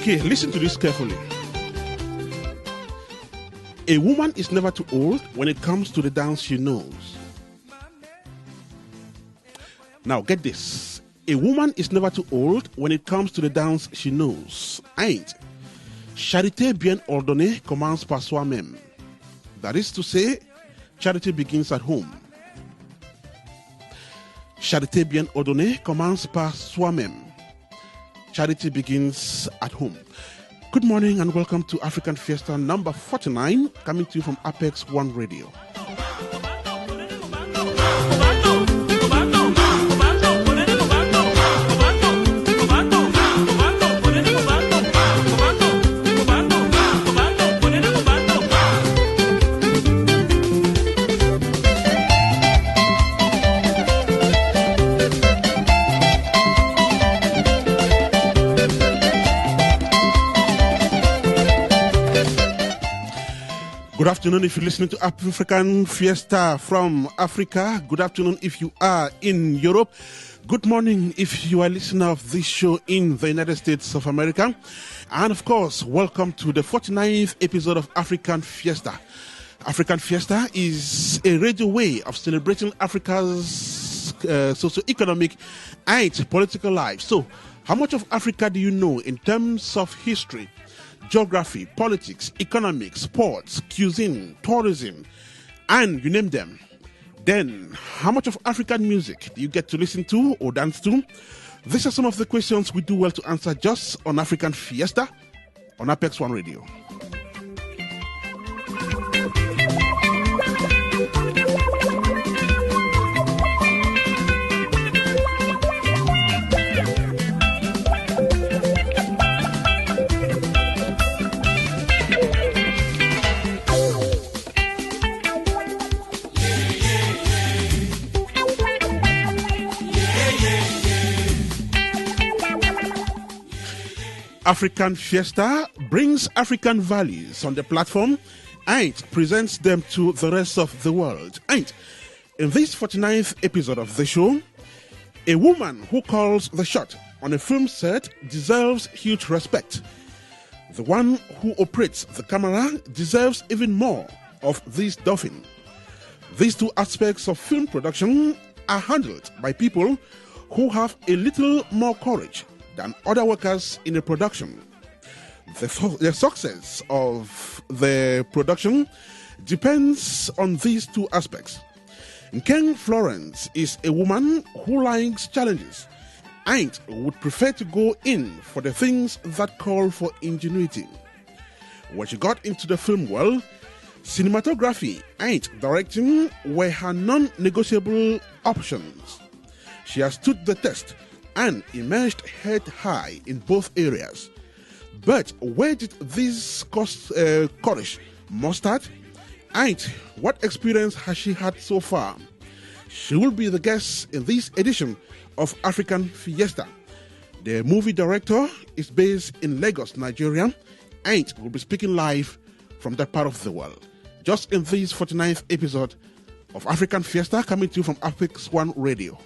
Okay, listen to this carefully. A woman is never too old when it comes to the dance she knows. Now, get this. A woman is never too old when it comes to the dance she knows. Ain't. Charité bien ordonnée commence par soi-même. That is to say, charity begins at home. Charité bien ordonnée commence par soi-même. Charity begins at home. Good morning and welcome to African Fiesta number 49, coming to you from Apex One Radio. Good afternoon if you're listening to African Fiesta from Africa. Good afternoon if you are in Europe. Good morning if you are listening of this show in the United States of America. And of course, welcome to the 49th episode of African Fiesta. African Fiesta is a radio way of celebrating Africa's socio-economic and political life. So, how much of Africa do you know in terms of history, geography, politics, economics, sports, cuisine, tourism, and you name them? Then, how much of African music do you get to listen to or dance to? These are some of the questions we do well to answer just on African Fiesta on Apex One Radio. African Fiesta brings African values on the platform and presents them to the rest of the world. And in this 49th episode of the show, a woman who calls the shot on a film set deserves huge respect. The one who operates the camera deserves even more of this dolphin. These two aspects of film production are handled by people who have a little more courage than other workers in a production. The success of the production depends on these two aspects. Nkeng Florence is a woman who likes challenges and would prefer to go in for the things that call for ingenuity. When she got into the film world, cinematography and directing were her non-negotiable options. She has stood the test and emerged head high in both areas. But where did this courage muster? And what experience has she had so far? She will be the guest in this edition of African Fiesta. The movie director is based in Lagos, Nigeria, and will be speaking live from that part of the world. Just in this 49th episode of African Fiesta, coming to you from Apex One Radio.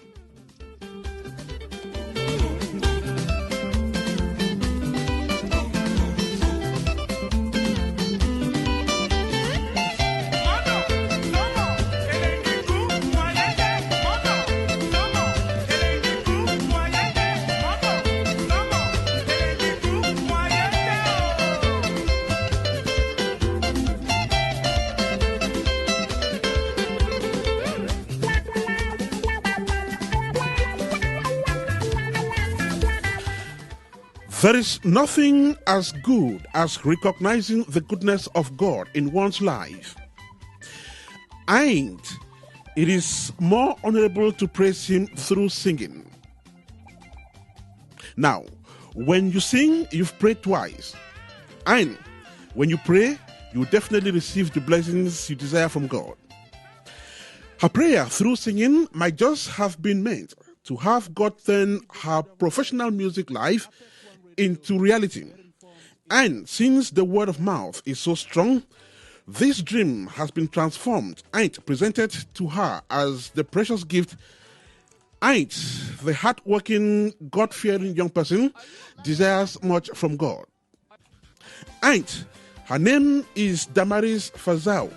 There is nothing as good as recognizing the goodness of God in one's life. And it is more honorable to praise Him through singing. Now, when you sing, you've prayed twice. And when you pray, you definitely receive the blessings you desire from God. Her prayer through singing might just have been meant to have God turn her professional music life into reality. And since the word of mouth is so strong, this dream has been transformed and presented to her as the precious gift and the hardworking, God-fearing young person desires much from God. And her name is Damaris Fazao.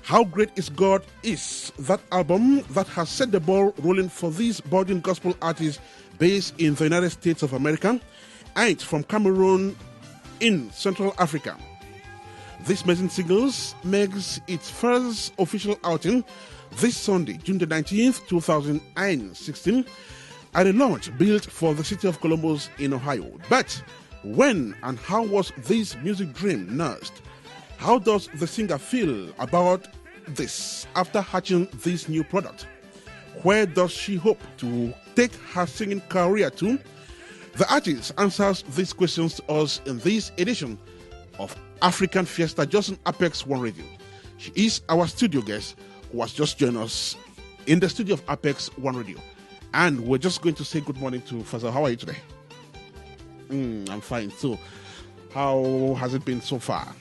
How Great Is God is that album that has set the ball rolling for these budding gospel artists based in the United States of America and from Cameroon in Central Africa. This amazing singles makes its first official outing this Sunday, June the 19th, 2016, at a launch built for the city of Columbus in Ohio. But when and how was this music dream nursed? How does the singer feel about this after hatching this new product? Where does she hope to take her singing career to? The artist answers these questions to us in this edition of African Fiesta, just on Apex One Radio. She is our studio guest who has just joined us in the studio of Apex One Radio. And we're just going to say good morning to Fazal. How are you today? I'm fine. So, how has it been so far?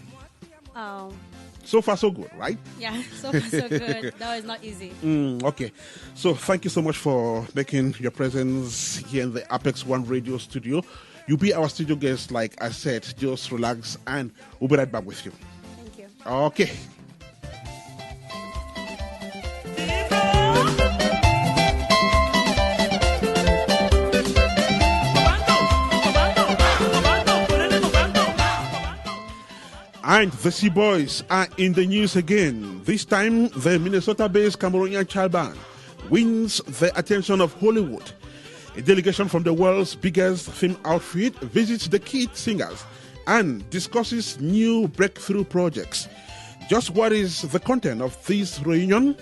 So far, so good, right? Yeah, so far, so good. That was not easy. Okay. So, thank you so much for making your presence here in the Apex One Radio studio. You'll be our studio guest, like I said. Just relax and we'll be right back with you. Thank you. Okay. And the Sea Boys are in the news again. This time, the Minnesota-based Cameroonian child band wins the attention of Hollywood. A delegation from the world's biggest film outfit visits the kid singers and discusses new breakthrough projects. Just what is the content of this reunion?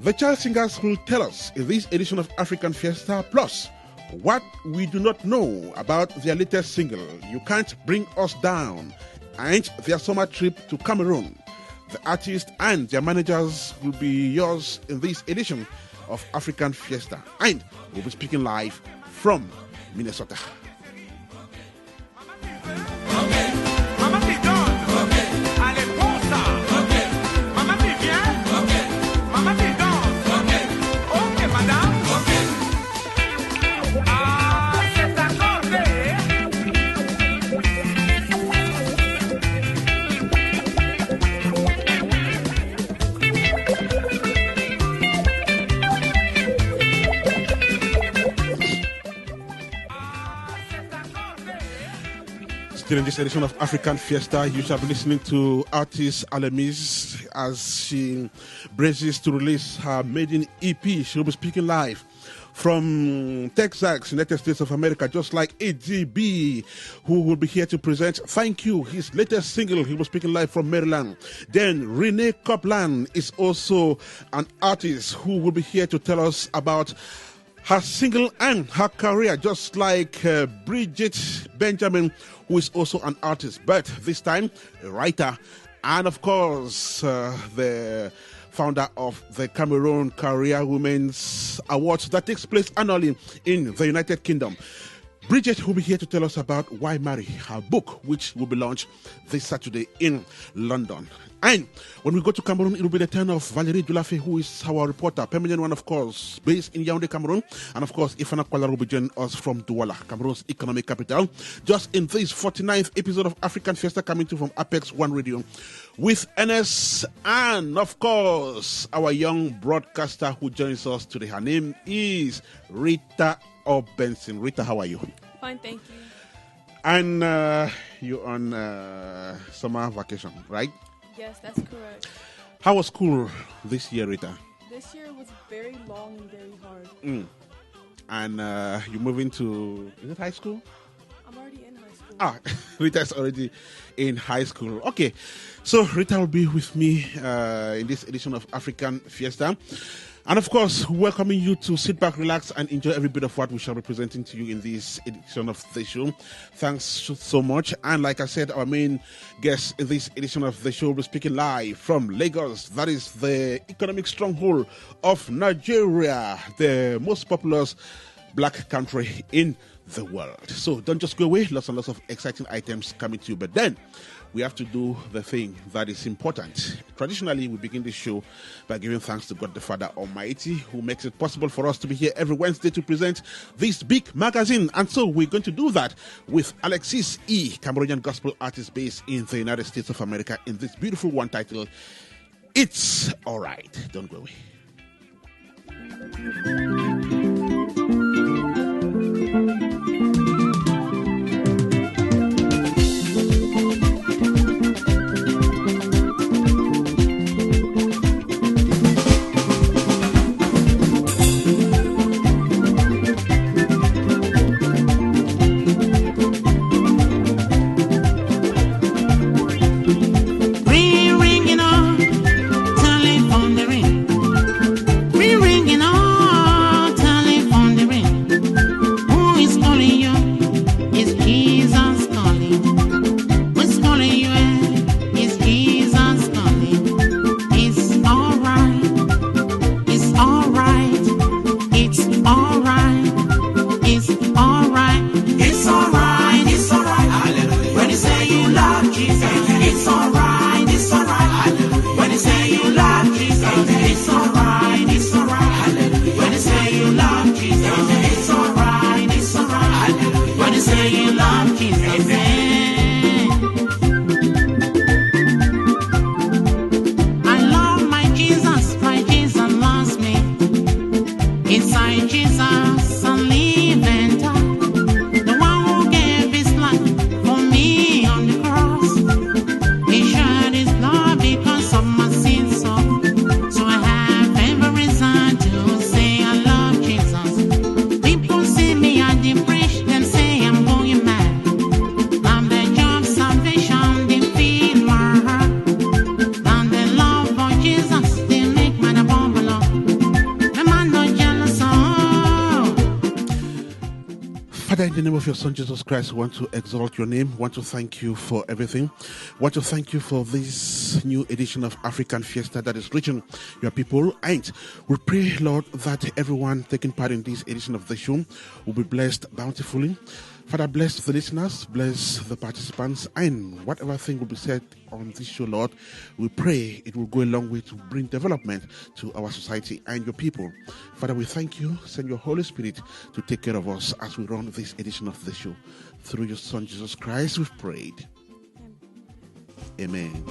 The child singers will tell us in this edition of African Fiesta, plus what we do not know about their latest single, You Can't Bring Us Down, and their summer trip to Cameroon. The artists and their managers will be yours in this edition of African Fiesta. And we'll be speaking live from Minnesota. Still in this edition of African Fiesta, you shall be listening to artist Alamise as she braces to release her maiden EP. She'll be speaking live from Texas, United States of America, just like AGB, who will be here to present Thank You, his latest single. He was speaking live from Maryland. Then Renee Copeland is also an artist who will be here to tell us about her single and her career, just like Bridget Benjamin, who is also an artist, but this time a writer, and of course the founder of the Cameroon Career Women's Awards that takes place annually in the United Kingdom. Bridget will be here to tell us about Why Marry, her book, which will be launched this Saturday in London. And when we go to Cameroon, it will be the turn of Valerie Dulafe, who is our reporter, permanent one, of course, based in Yaoundé, Cameroon. And of course, Ifana Kwala will be joining us from Douala, Cameroon's economic capital. Just in this 49th episode of African Fiesta, coming to you from Apex One Radio, with NS and, of course, our young broadcaster who joins us today. Her name is Rita Benson. Rita, how are you? Fine, thank you. And you're on summer vacation, right? Yes, that's correct. How was school this year, Rita? This year was very long and very hard. And you're moving to, is it high school? I'm already in high school. Rita's already in high school. Okay, so Rita will be with me in this edition of African Fiesta. And of course, welcoming you to sit back, relax, and enjoy every bit of what we shall be presenting to you in this edition of the show. Thanks so much. And like I said, our main guest in this edition of the show will be speaking live from Lagos. That is the economic stronghold of Nigeria, the most populous black country in the world. So don't just go away. Lots and lots of exciting items coming to you. But then, we have to do the thing that is important. Traditionally, we begin this show by giving thanks to God the Father Almighty, who makes it possible for us to be here every Wednesday to present this big magazine. And so we're going to do that with Alexis E., Cameroonian gospel artist based in the United States of America, in this beautiful one titled, It's Alright. Don't go away. In the name of your Son, Jesus Christ, we want to exalt your name, want to thank you for everything, want to thank you for this new edition of African Fiesta that is reaching your people. And we pray, Lord, that everyone taking part in this edition of the show will be blessed bountifully. Father, bless the listeners, bless the participants, and whatever thing will be said on this show, Lord, we pray it will go a long way to bring development to our society and your people. Father, we thank you. Send your Holy Spirit to take care of us as we run this edition of the show. Through your Son, Jesus Christ, we've prayed. Amen.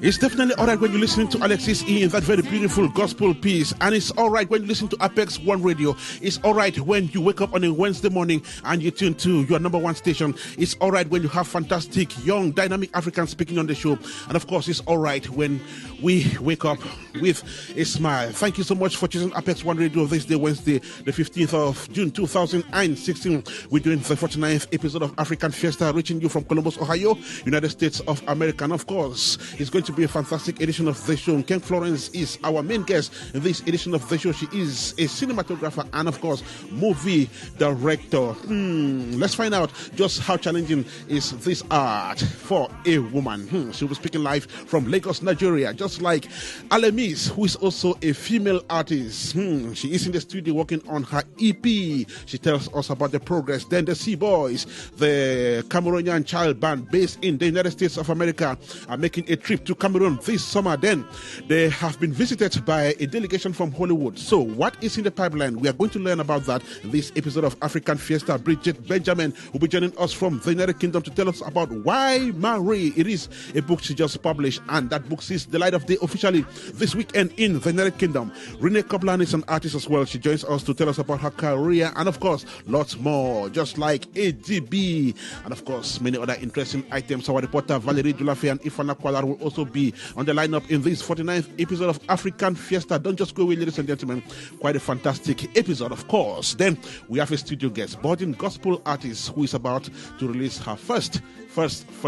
It's definitely all right when you're listening to Alexis E in that very beautiful gospel piece. And it's all right when you listen to Apex One Radio. It's all right when you wake up on a Wednesday morning and you tune to your number one station. It's all right when you have fantastic, young, dynamic Africans speaking on the show. And of course, it's all right when we wake up with a smile. Thank you so much for choosing Apex One Radio this day, Wednesday, the 15th of June, 2016. We're doing the 49th episode of African Fiesta, reaching you from Columbus, Ohio, United States of America. And of course, it's going to be a fantastic edition of the show. Nkeng Florence is our main guest in this edition of the show. She is a cinematographer and, of course, movie director. Let's find out just how challenging is this art for a woman. She'll be speaking live from Lagos, Nigeria, just like Alemis, who is also a female artist. She is in the studio working on her EP. She tells us about the progress. Then the Sea Boys, the Cameroonian child band based in the United States of America, are making a trip to Cameroon this summer. Then they have been visited by a delegation from Hollywood. So what is in the pipeline? We are going to learn about that in this episode of African Fiesta. Bridget Benjamin will be joining us from the United Kingdom to tell us about Why Marie. It is a book she just published, and that book sees the light of day officially this weekend in the United Kingdom. Renee Copeland is an artist as well. She joins us to tell us about her career and, of course, lots more, just like ADB, and, of course, many other interesting items. Our reporter Valerie Dulafe and Ifana Kwalar will also be be on the lineup in this 49th episode of African Fiesta. Don't just go away, ladies and gentlemen. Quite a fantastic episode, of course. Then we have a studio guest, budding gospel artist who is about to release her first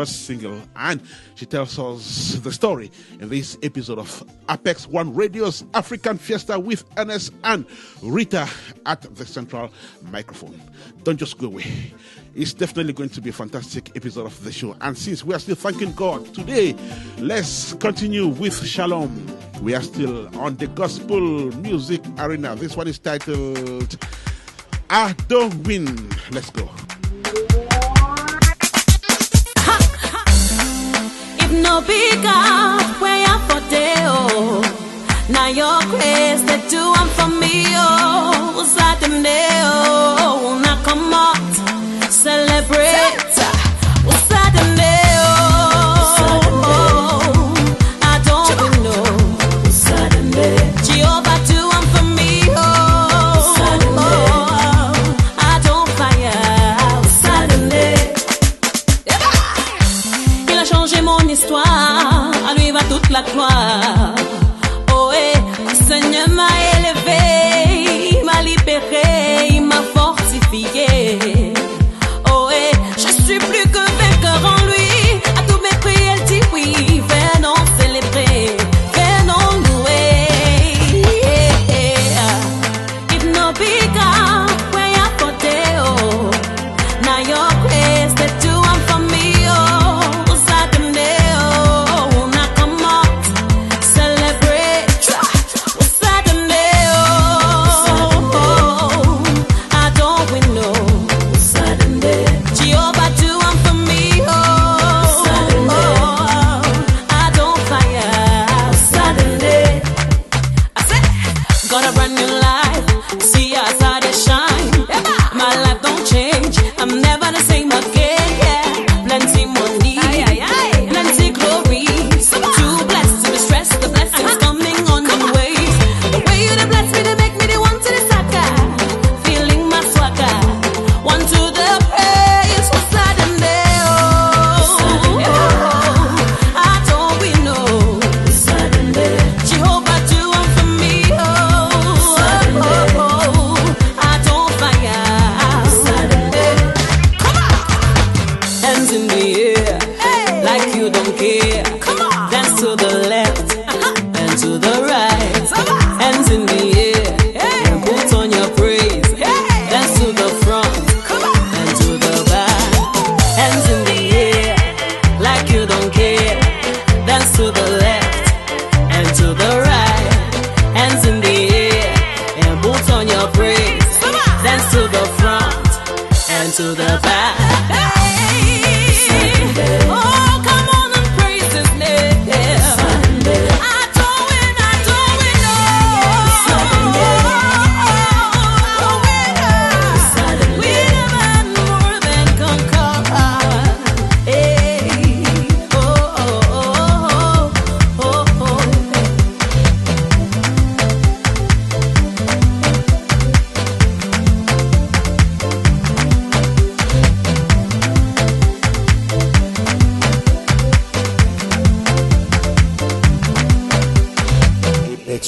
single, and she tells us the story in this episode of Apex One Radio's African Fiesta with Ernest and Rita at the central microphone. Don't just go away. It's definitely going to be a fantastic episode of the show. And since we are still thanking God today, let's continue with Shalom. We are still on the gospel music arena. This one is titled I Don't Win. Let's go. If no big God, where you for deo? Now your grace that do one for me, oh, Saturday, now come out, celebrate, Saturday, I don't know, Saturday, Jehovah do one for me, oh, I don't fire, Saturday, il a changé mon histoire, à lui va toute la gloire. Seigneur m'a élevé, il m'a libéré, il m'a fortifié. Oh, et je suis plus que vainqueur en lui. À tous mes prières, elle dit oui. Venons célébrer, venons louer. If no bigger, where you for deo? Now your grace that do one for me, oh, Saturday, oh, now come out, celebrate.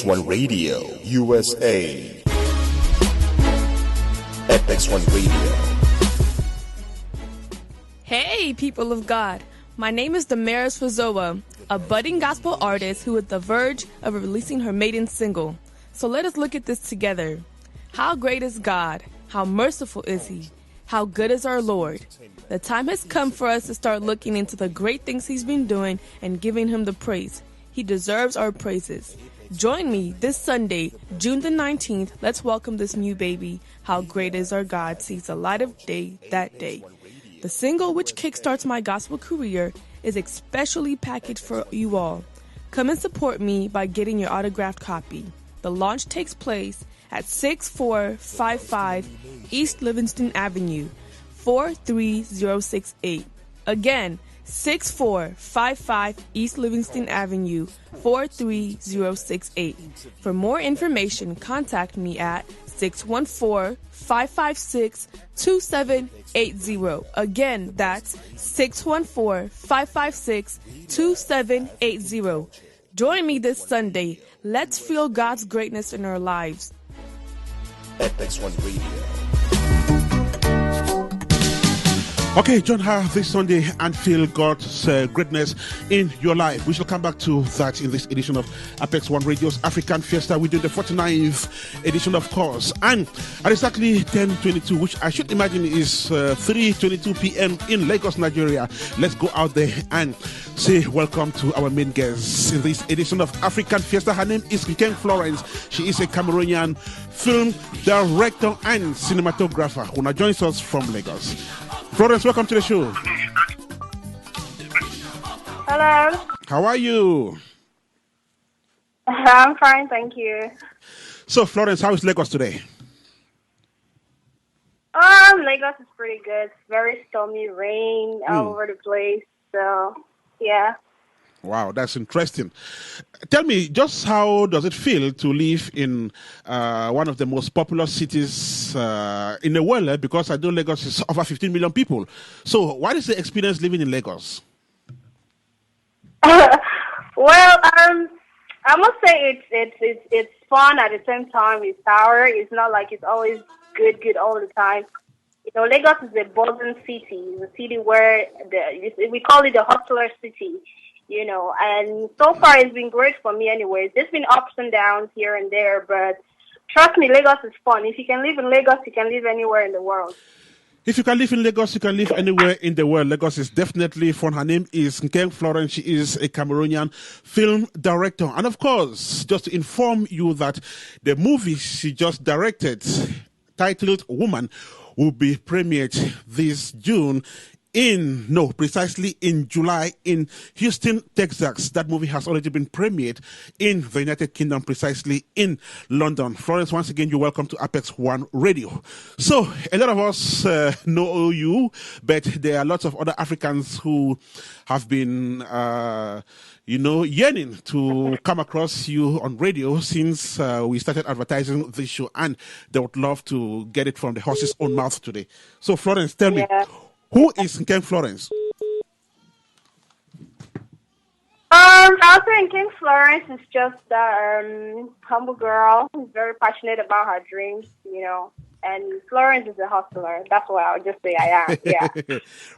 One Radio, USA. Apex One Radio. Hey, people of God. My name is Damaris Fazoa, a budding gospel artist who is at the verge of releasing her maiden single. So let us look at this together. How great is God? How merciful is He? How good is our Lord? The time has come for us to start looking into the great things He's been doing and giving Him the praise. He deserves our praises. Join me this Sunday, June the 19th. Let's welcome this new baby. How great is our God sees the light of day that day. The single which kickstarts my gospel career is especially packaged for you all. Come and support me by getting your autographed copy. The launch takes place at 6455 East Livingston Avenue, 43068. Again, 6455 East Livingston Avenue, 43068. For more information, contact me at 614 614-556-2780. Again, that's 614-556-2780. Join me this Sunday. Let's feel God's greatness in our lives. FX1 Radio. Okay, join her this Sunday and feel God's greatness in your life. We shall come back to that in this edition of Apex One Radio's African Fiesta. We do the 49th edition, of course. And at exactly 10:22, which I should imagine is 3:22 p.m. in Lagos, Nigeria, let's go out there and say welcome to our main guest in this edition of African Fiesta. Her name is Nkeng Florence. She is a Cameroonian film director and cinematographer who now joins us from Lagos. Florence, welcome to the show. Hello. How are you? I'm fine, thank you. So, Florence, how is Lagos today? Lagos is pretty good. It's very stormy, rain all over the place. So, yeah. Wow, that's interesting. Tell me, just how does it feel to live in one of the most popular cities in the world? Because I know Lagos is over 15 million people. So, what is the experience living in Lagos? Well, I must say it's fun at the same time. It's sour. It's not like it's always good all the time. You know, Lagos is a buzzing city. It's a city where we call it the hustler city. You know, and so far it's been great for me anyways. There's been ups and downs here and there, but trust me, Lagos is fun. If you can live in Lagos, you can live anywhere in the world. If you can live in Lagos, you can live anywhere in the world. Lagos is definitely fun. Her name is Nkeng Florence. She is a Cameroonian film director. And of course, just to inform you that the movie she just directed, titled Woman, will be premiered this June precisely in July in Houston, Texas. That movie has already been premiered in the United Kingdom, precisely in London. Florence, once again, you're welcome to Apex One Radio. So, a lot of us know you, but there are lots of other Africans who have been, yearning to come across you on radio since we started advertising this show, and they would love to get it from the horse's own mouth today. So, Florence, tell me, who is Nkeng Florence? I'll say Nkeng Florence is just a humble girl who's very passionate about her dreams, you know. And Florence is a hustler. That's why I'll just say I am. Yeah.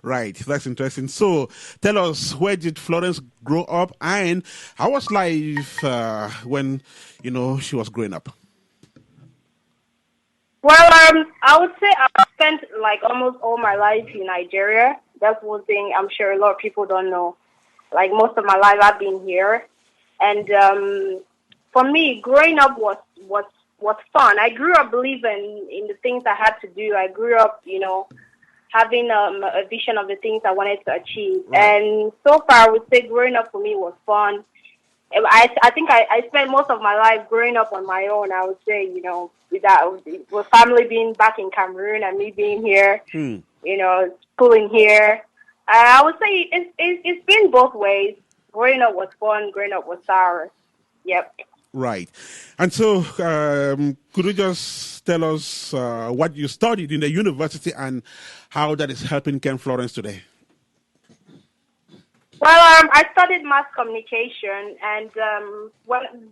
Right. That's interesting. So, tell us, where did Florence grow up, and how was life when she was growing up? Well, I would say I spent like almost all my life in Nigeria. That's one thing I'm sure a lot of people don't know. Like most of my life I've been here. And for me, growing up was fun. I grew up believing in the things I had to do. I grew up, having a vision of the things I wanted to achieve. Right. And so far I would say growing up for me was fun. I think I spent most of my life growing up on my own, I would say, with family being back in Cameroon and me being here, schooling here. I would say it's been both ways. Growing up was fun, growing up was sour. Yep. Right. And so could you just tell us what you studied in the university and how that is helping Nkeng Florence today? Well, I studied mass communication, and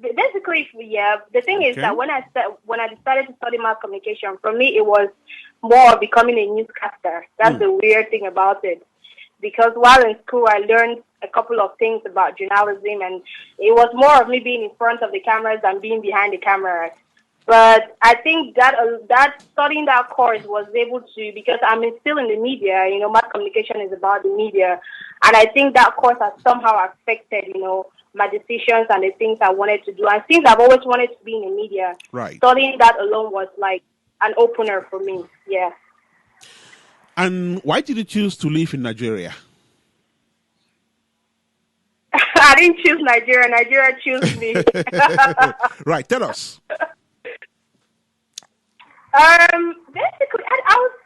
basically, the thing is that when I decided to study mass communication, for me it was more of becoming a newscaster. That's the weird thing about it, because while in school I learned a couple of things about journalism, and it was more of me being in front of the cameras than being behind the cameras. But I think that studying that course was able to, because I'm still in the media, mass communication is about the media. And I think that course has somehow affected, my decisions and the things I wanted to do. And since I've always wanted to be in the media, right, studying that alone was like an opener for me. Yeah. And why did you choose to live in Nigeria? I didn't choose Nigeria. Nigeria chose me. Right. Tell us. Basically,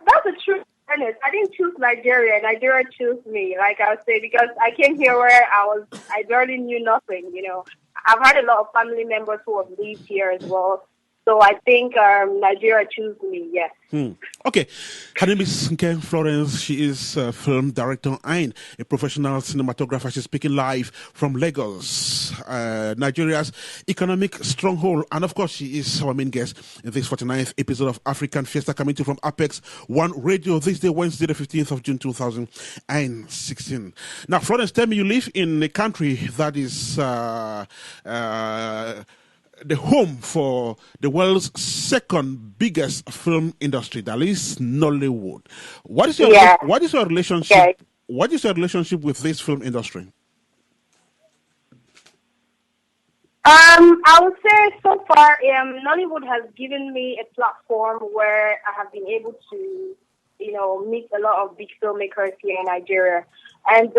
that's the truth. I didn't choose Nigeria. Nigeria chose me, like I would say, because I came here where I barely knew nothing, I've had a lot of family members who have lived here as well. So I think Nigeria chose me, yes. Okay. Her name is Nkeng Florence. She is a film director and a professional cinematographer. She's speaking live from Lagos, Nigeria's economic stronghold. And of course, she is our main guest in this 49th episode of African Fiesta, coming to you from Apex One Radio this day, Wednesday, the 15th of June, 2016. Now, Florence, tell me, you live in a country that is the home for the world's second biggest film industry, that is Nollywood. What is your relationship? Okay. What is your relationship with this film industry? I would say so far, Nollywood has given me a platform where I have been able to, meet a lot of big filmmakers here in Nigeria. And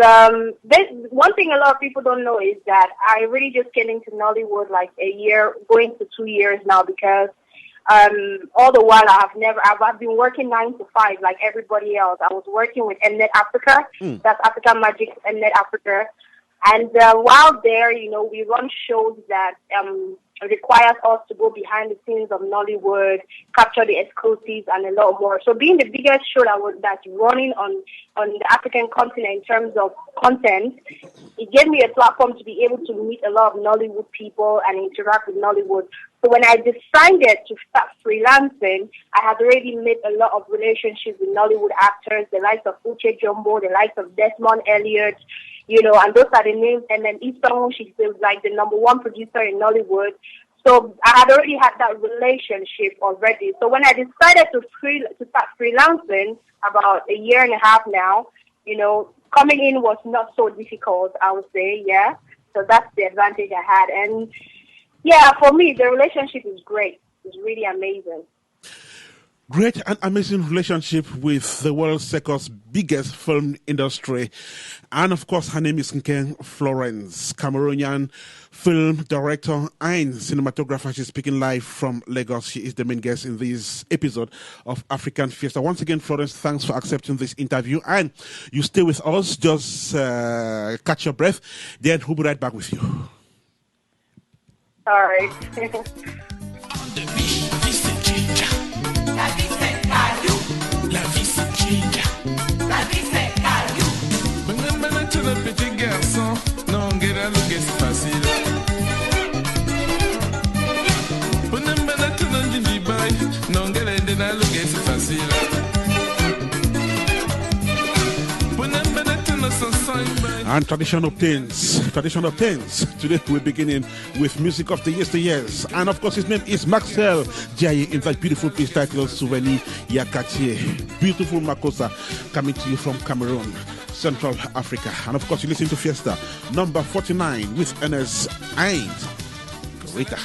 one thing a lot of people don't know is that I really just came into Nollywood like a year, going to 2 years now, because all the while I've been working 9 to 5 like everybody else. I was working with Mnet Africa, that's Africa Magic Mnet Africa. And while there, we run shows that requires us to go behind the scenes of Nollywood, capture the exclusives, and a lot more. So being the biggest show that's running on the African continent in terms of content, it gave me a platform to be able to meet a lot of Nollywood people and interact with Nollywood. So when I decided to start freelancing, I had already made a lot of relationships with Nollywood actors, the likes of Uche Jumbo, the likes of Desmond Elliott, and those are the names. And then Eastern, she's like the #1 producer in Nollywood. So I had already had that relationship already. So when I decided to start freelancing about a year and a half now, coming in was not so difficult, I would say, yeah. So that's the advantage I had. And yeah, for me, the relationship is great. It's really amazing. Great and amazing relationship with the world's second biggest film industry. And of course, her name is Nkeng Florence, Cameroonian film director and cinematographer. She's speaking live from Lagos. She is the main guest in this episode of African Fiesta. Once again, Florence, thanks for accepting this interview. And you stay with us, just catch your breath. Then we'll be right back with you. All right. La vie c'est ginger. La vie c'est caillou. Maintenant tu le petit garçon, non guéra le guet c'est facile. Maintenant tu le dit bye, non guéra le guet c'est facile. And tradition obtains. Today we're beginning with music of the yesteryears. And of course his name is Maxwell Jaye in that beautiful piece titled Souveni Yakatie. Beautiful Makosa coming to you from Cameroon, Central Africa. And of course you listen to Fiesta number 49 with Ernest and Greta.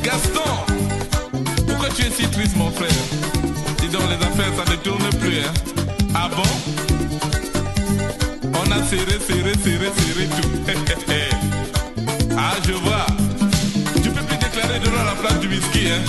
Gaston, pourquoi tu es si triste mon frère? Dis donc les affaires ça ne tourne plus hein. Ah bon? On a serré tout. Ah je vois. Tu peux plus déclarer devant la place du whisky hein.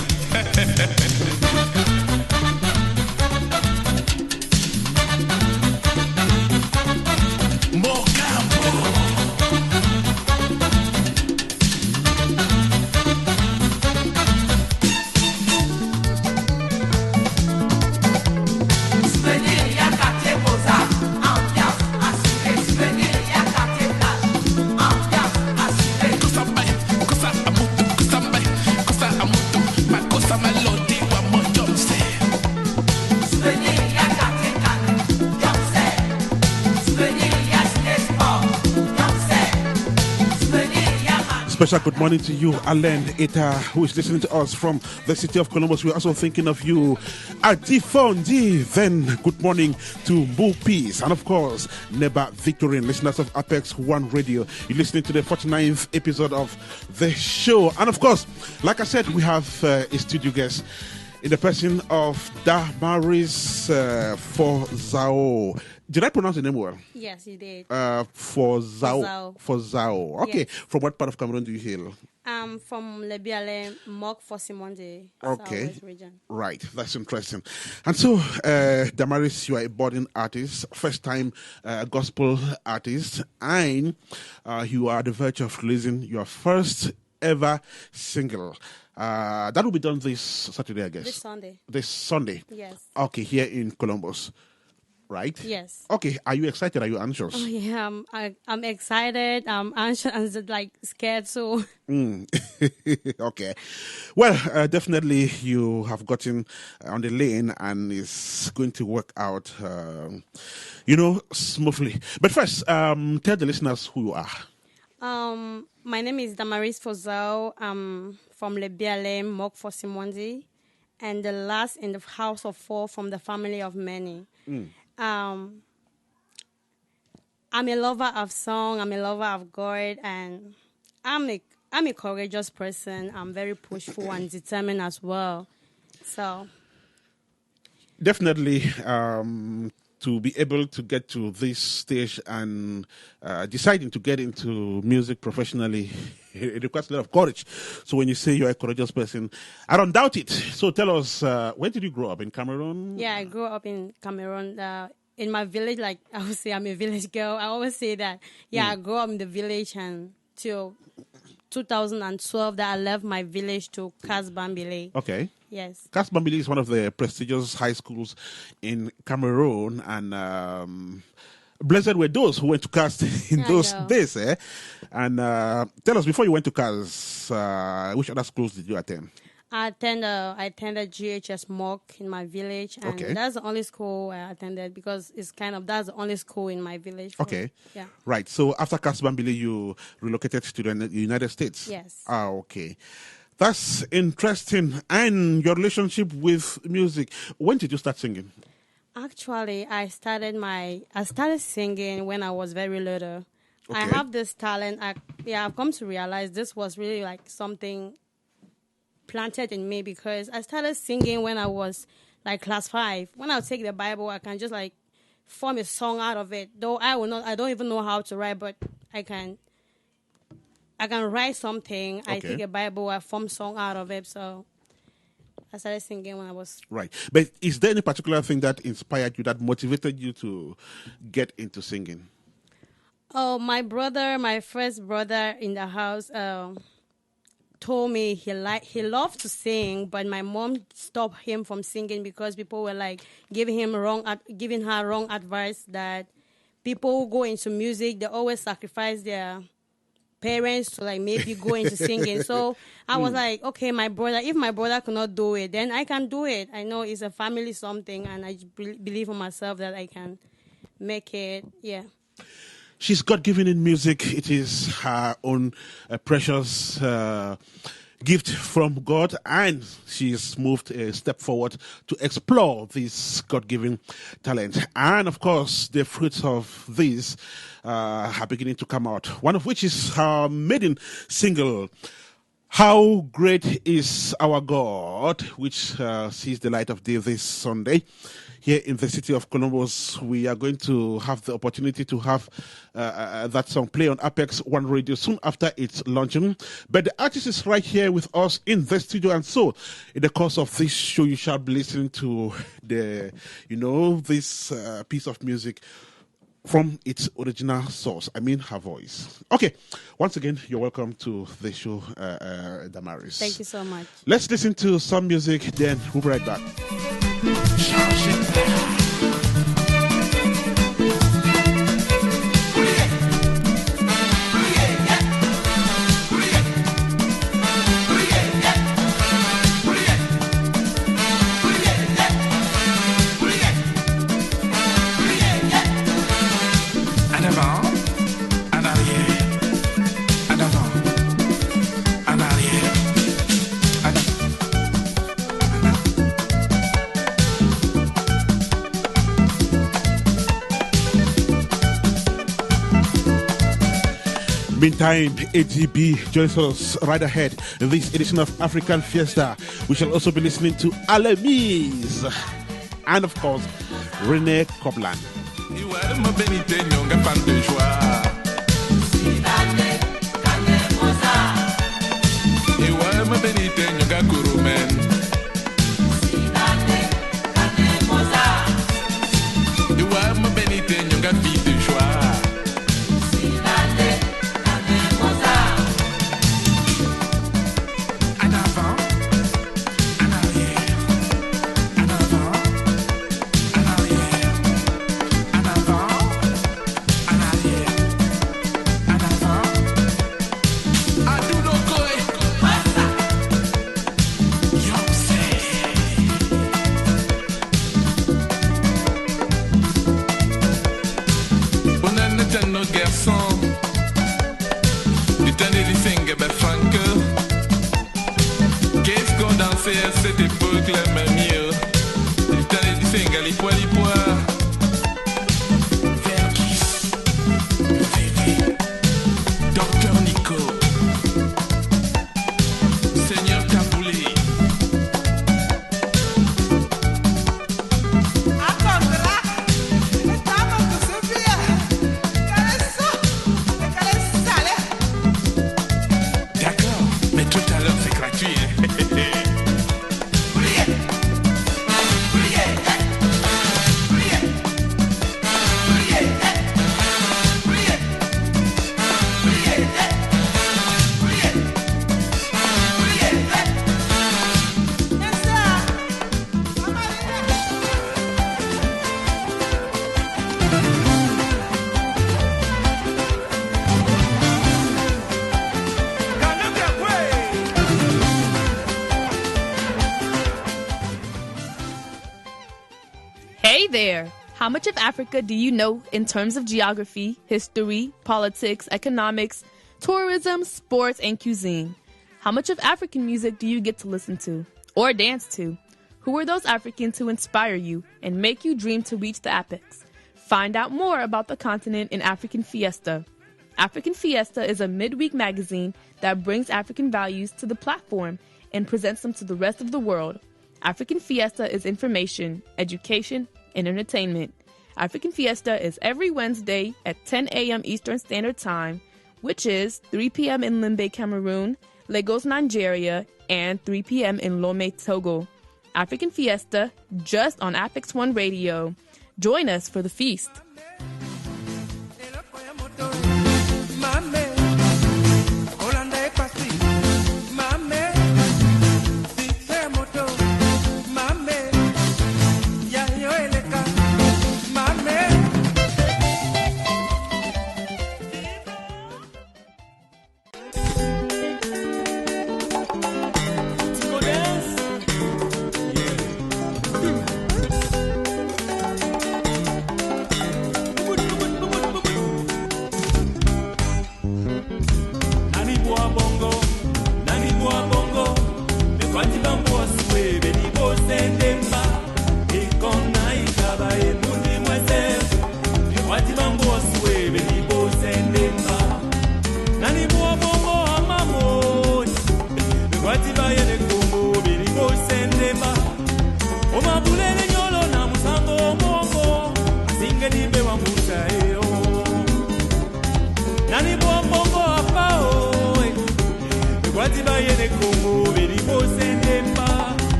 special good morning to you, Alain Eta, who is listening to us from the city of Columbus. We're also thinking of you, Atifondi. Then good morning to Boo Peace, and of course, Neba Victorine, listeners of Apex One Radio. You're listening to the 49th episode of the show. And of course, like I said, we have a studio guest in the person of Damaris Fozao. Did I pronounce the name well? Yes, you did. Fozao. Fozao. Okay. Yes. From what part of Cameroon do you hail? From Lebiale, Mok Fosimonde, Okay. Southwest region. Right. That's interesting. And so, Damaris, you are a budding artist, first-time gospel artist, and you are at the verge of releasing your first ever single. That will be done this Saturday, I guess. This Sunday. This Sunday. Yes. Okay, here in Columbus. Right? Yes. Okay, are you excited? Are you anxious? Oh, yeah, I'm excited. I'm anxious and like scared. So. Okay. Well, definitely you have gotten on the lane and it's going to work out, smoothly. But first, tell the listeners who you are. My name is Damaris Fozao. I'm from Lebiale, Mok Fosimondi, and the last in the house of four from the family of many. I'm a lover of song. I'm a lover of God, and I'm a courageous person. I'm very pushful and determined as well. So Definitely, to be able to get to this stage and deciding to get into music professionally, it requires a lot of courage. So when you say you're a courageous person, I don't doubt it. So tell us, where did you grow up? In Cameroon? yeah, I grew up in Cameroon. In my village, like I would say, I'm a village girl. I always say that. Yeah, I grew up in the village until 2012 that I left my village to Kasbambile. Okay. Yes. Kasbambili is one of the prestigious high schools in Cameroon, and blessed were those who went to Kas in those days. And tell us, before you went to Kas, which other schools did you attend? I attended GHS Mock in my village, and that's the only school I attended because that's the only school in my village. Okay. Yeah. Right. So after Kasbambili, you relocated to the United States? Yes. Okay. That's interesting. And your relationship with music, when did you start singing? Actually, I started singing when I was very little. Okay. I have this talent. I've come to realize this was really like something planted in me because I started singing when I was like class 5. When I would take the Bible, I can just like form a song out of it. Though I don't even know how to write, but I can write something. Okay. I take a Bible, I form song out of it. So I started singing when I was... Right. But is there any particular thing that inspired you, that motivated you to get into singing? Oh, my first brother in the house told me he loved to sing, but my mom stopped him from singing because people were like giving her wrong advice that people who go into music, they always sacrifice their parents to like maybe go into singing. So I was like, okay, if my brother cannot do it, then I can do it. I know it's a family something, and I believe in myself that I can make it. Yeah. She's God-given in music. It is her own precious gift from God, and she's moved a step forward to explore this God-given talent. And of course, the fruits of this are beginning to come out. One of which is her maiden single, How Great Is Our God, which sees the light of day this Sunday. Here in the city of Columbus, we are going to have the opportunity to have that song play on Apex One Radio soon after its launching. But the artist is right here with us in the studio, and so in the course of this show, you shall be listening to this piece of music from its original source. I mean, her voice. Okay, once again, you're welcome to the show, Damaris. Thank you so much. Let's listen to some music, then we'll be right back. En avant, en arrière, en avant, Meantime, AGB joins us right ahead in this edition of African Fiesta. We shall also be listening to Alamise and, of course, René Copland. Cette époque la manière, il t'allait du finger, les poils, Vergis, Vévé, Docteur Nico, Seigneur Taboulé. D'accord, mais tout à l'heure c'est gratuit, hein. Hey there! How much of Africa do you know in terms of geography, history, politics, economics, tourism, sports, and cuisine? How much of African music do you get to listen to or dance to? Who are those Africans who inspire you and make you dream to reach the apex? Find out more about the continent in African Fiesta. African Fiesta is a midweek magazine that brings African values to the platform and presents them to the rest of the world. African Fiesta is information, education, and entertainment. African Fiesta is every Wednesday at 10 a.m. Eastern Standard Time, which is 3 p.m. in Limbe, Cameroon, Lagos, Nigeria, and 3 p.m. in Lomé, Togo. African Fiesta, just on Apex One Radio. Join us for the feast.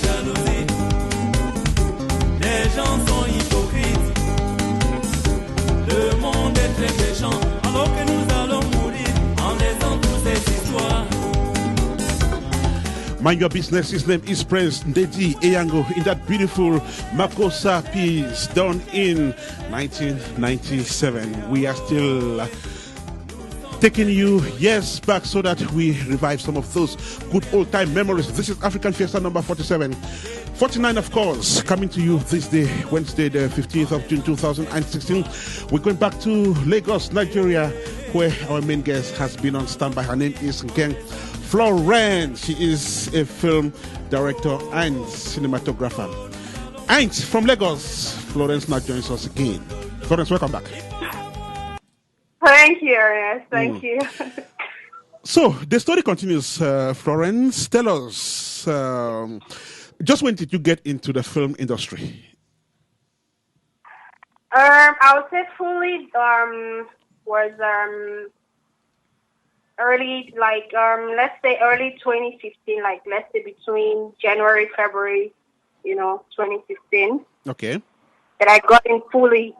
Jalousie. Mind your business. His name is Prince Ndedi Eyango in that beautiful Makosa piece done in 1997. We are still taking you years back so that we revive some of those good old time memories. This is African Fiesta number 47. 49, of course, coming to you this day, Wednesday, the 15th of June 2016. We're going back to Lagos, Nigeria, where our main guest has been on standby. Her name is Nkeng Florence. She is a film director and cinematographer. And from Lagos, Florence now joins us again. Florence, welcome back. Thank you, Ernest. Thank you. So, the story continues. Florence, tell us, just when did you get into the film industry? I would say fully was early, like let's say early 2015, like let's say between January, February, 2015. Okay. That I got in fully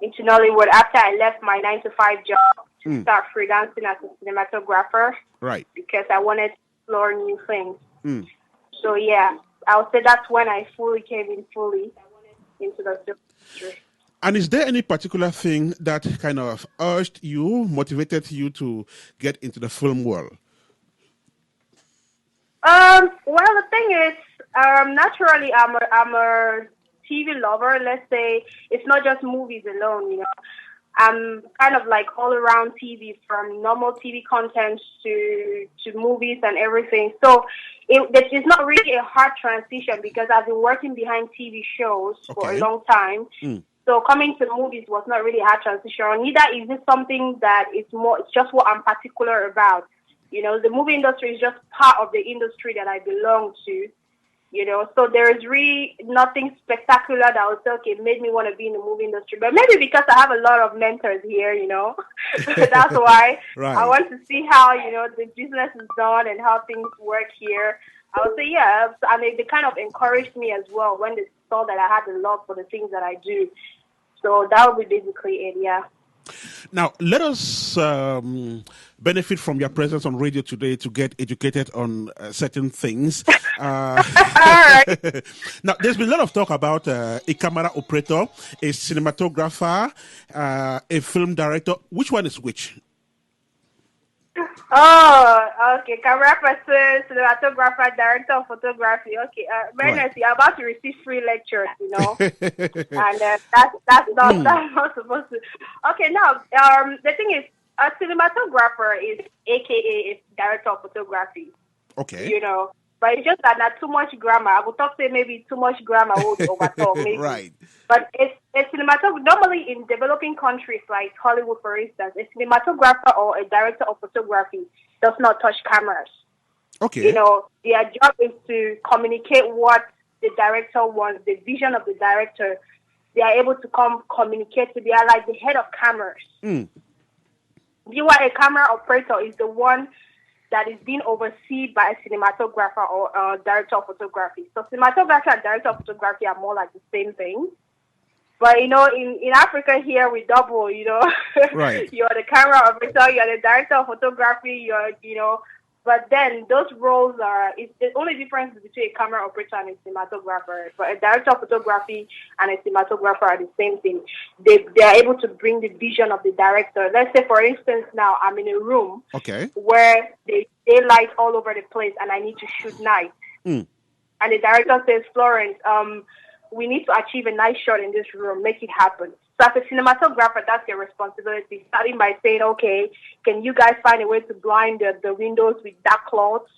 into Nollywood after I left my 9-to-5 job to start freelancing as a cinematographer. Right. Because I wanted to explore new things. So yeah, I would say that's when I fully came in fully into the film industry. And is there any particular thing that kind of urged you, motivated you to get into the film world? Well, the thing is, naturally, I'm a TV lover. Let's say it's not just movies alone. I'm kind of like all around TV, from normal TV content to movies and everything. So it's not really a hard transition because I've been working behind TV shows for a long time. So coming to movies was not really a hard transition. Neither is it something that it's just what I'm particular about. The movie industry is just part of the industry that I belong to. So there is really nothing spectacular that would say, okay, made me want to be in the movie industry. But maybe because I have a lot of mentors here, that's why I want to see how, the business is done and how things work here. I would say, yeah, and they kind of encouraged me as well when they saw that I had a love for the things that I do. So that would be basically it, yeah. Now, let us benefit from your presence on radio today to get educated on certain things. All right. Now, there's been a lot of talk about a camera operator, a cinematographer, a film director. Which one is which? Oh, okay. Camera person, cinematographer, director of photography. Okay. Bernard, you're about to receive free lectures, and that's not supposed to. Okay, now the thing is, a cinematographer is AKA a director of photography. Okay. But it's just that not too much grammar. I would talk say maybe too much grammar would overtalk, maybe. Right. But it's a cinematographer. Normally in developing countries like Hollywood, for instance, a cinematographer or a director of photography does not touch cameras. Okay. Their job is to communicate what the director wants, the vision of the director. They are able to communicate. They are like the head of cameras. You are a camera operator is the one that is being overseen by a cinematographer or director of photography. So cinematographer and director of photography are more like the same thing. But, in Africa here, we double, Right. You're the camera operator, you're the director of photography, but then those roles the only difference between a camera operator and a cinematographer. But a director of photography and a cinematographer are the same thing. They are able to bring the vision of the director. Let's say, for instance, now I'm in a room where they light all over the place and I need to shoot night. And the director says, Florence, we need to achieve a nice shot in this room, make it happen. So as a cinematographer, that's your responsibility. Starting by saying, okay, can you guys find a way to blind the windows with dark cloths,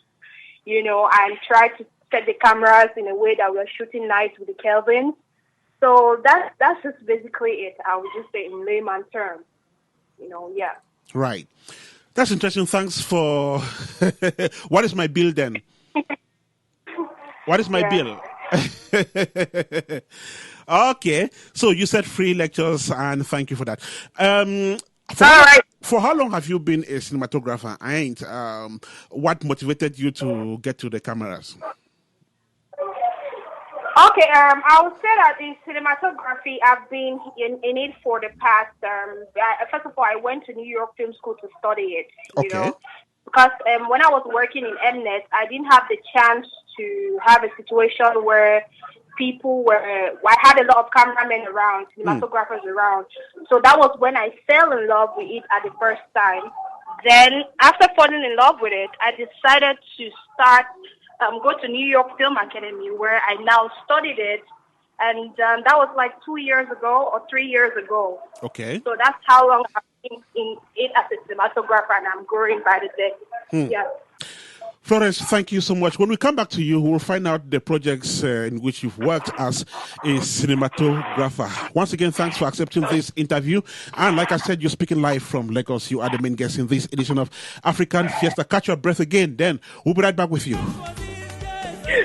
and try to set the cameras in a way that we're shooting night with the Kelvin. So that's just basically it. I would just say in layman terms, yeah. Right. That's interesting. Thanks for... What is my bill then? What is my bill? Okay, so you said free lectures, and thank you for that. For how long have you been a cinematographer, and what motivated you to get to the cameras? Okay, I would say that in cinematography, I've been in it for the past. First of all, I went to New York Film School to study it. You know, because when I was working in Mnet, I didn't have the chance to have a situation where I had a lot of cameramen around, cinematographers around. So that was when I fell in love with it at the first time. Then after falling in love with it, I decided to start, go to New York Film Academy, where I now studied it. And that was like 2 years ago or 3 years ago. Okay. So that's how long I've been in it as a cinematographer, and I'm growing by the day. Yeah. Florence, thank you so much. When we come back to you, we'll find out the projects in which you've worked as a cinematographer. Once again, thanks for accepting this interview. And like I said, you're speaking live from Lagos. You are the main guest in this edition of African Fiesta. Catch your breath again. Then we'll be right back with you. All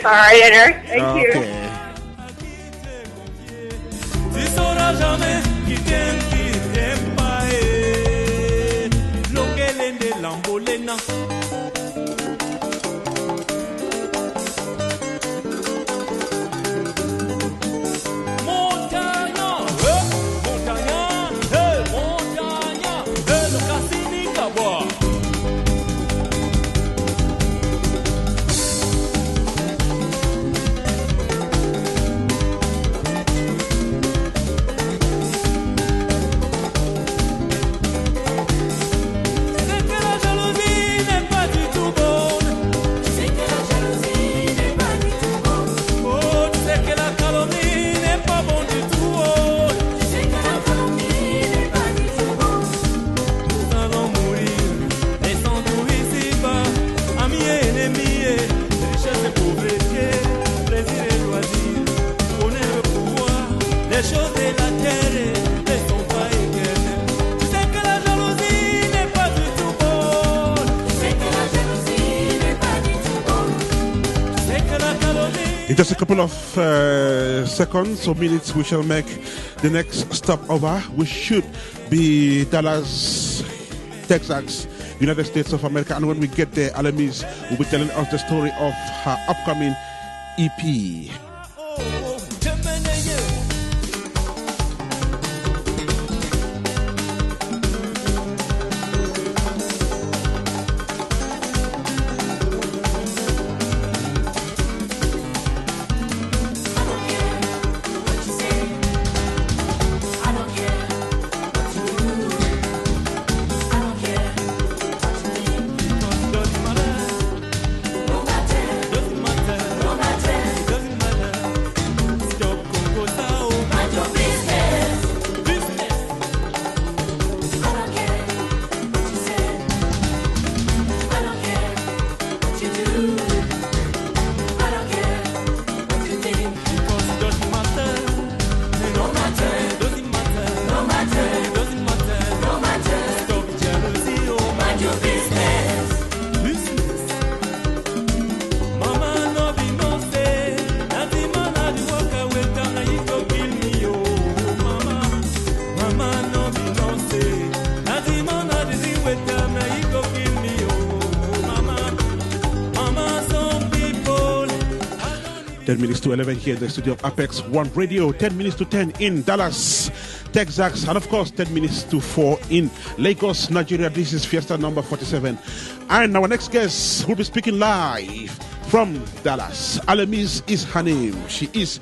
right, Edgar. Thank you. Okay. In just a couple of seconds or minutes, we shall make the next stopover. We should be Dallas, Texas, United States of America. And when we get there, Alamise will be telling us the story of her upcoming EP. Minutes to 11 here in the studio of Apex One Radio, 10 minutes to 10 in Dallas, Texas, and of course 10 minutes to 4 in Lagos, Nigeria. This is Fiesta number 47. And our next guest will be speaking live from Dallas. Alamise is her name. She is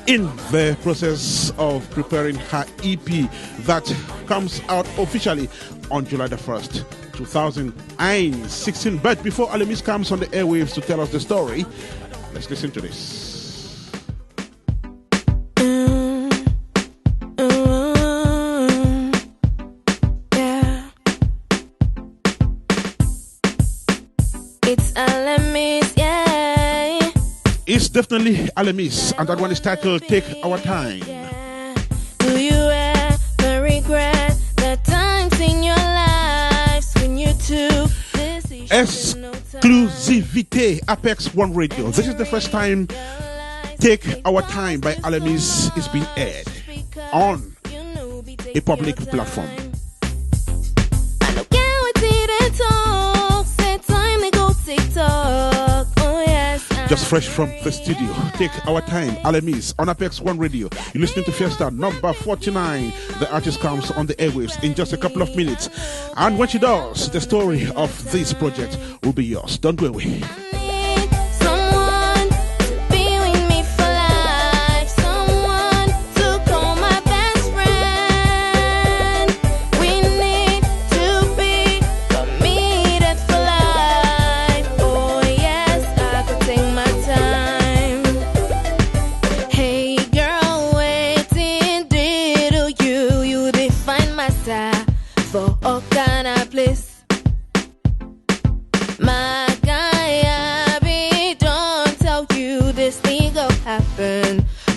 in the process of preparing her EP that comes out officially on July the 1st, 2016. But before Alamise comes on the airwaves to tell us the story, let's listen to this. It's definitely Alamise, and that one is titled Take Our Time. Do you ever regret the times in your lives when you took this Exclusivité, Apex One Radio. This is the first time Take Our Time by Alamise is being aired on a public platform. I don't care what they talk, say time they go TikTok. Oh yes. Just fresh from the studio. Take our time. Alamis on Apex One Radio. You're listening to Fiesta number 49. The artist comes on the airwaves in just a couple of minutes. And when she does, the story of this project will be yours. Don't go away.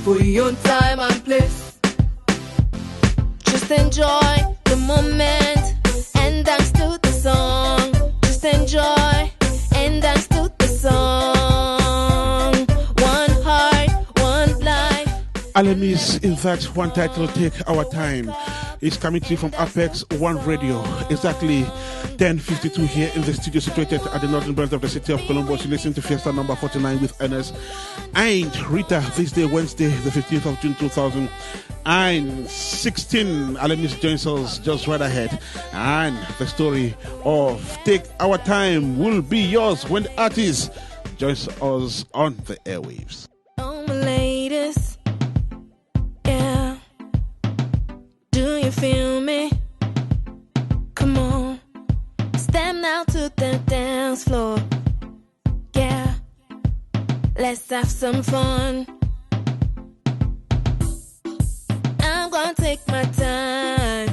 For your time and place. Just enjoy the moment and dance to the song. Just enjoy and dance to the song. One heart, one life. Alamis in that one title, Take Our Time, is coming to you from Apex One Radio. Exactly 10:52 here in the studio situated at the northern branch of the city of Columbus. You listen to Fiesta number 49 with Ernest and Rita this day, Wednesday, the 15th of June 2016. Alamis joins us just right ahead. And the story of Take Our Time will be yours when the artist joins us on the airwaves. Oh, my ladies, yeah. Do you feel me? Come on. Step now to the dance floor. Yeah. Let's have some fun. I'm gonna take my time.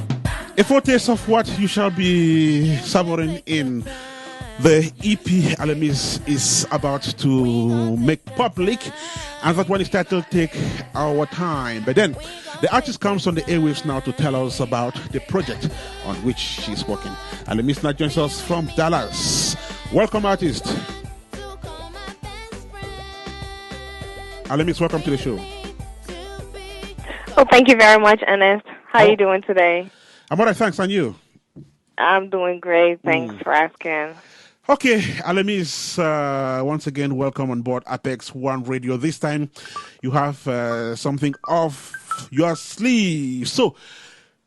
A foretaste of what you shall be savoring in the EP Alamis is about to make public, and that one is titled Take Our Time. But then the artist comes on the airwaves now to tell us about the project on which she's working. Alamis now joins us from Dallas. Welcome, artist. Alamis, welcome to the show. Oh, thank you very much, Ernest. How are you doing today? I'm all right, thanks. And you? I'm doing great. Thanks for asking. Okay, Alamis, once again, welcome on board Apex One Radio. This time, you have something off your sleeve. So,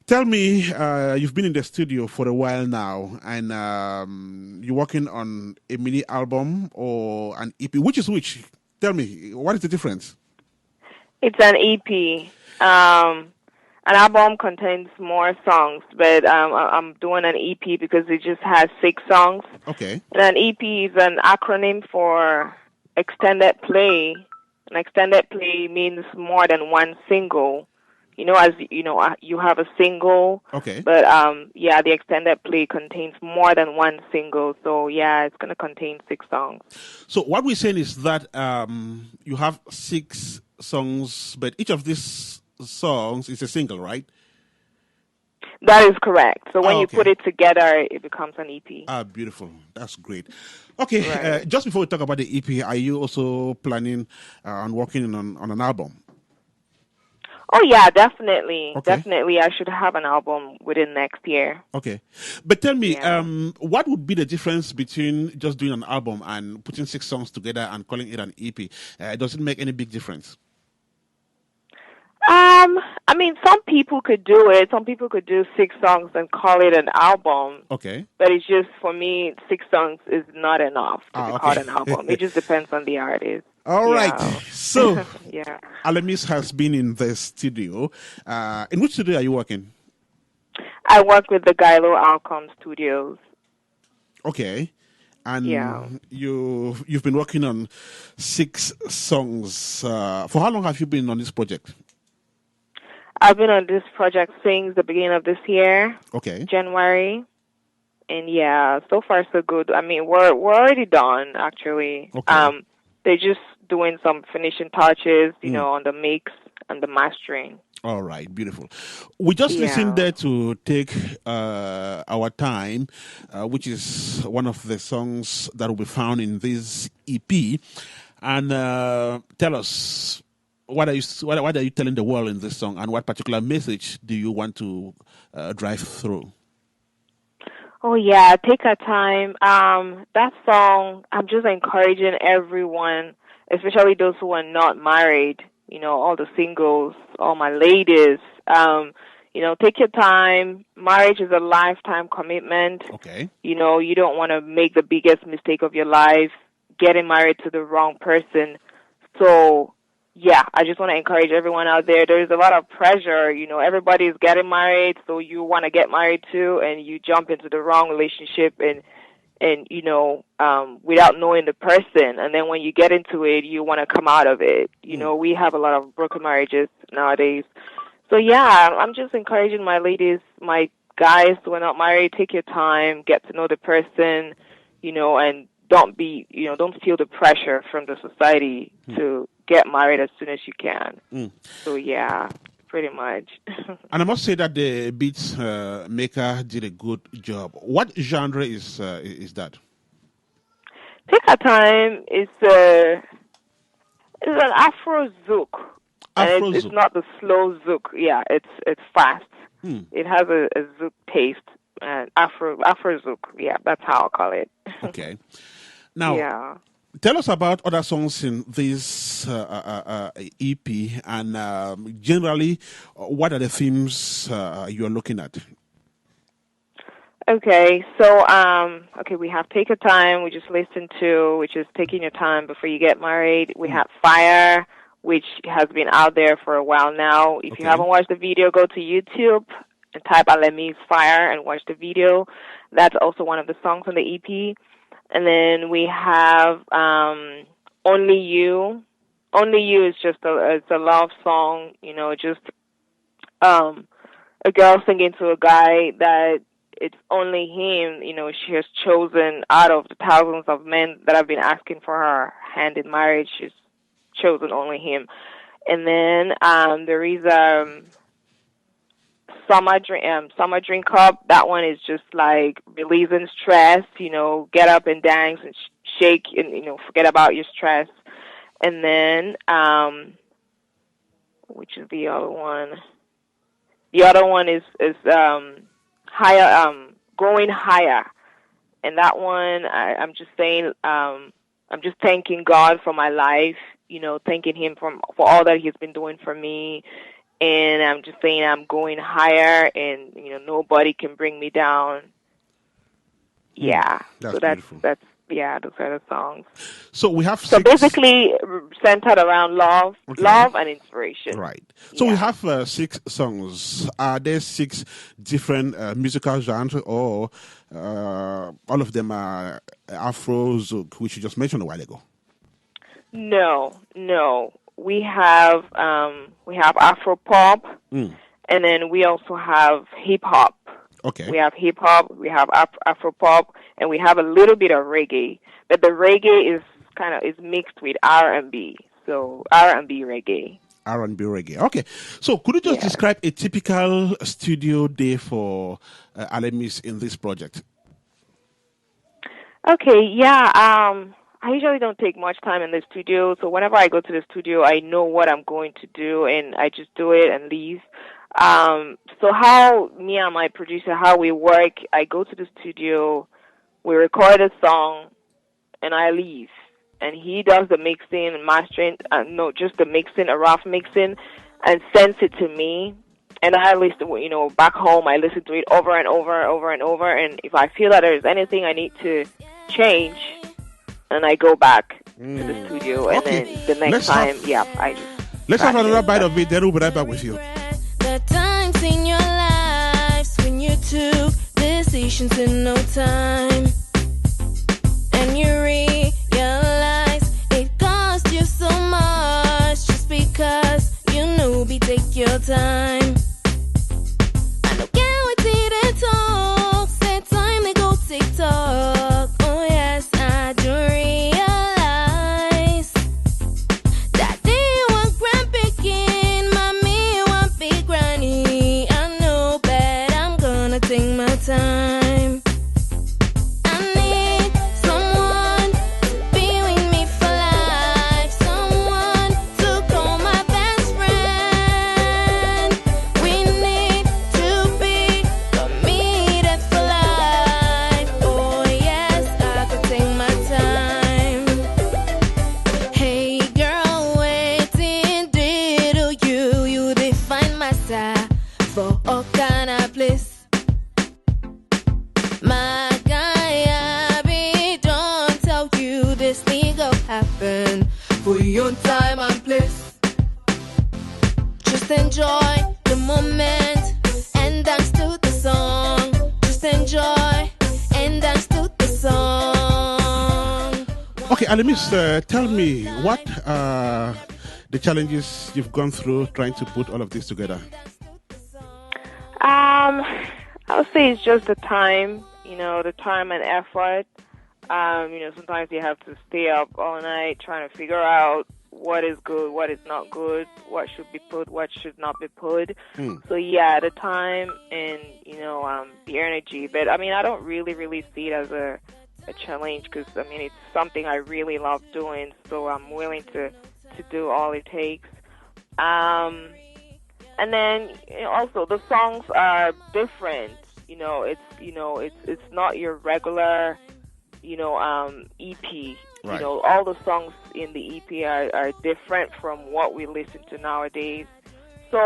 tell me, you've been in the studio for a while now, and you're working on a mini album or an EP. Which is which? Tell me, what is the difference? It's an EP. An album contains more songs, but I'm doing an EP because it just has 6 songs. Okay. And an EP is an acronym for extended play. An extended play means more than one single. You know, as you know, you have a single. Okay. But yeah, the extended play contains more than one single. So yeah, it's going to contain 6 songs. So what we're saying is that you have 6 songs, but each of these songs is a single, right? That is correct. So when you Okay. put it together, it becomes an EP. Ah, beautiful. That's great. Okay, Right. just before we talk about the EP, are you also planning on working on an album? Oh yeah, definitely. Okay. Definitely, I should have an album within next year. Okay. But tell me, Yeah. what would be the difference between just doing an album and putting 6 songs together and calling it an EP? Does it make any big difference? I mean, some people could do it. Some people could do 6 songs and call it an album. Okay. But it's just, for me, 6 songs is not enough to be okay. called an album. It just depends on the artist. All right. Yeah. So, Yeah. Alamis has been in the studio. In which studio are you working? I work with the Gilo Alcom Studios. Okay. And Yeah. you've been working on 6 songs. For how long have you been on this project? I've been on this project since the beginning of this year, Okay. January. And yeah, so far so good. I mean, we're already done, actually. Okay. They're just doing some finishing touches, you know, on the mix and the mastering. All right, beautiful. We just listened there to Take Our Time, which is one of the songs that will be found in this EP. And tell us, what are you telling the world in this song, and what particular message do you want to drive through? Oh yeah, Take Our Time. That song, I'm just encouraging everyone, especially those who are not married, all the singles, all my ladies, take your time. Marriage is a lifetime commitment. Okay. You don't want to make the biggest mistake of your life, getting married to the wrong person. So, yeah, I just want to encourage everyone out there. There's a lot of pressure. Everybody's getting married, so you want to get married too, and you jump into the wrong relationship and without knowing the person. And then when you get into it, you want to come out of it. We have a lot of broken marriages nowadays. So, yeah, I'm just encouraging my ladies, my guys who are not married, take your time, get to know the person, and don't feel the pressure from the society to get married as soon as you can. So, yeah, pretty much. And I must say that the beats maker did a good job. What genre is that? Take Our Time is an Afro zouk. And it's not the slow zouk. Yeah, it's fast. It has a zouk taste. Afro zouk. Yeah, that's how I'll call it. Okay. Now, tell us about other songs in this EP, and generally, what are the themes you are looking at? Okay, so we have Take Your Time, we just listened to, which is taking your time before you get married. We have Fire, which has been out there for a while now. If you haven't watched the video, go to YouTube and type Alemi's Fire and watch the video. That's also one of the songs on the EP. And then we have Only You. Only You is just it's a love song, just a girl singing to a guy that it's only him, she has chosen out of the thousands of men that have been asking for her hand in marriage. She's chosen only him. And then there is Summer Drink Up. That one is just like releasing stress, get up and dance and shake and, forget about your stress. And then, which is the other one? The other one is higher, Going Higher. And that one, I'm just saying, I'm just thanking God for my life, thanking him for all that he's been doing for me. And I'm just saying I'm going higher and, nobody can bring me down. Yeah. That's beautiful. Those are the songs. So we have So basically centered around love and inspiration. Right. So we have 6 songs. Are there 6 different musical genres, or all of them are Afro zouk, which you just mentioned a while ago? No. We have Afro pop, and then we also have hip hop. Okay. We have hip hop, we have Afro pop, and we have a little bit of reggae. But the reggae is mixed with R&B. So R&B reggae. R&B reggae. Okay. So could you just describe a typical studio day for Alemis in this project? Okay. Yeah. I usually don't take much time in the studio. So whenever I go to the studio, I know what I'm going to do, and I just do it and leave. So how me and my producer, how we work, I go to the studio, we record a song, and I leave. And he does the mixing and mastering, just the mixing, a rough mixing, and sends it to me. And I listen, back home, I listen to it over and over. And if I feel that there's anything I need to change, and I go back to the studio. And then the next time, I just... Let's have another bite of it, then we'll be right back with you. The times in your lives when you took decisions in no time, and you realize it cost you so much just because you knew be take your time. I don't care what they talk, say time they go TikTok. Oh yes, I do realize that they want grandpicking, mommy want big granny. I know, but I'm gonna take my time. I need someone to be with me for life, someone to call my best friend. for all kind of bliss. My guy, I don't tell you this thing go happen for your time and place. Just enjoy the moment and dance to the song. Just enjoy and dance to the song. Okay, Alamis, tell me what the challenges you've gone through trying to put all of this together. I would say it's just the time, the time and effort. Sometimes you have to stay up all night trying to figure out what is good, what is not good, what should be put, what should not be put. So yeah, the time and the energy. But I mean, I don't really see it as a challenge because I mean it's something I really love doing. So I'm willing to do all it takes. And then also the songs are different. It's not your regular EP. Right. All the songs in the EP are different from what we listen to nowadays. So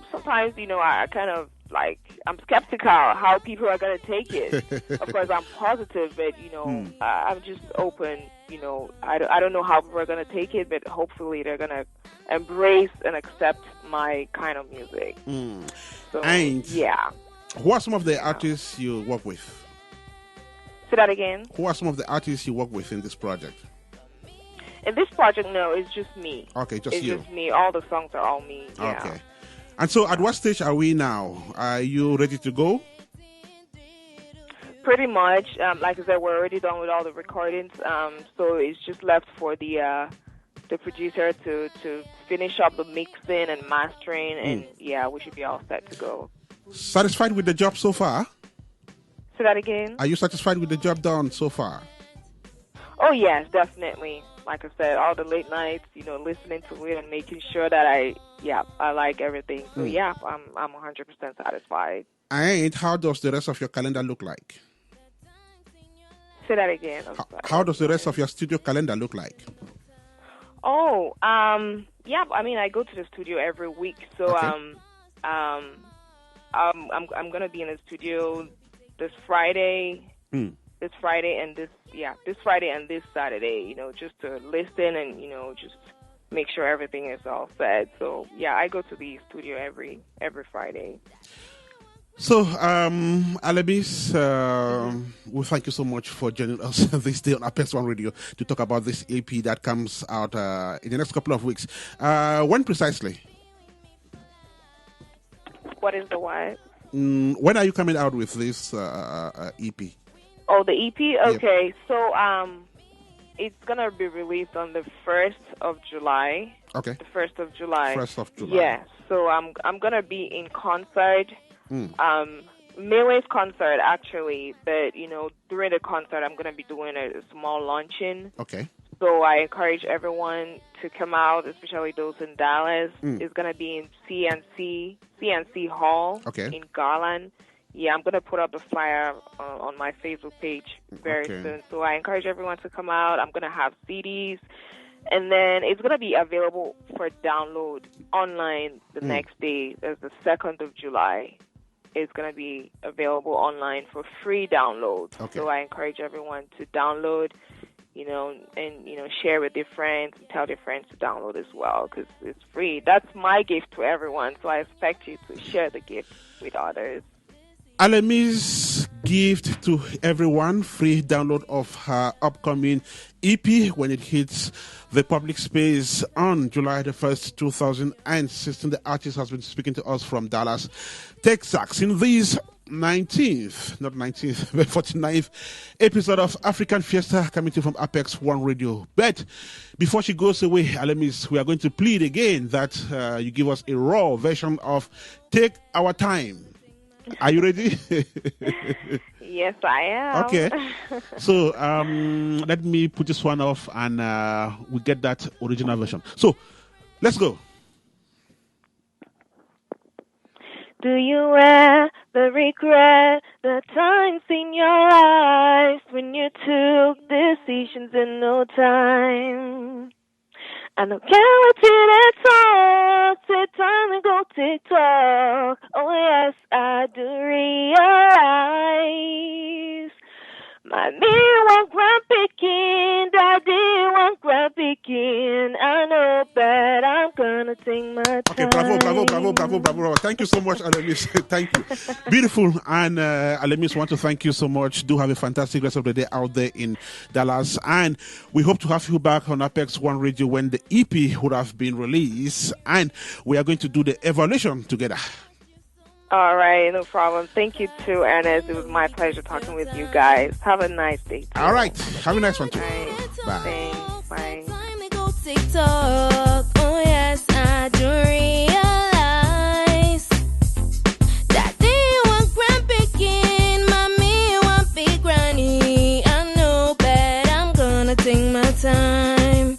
sometimes I kind of I'm skeptical how people are going to take it. Of course, I'm positive, but I'm just open. I don't know how people are going to take it, but hopefully they're going to embrace and accept my kind of music. So, and yeah. Who are some of the artists you work with? Say that again. Who are some of the artists you work with in this project? In this project, no, it's just me. Okay, just it's you. It's just me. All the songs are all me. Yeah. Okay. And so, at what stage are we now? Are you ready to go? Pretty much. Like I said, we're already done with all the recordings. So it's just left for the producer to finish up the mixing and mastering, and yeah, we should be all set to go. Satisfied with the job so far? Say that again. Are you satisfied with the job done so far? Oh yes, definitely. Like I said, all the late nights, listening to it and making sure that I like everything. So yeah, I'm 100% satisfied. And how does the rest of your calendar look like? Say that again. How does the rest of your studio calendar look like? Oh, yeah. I mean, I go to the studio every week, so okay. I'm gonna be in the studio this Friday. This Friday and this Friday and this Saturday, just to listen and, just make sure everything is all set. So, yeah, I go to the studio every Friday. So, Alabis, we thank you so much for joining us this day on Apex One Radio to talk about this EP that comes out in the next couple of weeks. When precisely? What is the what? When are you coming out with this EP? Oh, the EP? Okay, yep. So it's going to be released on the 1st of July. Okay. The 1st of July. 1st of July. Yeah, so I'm going to be in concert. Mile's concert, actually, but, during the concert, I'm going to be doing a small launching. Okay. So I encourage everyone to come out, especially those in Dallas. It's going to be in CNC Hall in Garland. Yeah, I'm going to put up the flyer on my Facebook page very soon. So I encourage everyone to come out. I'm going to have CDs. And then it's going to be available for download online the next day. That's the 2nd of July. It's going to be available online for free download. Okay. So I encourage everyone to download, and, share with their friends, and tell their friends to download as well because it's free. That's my gift to everyone. So I expect you to share the gift with others. Alemi's gift to everyone, free download of her upcoming EP when it hits the public space on July the 1st, 2016. The artist has been speaking to us from Dallas, Texas. In this 49th episode of African Fiesta coming to you from Apex One Radio. But before she goes away, Alemis, we are going to plead again that you give us a raw version of Take Our Time. Are you ready? Yes, I am. Okay. So let me put this one off and we get that original version. So let's go. Do you ever regret the times in your lives when you took decisions in no time? I know clarity that's all, said time to go go TikTok. Oh yes, I do realize. Mommy want grand picking, daddy want grand picking. I know, but I'm gonna take my time. Okay, bravo. Thank you so much, Alemis. Thank you. Beautiful. And Alemis, want to thank you so much. Do have a fantastic rest of the day out there in Dallas. And we hope to have you back on Apex One Radio when the EP would have been released. And we are going to do the evaluation together. All right, no problem. Thank you too, Ernest. It was my pleasure talking with you guys. Have a nice day too. All right. Have a nice one too. Right. Bye. Thanks. Bye. Time to go TikTok. Oh yes, I do realize that they want grand picking, mommy want big granny. I know, but I'm gonna take my time.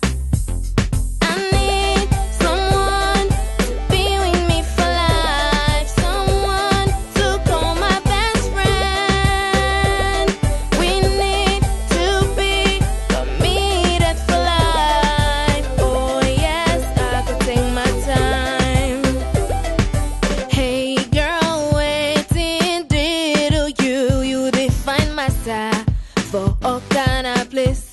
I need someone to be with me for life, someone to call my best friend. We need to be committed for life. Oh yes, I could take my time. Hey girl, waiting did you define my style for all kind of bliss.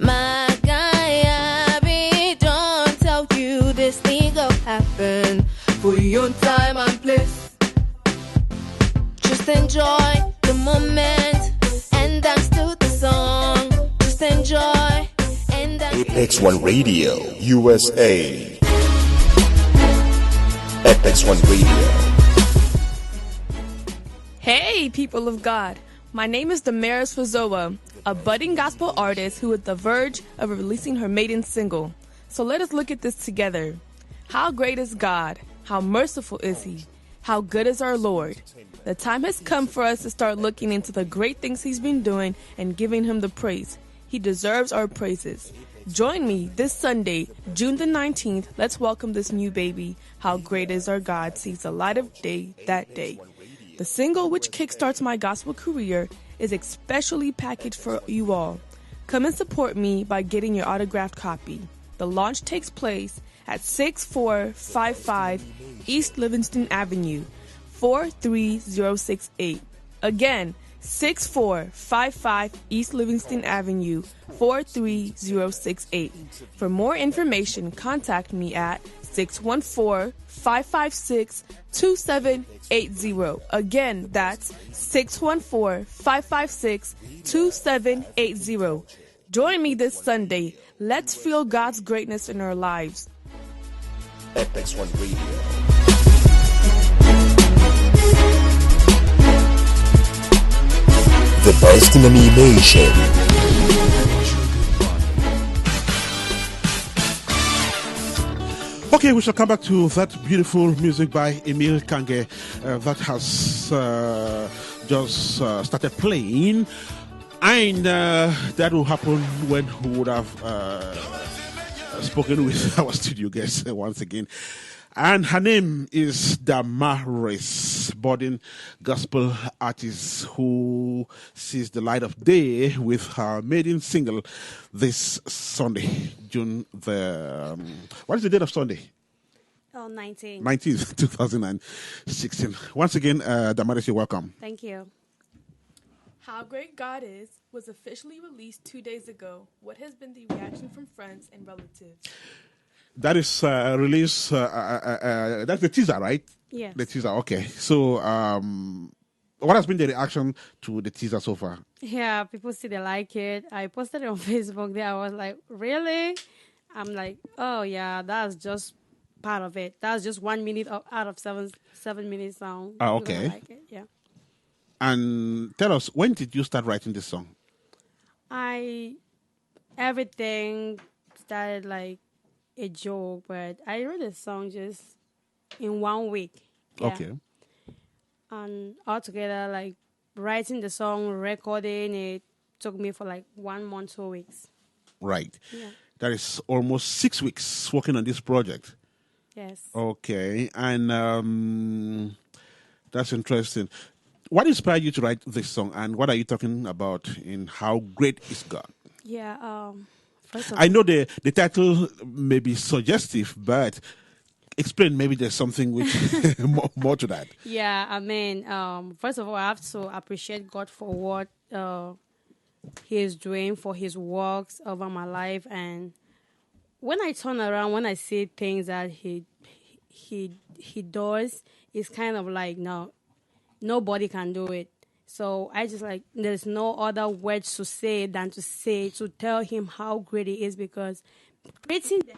My guy, I be don't tell you this thing will happen for your time and place. Just enjoy the moment and dance to the song. Just enjoy and dance. Apex One Radio, USA. Apex One Radio. Hey, people of God. My name is Damaris Fazoa, a budding gospel artist who is at the verge of releasing her maiden single. So let us look at this together. How great is God? How merciful is He? How good is our Lord? The time has come for us to start looking into the great things He's been doing and giving Him the praise. He deserves our praises. Join me this Sunday, June the 19th. Let's welcome this new baby. How great is our God sees the light of day that day. The single, which kickstarts my gospel career, is especially packaged for you all. Come and support me by getting your autographed copy. The launch takes place at 6455 East Livingston Avenue, 43068. Again, 6455 East Livingston Avenue, 43068. For more information, contact me at 614-556-2780. Again, that's 614-556-2780. Join me this Sunday. Let's feel God's greatness in our lives. Apex One Radio. The best in animation. Okay, we shall come back to that beautiful music by Emile Kange that has just started playing, and that will happen when we would have spoken with our studio guest once again. And her name is Damaris, budding gospel artist who sees the light of day with her maiden single this Sunday, June the... what is the date of Sunday? Oh, 19. 19th, 2016. Once again, Damaris, you're welcome. Thank you. How Great God Is was officially released 2 days ago. What has been the reaction from friends and relatives? That is released, that's the teaser, right? Yes. The teaser, okay. So, what has been the reaction to the teaser so far? Yeah, people say they like it. I posted it on Facebook there. I was like, really? I'm like, oh, yeah, that's just part of it. That's just 1 minute out of 7 minute song. Ah, okay. I like it. Yeah. And tell us, when did you start writing this song? Everything started like a joke, but I wrote the song just in 1 week. Yeah. Okay. And altogether, like writing the song, recording it took me for like 1 month, 2 weeks. Right. Yeah. That is almost 6 weeks working on this project. Yes. Okay. And that's interesting. What inspired you to write this song, and what are you talking about in How Great is God? Yeah. First of I know the title may be suggestive, but explain. Maybe there's something which more to that. Yeah, I mean, first of all, I have to appreciate God for what He is doing, for His works over my life. And when I turn around, when I see things that He does, it's kind of like, no, nobody can do it. So I just like, there's no other words to say than to tell Him how great He is, because creating the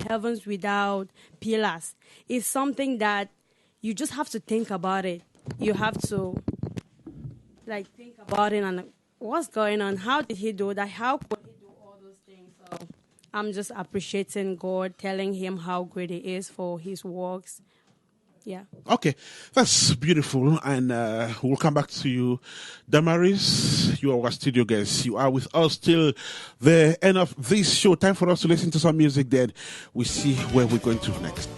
heavens without pillars is something that you just have to think about it. You have to like think about it and what's going on. How did He do that? How could He do all those things? So I'm just appreciating God, telling Him how great He is for His works. Yeah. Okay, that's beautiful, and we'll come back to you, Damaris. You are our studio guest. You are with us till the end of this show. Time for us to listen to some music. Then we see where we're going to next.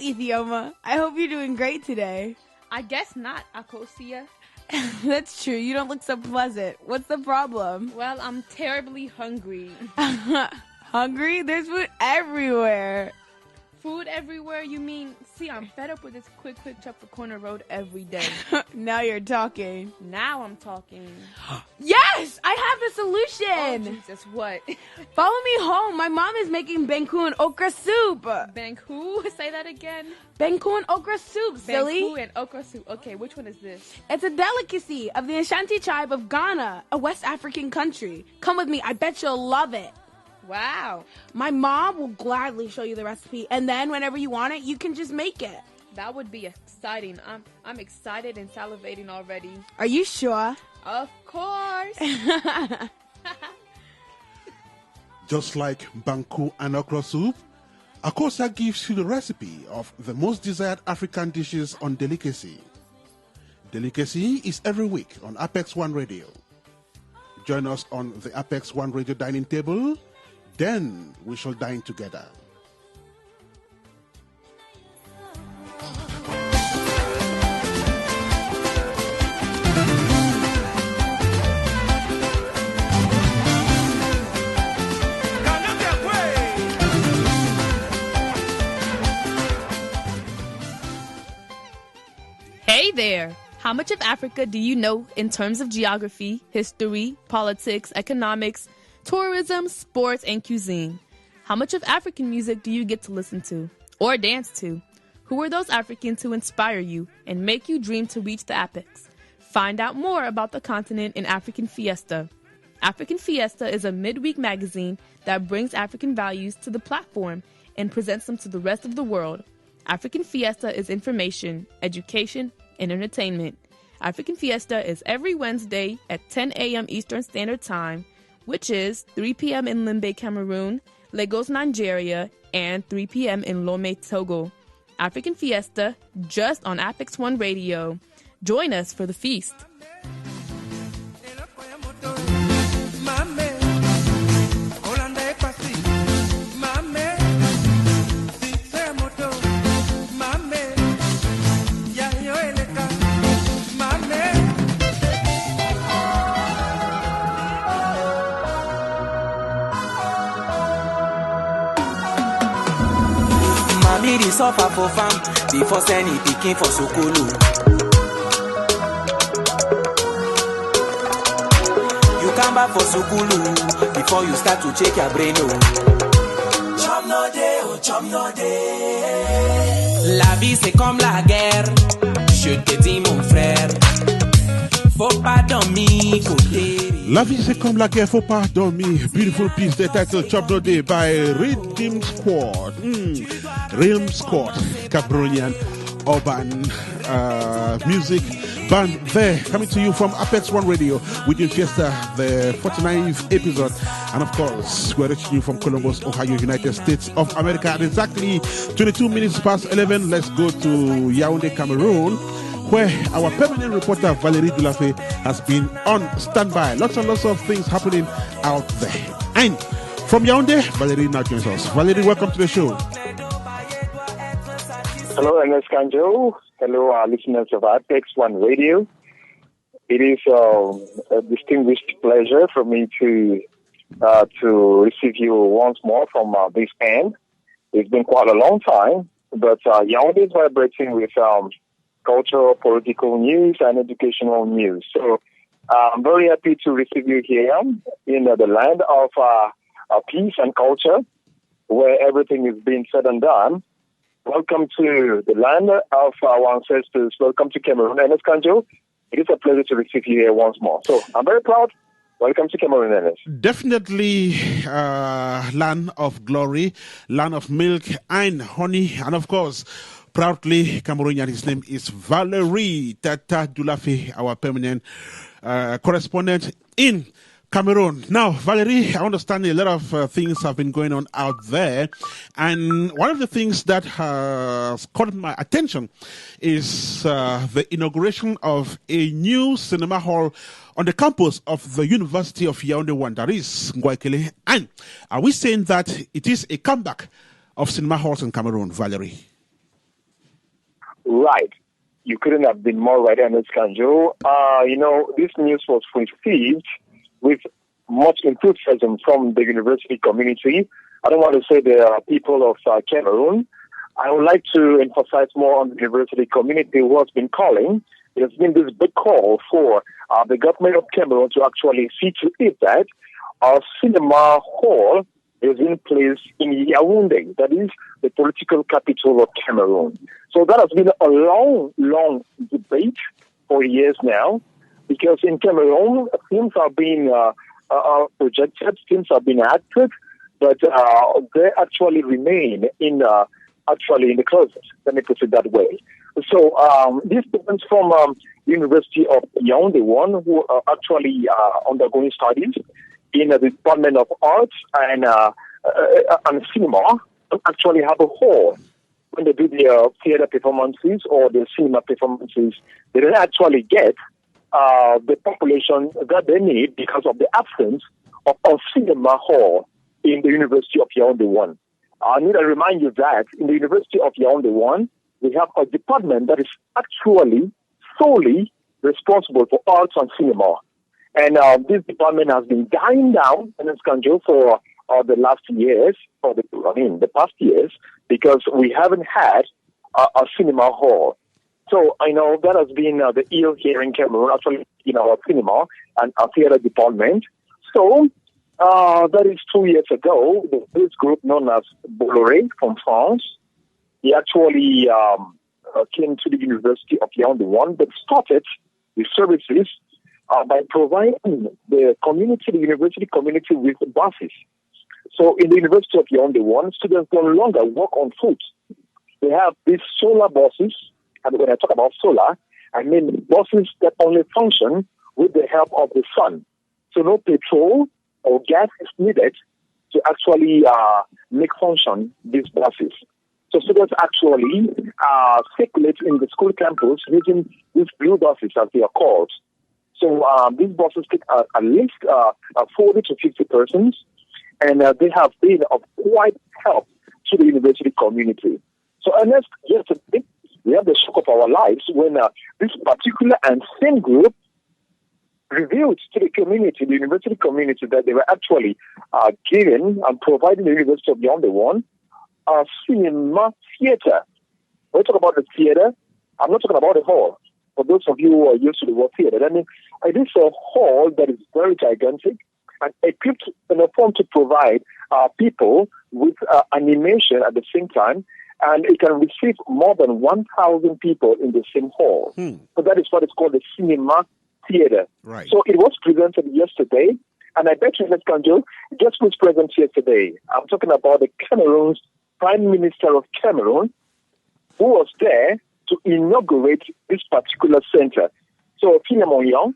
Ethioma. I hope you're doing great today. I guess not, Akosia. That's true. You don't look so pleasant. What's the problem? Well, I'm terribly hungry. Hungry? There's food everywhere. Food everywhere, you mean? See, I'm fed up with this quick chop for corner road every day. Now you're talking. Now I'm talking. Yes! I have the solution! Oh, Jesus, what? Follow me home. My mom is making benku and okra soup. Benku? Say that again. Benku and okra soup, silly. Benku and okra soup. Okay, which one is this? It's a delicacy of the Ashanti tribe of Ghana, a West African country. Come with me. I bet you'll love it. Wow. My mom will gladly show you the recipe, and then whenever you want it, you can just make it. That would be exciting. I'm excited and salivating already. Are you sure? Of course. Just like banku and okra soup, Akosa gives you the recipe of the most desired African dishes on Delicacy. Delicacy is every week on Apex One Radio. Join us on the Apex One Radio dining table. Then we shall dine together. Hey there! How much of Africa do you know in terms of geography, history, politics, economics, tourism, sports, and cuisine? How much of African music do you get to listen to or dance to? Who are those Africans who inspire you and make you dream to reach the apex? Find out more about the continent in African Fiesta. African Fiesta is a midweek magazine that brings African values to the platform and presents them to the rest of the world. African Fiesta is information, education, and entertainment. African Fiesta is every Wednesday at 10 a.m. Eastern Standard Time, which is 3 p.m. in Limbe, Cameroon, Lagos, Nigeria, and 3 p.m. in Lomé, Togo. African Fiesta, just on Apex One Radio. Join us for the feast. Mommy dey suffer for farm before send e pikin for sukulu. You come back for sukulu before you start to check your brain. Chop no day, oh chop no day. La vie c'est comme la guerre, je te dis mon frère. Faut pas dormir côté. La vie c'est comme la guerre, faut pas dormir. Beautiful piece, the title Chop No Day by Rhythm Squad. Rhythm Squad, Cameroonian urban music band there, coming to you from Apex One Radio within Fiesta, the 49th episode. And of course, we're reaching you from Columbus, Ohio, United States of America. At exactly 22 minutes past 11, let's go to Yaoundé, Cameroon, where our permanent reporter Valerie Dulafe has been on standby. Lots and lots of things happening out there. And from Yaoundé, Valerie now joins us. Valerie, welcome to the show. Hello, Ernest Kanjo. Hello, our listeners of Apex One Radio. It is a distinguished pleasure for me to receive you once more from this end. It's been quite a long time, but Yaoundé is vibrating with cultural, political news and educational news. So I'm very happy to receive you here in the land of peace and culture, where everything is being said and done. Welcome to the land of our ancestors. Welcome to Cameroon. Ernest Kanjo, it is a pleasure to receive you here once more. So I'm very proud. Welcome to Cameroon, Ernest. Definitely land of glory, land of milk and honey, and of course, proudly Cameroonian. His name is Valerie Tata Dulafe, our permanent correspondent in Cameroon. Now, Valerie, I understand a lot of things have been going on out there. And one of the things that has caught my attention is the inauguration of a new cinema hall on the campus of the University of Yaoundé 1, that is Ngwaikele. And are we saying that it is a comeback of cinema halls in Cameroon, Valerie? right. You couldn't have been more right, Ernest Kanjo. This news was received with much enthusiasm from the university community. I don't want to say the people of Cameroon. I would like to emphasize more on the university community who has been calling. There's been this big call for the government of Cameroon to actually see to it that our cinema hall is in place in Yaoundé, that is the political capital of Cameroon. So that has been a long debate for years now, because in Cameroon, films are being projected, films are being acted, but they actually remain in the closet. Let me put it that way. So this students from University of Yaoundé, one who are actually undergoing studies in the Department of Arts and Cinema, actually have a hall. When they do their theater performances or the cinema performances, they don't actually get the population that they need because of the absence of a cinema hall in the University of Yaoundé 1. I need to remind you that in the University of Yaoundé 1, we have a department that is actually solely responsible for arts and cinema. And this department has been dying down in this country for the last years, the past years, because we haven't had a cinema hall. So I know that has been the ill here in Cameroon, actually in our cinema and our theater department. So that is 2 years ago, this group known as Bolloré from France, he actually came to the University of Yaoundé 1, but started the services by providing the university community with buses. So in the University of Yaoundé 1, students no longer walk on foot. They have these solar buses, and when I talk about solar, I mean buses that only function with the help of the sun. So no petrol or gas is needed to actually make function these buses. So students actually circulate in the school campus using these blue buses, as they are called. So these buses take at least 40 to 50 persons, and they have been of quite help to the university community. So yesterday, we have the shock of our lives when this particular and same group revealed to the community, the university community, that they were actually giving and providing the University of Yaoundé 1 a cinema theater. When I talk about the theater, I'm not talking about the hall. For those of you who are used to the word theater, I mean, it is a hall that is very gigantic and equipped in a form to provide people with animation at the same time, and it can receive more than 1,000 people in the same hall. So that is what is called the cinema theater. Right. So it was presented yesterday, and I bet you, Ms. Kanjo, guess who was present yesterday? I'm talking about the Cameroon's Prime Minister of Cameroon, who was there to inaugurate this particular center. So Philemon Young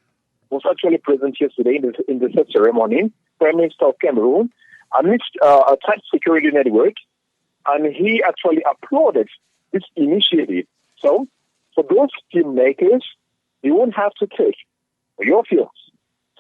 was actually present yesterday in the ceremony, Prime Minister of Cameroon, amidst a tight security network, and he actually applauded this initiative. So for those filmmakers, you won't have to take your films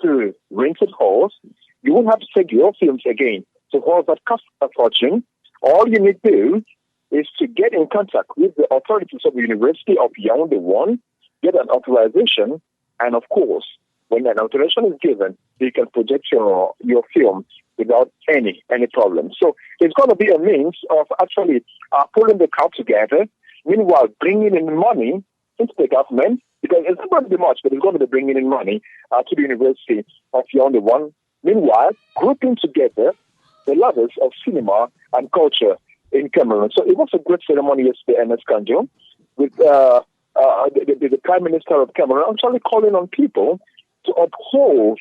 to rented halls. You won't have to take your films again to halls that cost a fortune. All you need to do is to get in contact with the authorities of the University of Yaoundé 1, get an authorization, and of course, when an authorization is given, you can project your film without any problem. So it's going to be a means of actually pulling the crowd together, meanwhile bringing in money into the government, because it's not going to be much, but it's going to be bringing in money to the University of Yaoundé 1. Meanwhile, grouping together the lovers of cinema and culture in Cameroon. So it was a great ceremony yesterday, Ernest Kanjo, with the Prime Minister of Cameroon actually calling on people to uphold,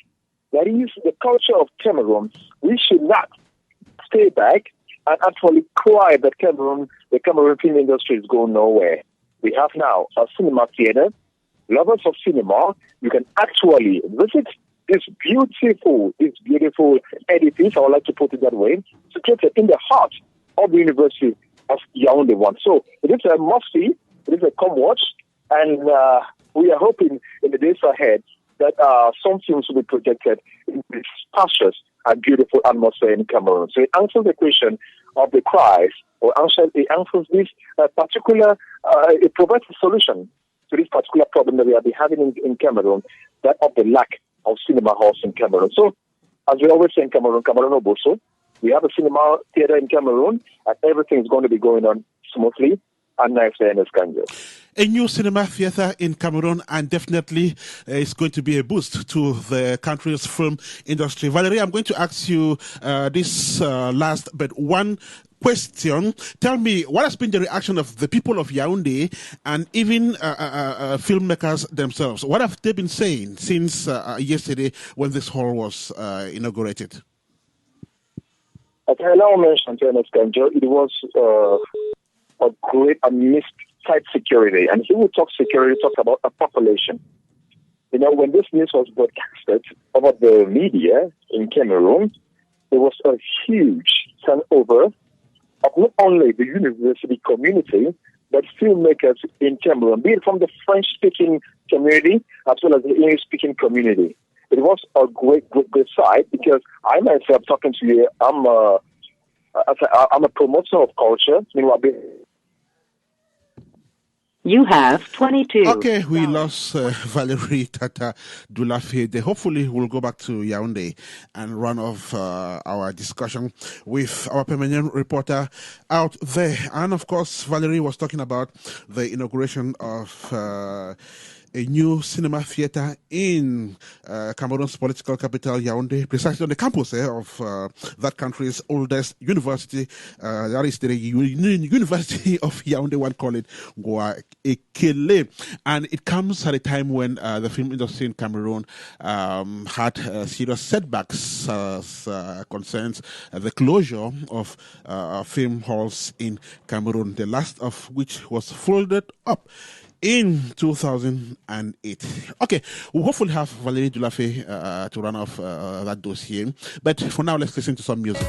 that is, the culture of Cameroon. We should not stay back and actually cry that the Cameroon film industry is going nowhere. We have now a cinema theater. Lovers of cinema, you can actually visit this beautiful edifice, I would like to put it that way, situated in the heart of the University of Yaoundé 1. So it is a must-see, it is a come-watch, and we are hoping in the days ahead that some films will be projected in this spacious and beautiful atmosphere in Cameroon. So it answers the question of the cries, or it answers this particular, it provides a solution to this particular problem that we have been having in Cameroon, that of the lack of cinema halls in Cameroon. So, as we always say in Cameroon Oboso, we have a cinema theater in Cameroon, and everything is going to be going on smoothly and nicely in this country. A new cinema theater in Cameroon, and definitely it's going to be a boost to the country's film industry. Valerie, I'm going to ask you this last but one question. Tell me, what has been the reaction of the people of Yaoundé and even filmmakers themselves? What have they been saying since yesterday when this hall was inaugurated? Okay, allow me to mention, it was a great amidst tight security. And here we talk security, talk about a population. You know, when this news was broadcasted over the media in Cameroon, there was a huge turnover of not only the university community, but filmmakers in Cameroon, be it from the French-speaking community as well as the English-speaking community. It was a great sight, because I myself, talking to you, I'm a promoter of culture. Meanwhile, you have 22. Okay, we lost Valerie Tata Dulafede. Hopefully, we'll go back to Yaoundé and run off our discussion with our permanent reporter out there. And of course, Valerie was talking about the inauguration of a new cinema theater in Cameroon's political capital, Yaoundé, precisely on the campus of that country's oldest university. That is the University of Yaoundé, one call it Goa Ekele. And it comes at a time when the film industry in Cameroon had serious setbacks as concerns the closure of film halls in Cameroon, the last of which was folded up in 2008. Okay, we'll hopefully have Valérie Dulafé to run off that dossier. But for now, let's listen to some music.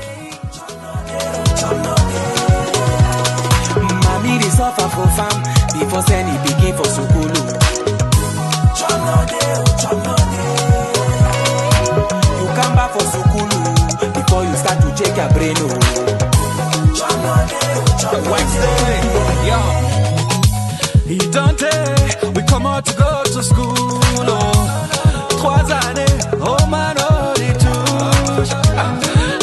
Mommy, they suffer for fam before sending begin for Sukulu. You come back for Sukulu before you start to check your brain. Yo. He don't take, we come out to go to school, oh. 3 années, oh man, oh, they touche.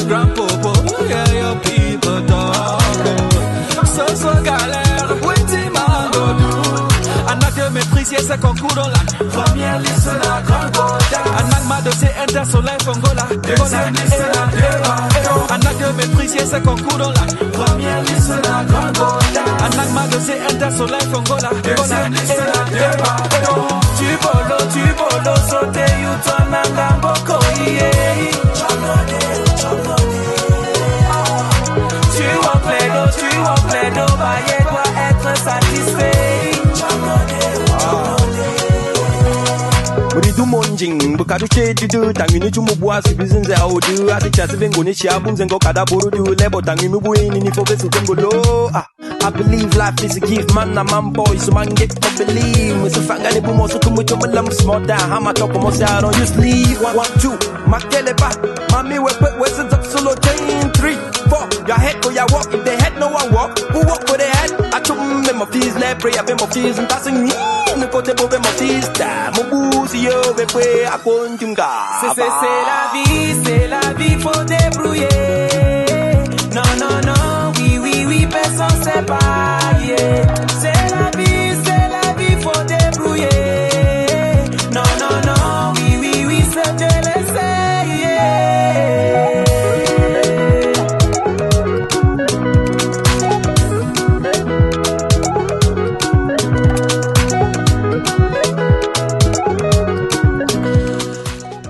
Grandpapa, yeah, your people talk, oh. So galère, waiting man go do. Anak de mépris, yes, c'est concours dans la première liste de la grande bota. Anak ma de c'est inter soleil fongola. Deuxième liste de la débat. Anak de mépris, yes, c'est concours dans la première liste de la grande bota. Anak ma de c'est inter soleil fongola. Deuxième liste de la débat. Tu bolo, sauter, you turn and gamboko, yeah. Tu vas plaider, bailler doit être satisfait. Muridu monjing, bukadu cheju, tangini chumubuas, bizinze audu, ati chasi bengoni shabu, zengo kada burudu, lebo tangimi buini ni fobe sutengolo. I believe life is a gift, man, a man boy, so man get to believe. Mr. Fangani Bumo, so come with your malam, small down, hammer top, almost out on you sleep. 1, 2, Makeleba, mommy, where's the solo chain? 3, 4, your head for your walk, if they had no one walk, who walk for their head? I took them my fees, let pray, I've been my fees, and passing me, and the côté pour my fees, mon bout, si yo, mais pray, I compte une gare. C'est la vie, faut débrouiller. Non, oui, personne sait pas, yeah. C'est la vie, faut débrouiller. Non, oui, c'est Dieu l'essaye, yeah.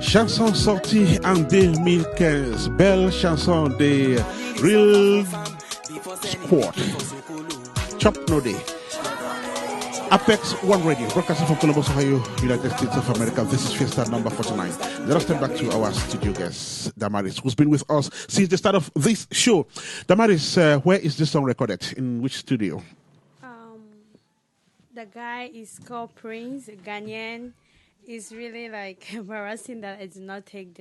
Chanson sortie en 2015, belle chanson des Real Squad, Chop No Day. Apex One Radio, broadcasting from Columbus, Ohio, United States of America. This is Fiesta number 49. Let us turn back to our studio guest, Damaris, who's been with us since the start of this show. Damaris, where is this song recorded? In which studio? The guy is called Prince, Ghanaian. It's really like embarrassing that I did not take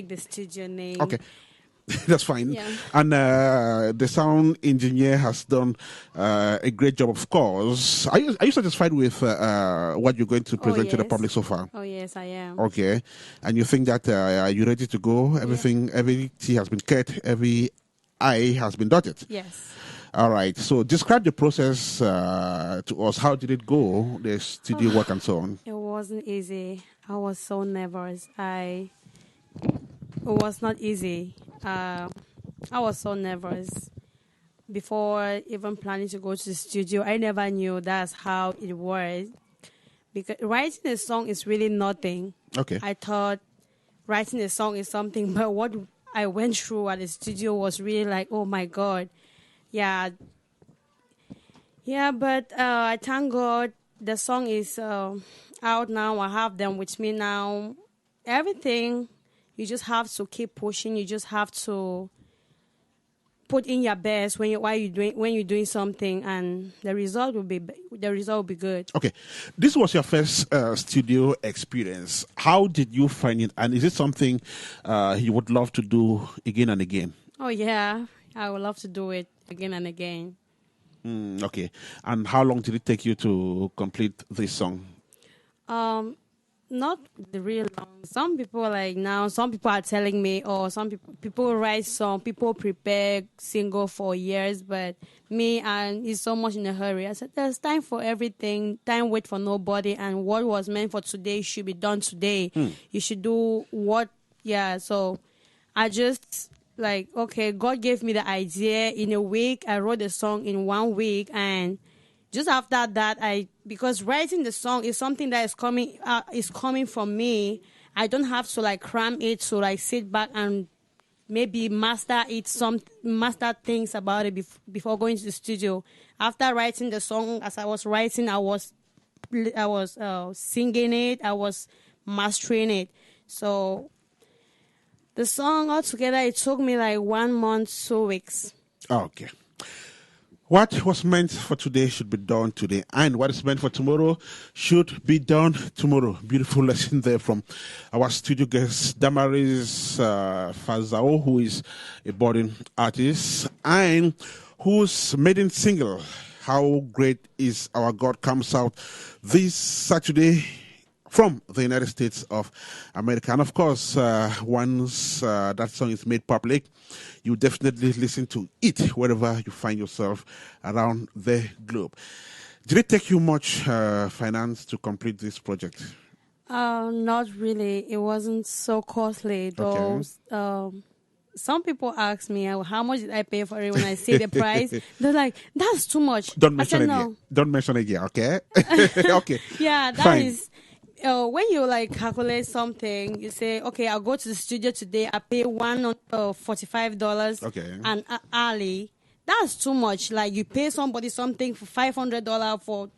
the studio name. Okay. That's fine. Yeah. And the sound engineer has done a great job, of course. Are you satisfied with what you're going to present to the yes. public so far? Oh, yes, I am. Okay. And you think that are you ready to go? Everything, every T has been cut, every I has been dotted. Yes. All right. So describe the process to us. How did it go? The studio work and so on. It wasn't easy. I was so nervous. It was not easy. I was so nervous. Before even planning to go to the studio, I never knew that's how it was. Because writing a song is really nothing. Okay. I thought writing a song is something, but what I went through at the studio was really like, oh my God. Yeah. Yeah, but I thank God the song is out now. I have them with me now. Everything, you just have to keep pushing. You just have to put in your best when you're doing something, and the result will be good. Okay, this was your first studio experience. How did you find it, and is it something you would love to do again and again? Oh yeah, I would love to do it again and again. Okay, and how long did it take you to complete this song? Not the real long. Some people some people are telling me, or some people write song, people prepare single for years, but me, and it's so much in a hurry. I said, there's time for everything, time wait for nobody, and what was meant for today should be done today. You should do so I just okay, God gave me the idea in a week. I wrote the song in 1 week, and just after that, because writing the song is something that is coming from me. I don't have to cram it to sit back and maybe master things about it before going to the studio. After writing the song, as I was writing, I was singing it, I was mastering it. So the song altogether, it took me 1 month, 2 weeks. Okay. What was meant for today should be done today, and what is meant for tomorrow should be done tomorrow. Beautiful lesson there from our studio guest, Damaris Fazao, who is a budding artist and whose maiden single, How Great Is Our God, comes out this Saturday from the United States of America. And of course, once that song is made public, you definitely listen to it wherever you find yourself around the globe. Did it take you much finance to complete this project? Not really. It wasn't so costly, though. Okay. Some people ask me, how much did I pay for it? When I see the price, they're like, that's too much. Don't mention I said, it no. yet. Don't mention it yet, okay? Okay. Yeah, that Fine. is... when you calculate something, you say, okay, I'll go to the studio today. I pay $145 an hourly. That's too much. You pay somebody something for $500 for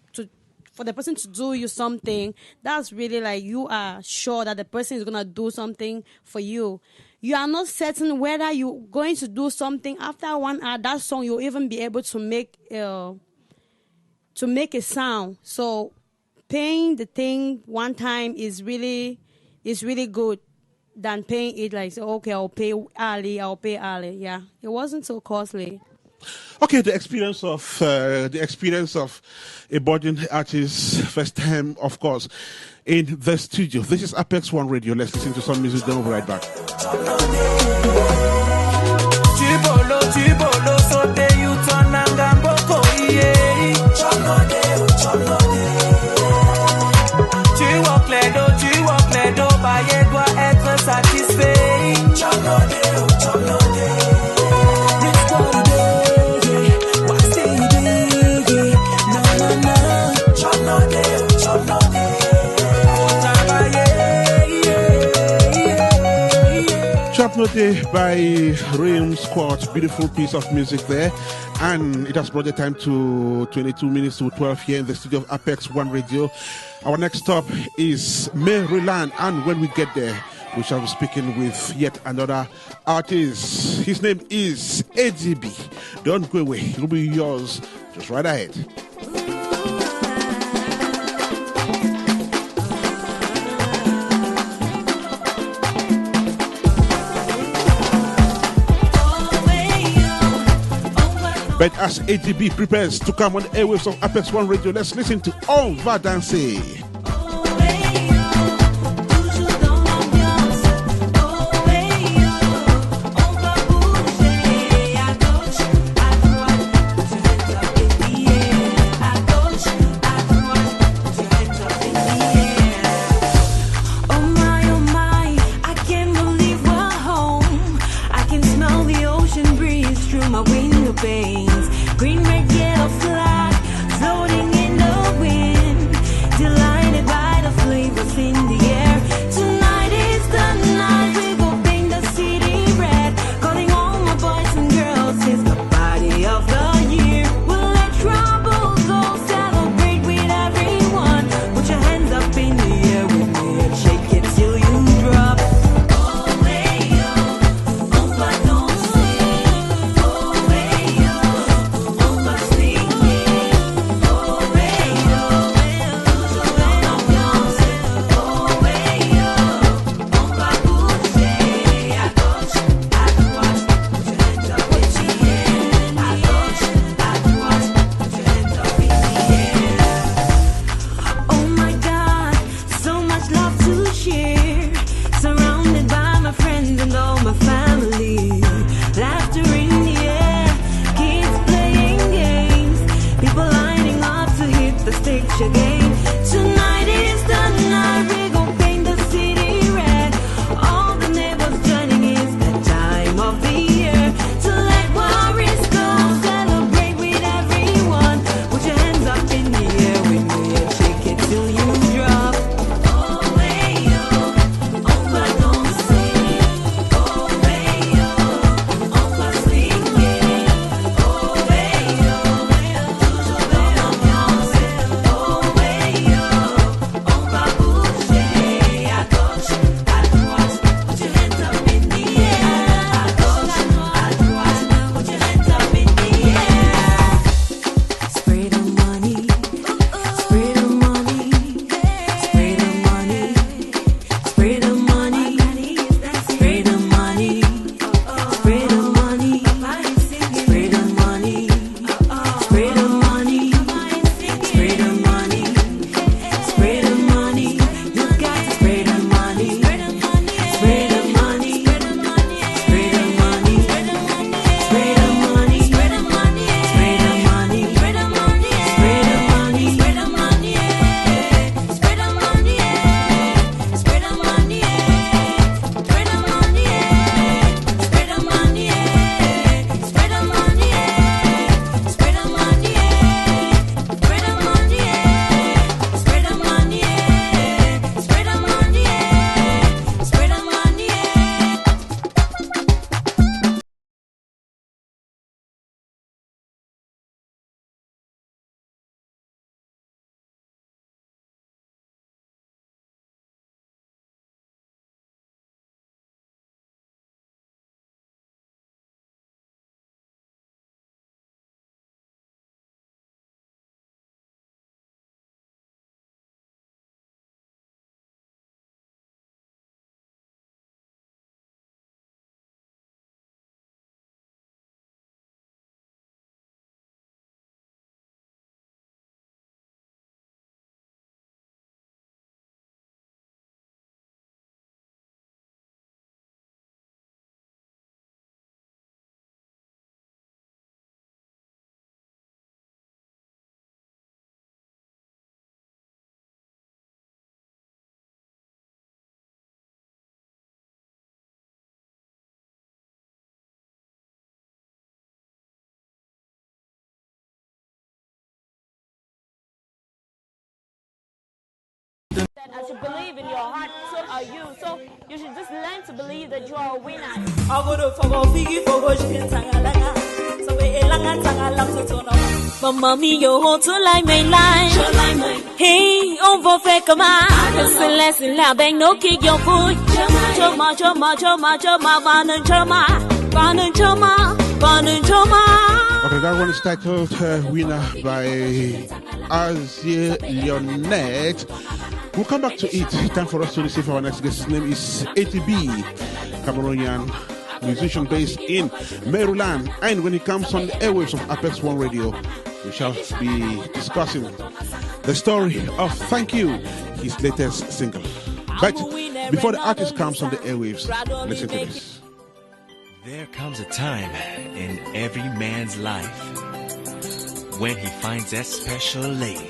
the person to do you something. That's really you are sure that the person is gonna do something for you. You are not certain whether you're going to do something after 1 hour. That song you'll even be able to make a sound. So paying the thing one time is really good than paying it okay, I'll pay hourly. Yeah, it wasn't so costly. Okay, the experience of a budding artist, first time, of course, in the studio. This is Apex One Radio. Let's listen to some music. Then we'll be right back. Chop Note by Ream Squad. Beautiful piece of music there. And it has brought the time to 22 minutes to 12 here in the studio of Apex One Radio. Our next stop is Maryland. And when we get there, we shall be speaking with yet another artist. His name is AGB. Don't go away. It'll be yours just right ahead. But as ATB prepares to come on the airwaves of Apex One Radio, let's listen to On Va Danser. Green, red, yellow flag floating in the wind, delighted by the flavors in the air. Tonight is the night we go paint the city red. Calling all my boys and girls, it's the party of the year. We'll let trouble go, celebrate with everyone. Put your hands up in the air with me and shake it till you drop. Tonight is the night we gon' paint the city red. All the neighbors joining, is that time of the year to let worries go, celebrate with everyone. Put your hands up in the air with me and shake it till you drop. Oh hey yo, on va danser. Oh hey yo, on va swinguer. Oh hey yo, toujours dans l'ambiance. As you believe in your heart, so are you. So you should just learn to believe that you are a winner. Mamma mia, to like me line. Hey, on va faire comment? Se laisse la bang, no kick your foot. Choma, choma, choma, choma, banan choma, banan choma, banan choma. Okay, that one is titled Winner by Azie Leonette. We'll come back to it. Time for us to receive our next guest. His name is ATB, Cameroonian musician based in Maryland. And when he comes on the airwaves of Apex One Radio, we shall be discussing the story of Thank You, his latest single. But before the artist comes on the airwaves, listen to this. There comes a time in every man's life when he finds that special lady.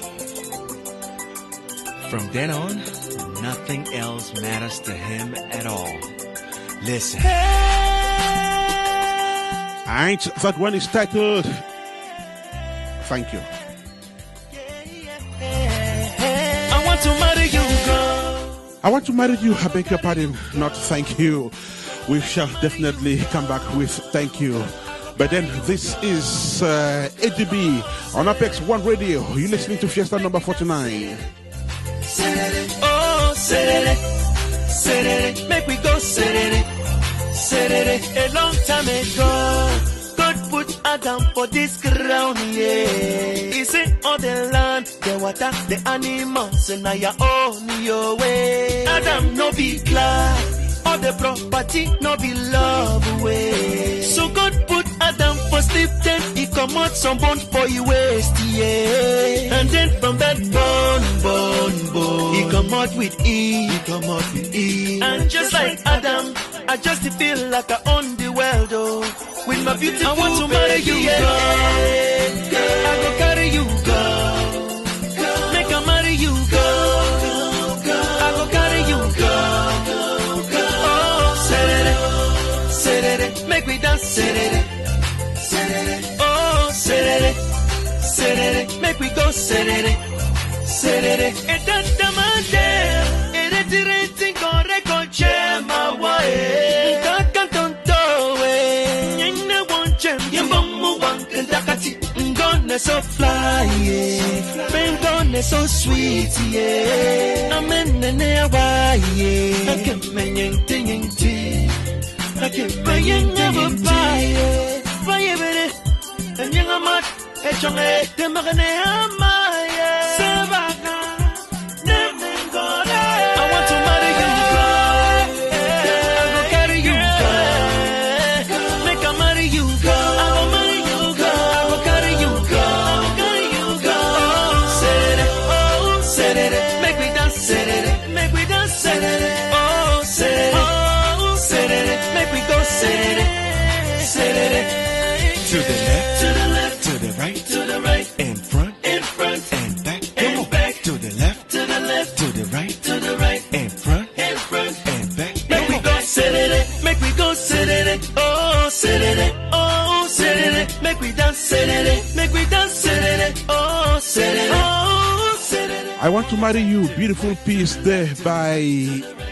From then on, nothing else matters to him at all. Listen. And that one is titled Thank You. I want to marry you, girl. I want to marry you, I beg your pardon, not thank you. We shall definitely come back with Thank You. But then this is ADB on Apex One Radio. You're listening to Fiesta number 49. Oh, make we go, a long time ago, God put Adam for this ground, yeah. He said all the land, the water, the animals, and now you're on your way. Adam no be glad, all the property no be love away. So God put Adam for sleep, then he come out some bone for you waste, yeah. And then from that bone, he come out with E, and just like Adam, I just feel like I own the world, oh. With my beautiful I want to marry you, girl. I go carry you, girl. Make I marry you, girl. I go carry you, girl. Oh, say make we dance, oh, say make we go, it does the man there. It is the rating on record, my way. So fly, yeah. Been gone so sweet, yeah. I'm in the nearby, yeah. I can't make anything. I can't make anything. Fly, yeah. And young amat, a chong, the Maganea, Savannah. I want to marry you, girl. I will carry you, girl. Make I marry you, girl. I will marry you, girl. I will carry you, girl. Make we dance, make we dance, oh, make we go, To the left, to the left, to the right, to the right, in front, and back, and back, to the left, to the left, to the right, in front, and back. Make we go, make we go, oh, make we dance, make we dance, oh, I Want to Marry You, beautiful piece there by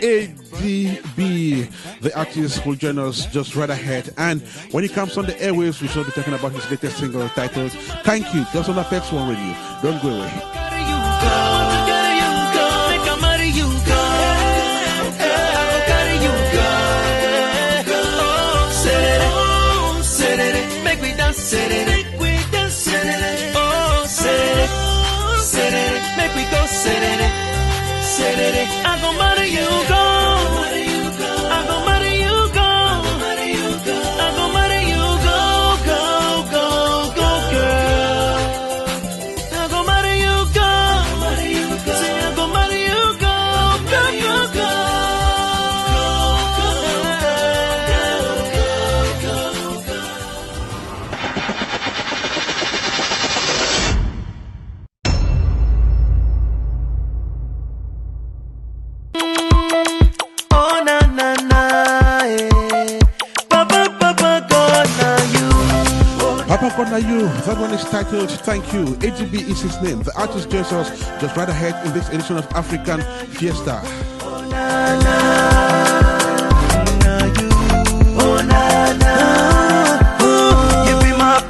ADB. The artist will join us just right ahead. And when he comes on the airwaves, we shall be talking about his latest single titled Thank You, just on Apex One Radio. Don't go away. Make we dance, oh, make we go, I go marry you, go. I go marry you, go. I go marry you, go, girl. I go marry you, go. Say I go marry you, go. Papa Gonna You, that one is titled Thank You. AGB is his name. The artist joins us just right ahead in this edition of African Fiesta. You be my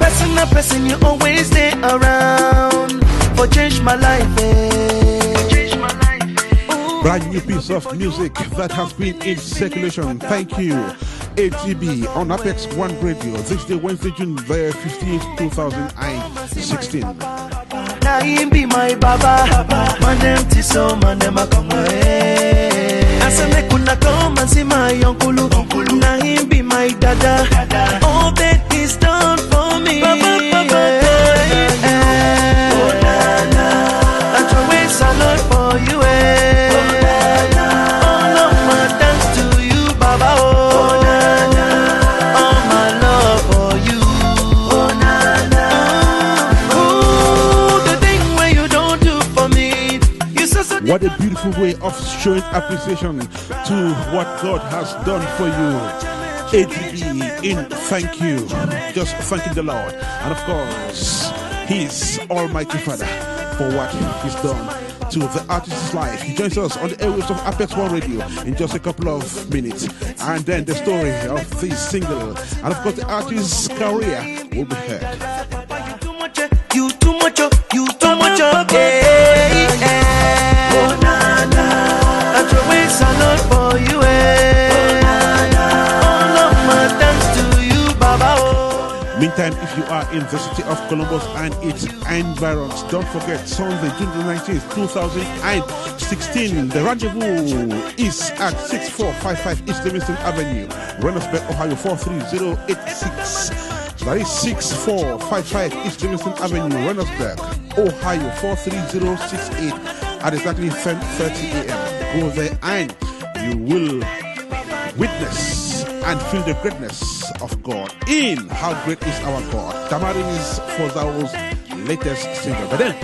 person, you always stay around. For change my life, Brand new piece of music that has been in circulation. Thank you. ATB on Apex One Radio. This day, Wednesday, June the 15th, 2016. Now he be my baba. My name is so, my name I come away. I say make una come and see my uncle. Now him be my dada. All that is done for me. Oh na na, I throw away salute for you. All of my thanks to you, Baba. Oh na na, all my love for you. Oh na na, ooh, the thing where you don't do for me. You so What a beautiful way of showing appreciation to what God has done for you. ADB in thank you. Just thanking the Lord. And of course, His Almighty Father for what He's done to the artist's life. He joins us on the airwaves of Apex One Radio in just a couple of minutes. And then the story of this single. And of course, the artist's career will be heard. You too much, you too much, okay. Oh na na, I throw away salute for you, all of my thanks to you, Baba. Meantime, if you are in the city of Columbus and its environs, don't forget Sunday, June the 19th, 2016. The rendezvous is at 6455 East Livingston Avenue, Reynoldsburg, Ohio 43086. So that is 6455 East Livingston Avenue, Reynoldsburg, Ohio 43068 at exactly 10:30 a.m. Go there and you will witness and feel the greatness of God in How Great Is Our God. Tamaris Fozao's latest single. But then,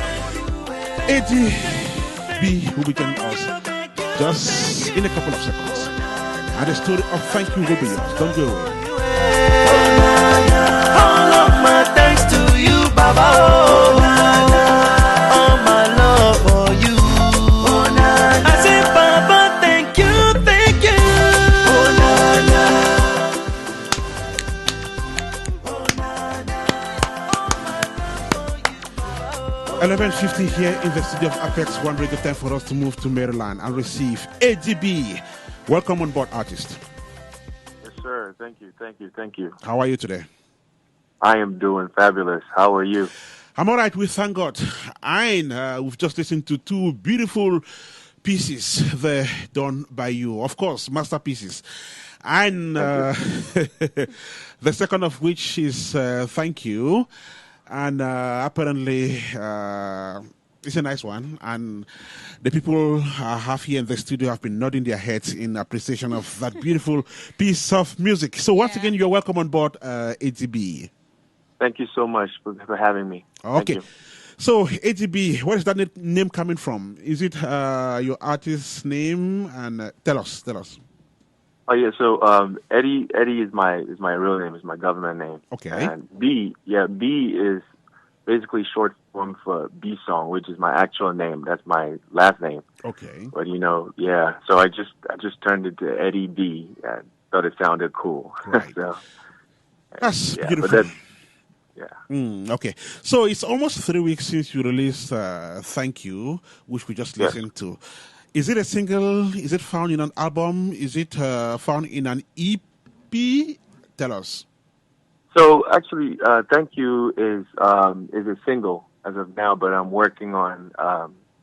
ADB will be joining us just in a couple of seconds. And the story of thank you will be yours. Don't go away. All of my thanks to you, Baba. Oh, all my love for you. I say, Baba, thank you, thank you. Oh, na, na. 11:50 here in the studio of Apex One Radio. Time for us to move to Maryland and receive ADB. Welcome on board, artist. Yes, sir. Thank you, thank you, thank you. How are you today? I am doing fabulous. How are you? I'm all right. We thank God. We've just listened to two beautiful pieces there done by you. Of course, masterpieces. And the second of which is Thank You. And apparently it's a nice one. And the people I have here in the studio have been nodding their heads in appreciation of that beautiful piece of music. So once again, you're welcome on board ATB. Thank you so much for having me. Okay. Thank you. So ATB, where is that name coming from? Is it your artist's name? And tell us. Oh yeah, so Eddie is my real name, is my government name. Okay. And B is basically short form for B Song, which is my actual name. That's my last name. Okay. But so I just turned it to Eddie B. I thought it sounded cool. Right. So, that's yeah, beautiful. Yeah. Okay. So it's almost 3 weeks since you released Thank You, which we just listened to. Is it a single? Is it found in an album? Is it found in an EP? Tell us. So actually, Thank You is a single as of now, but I'm working on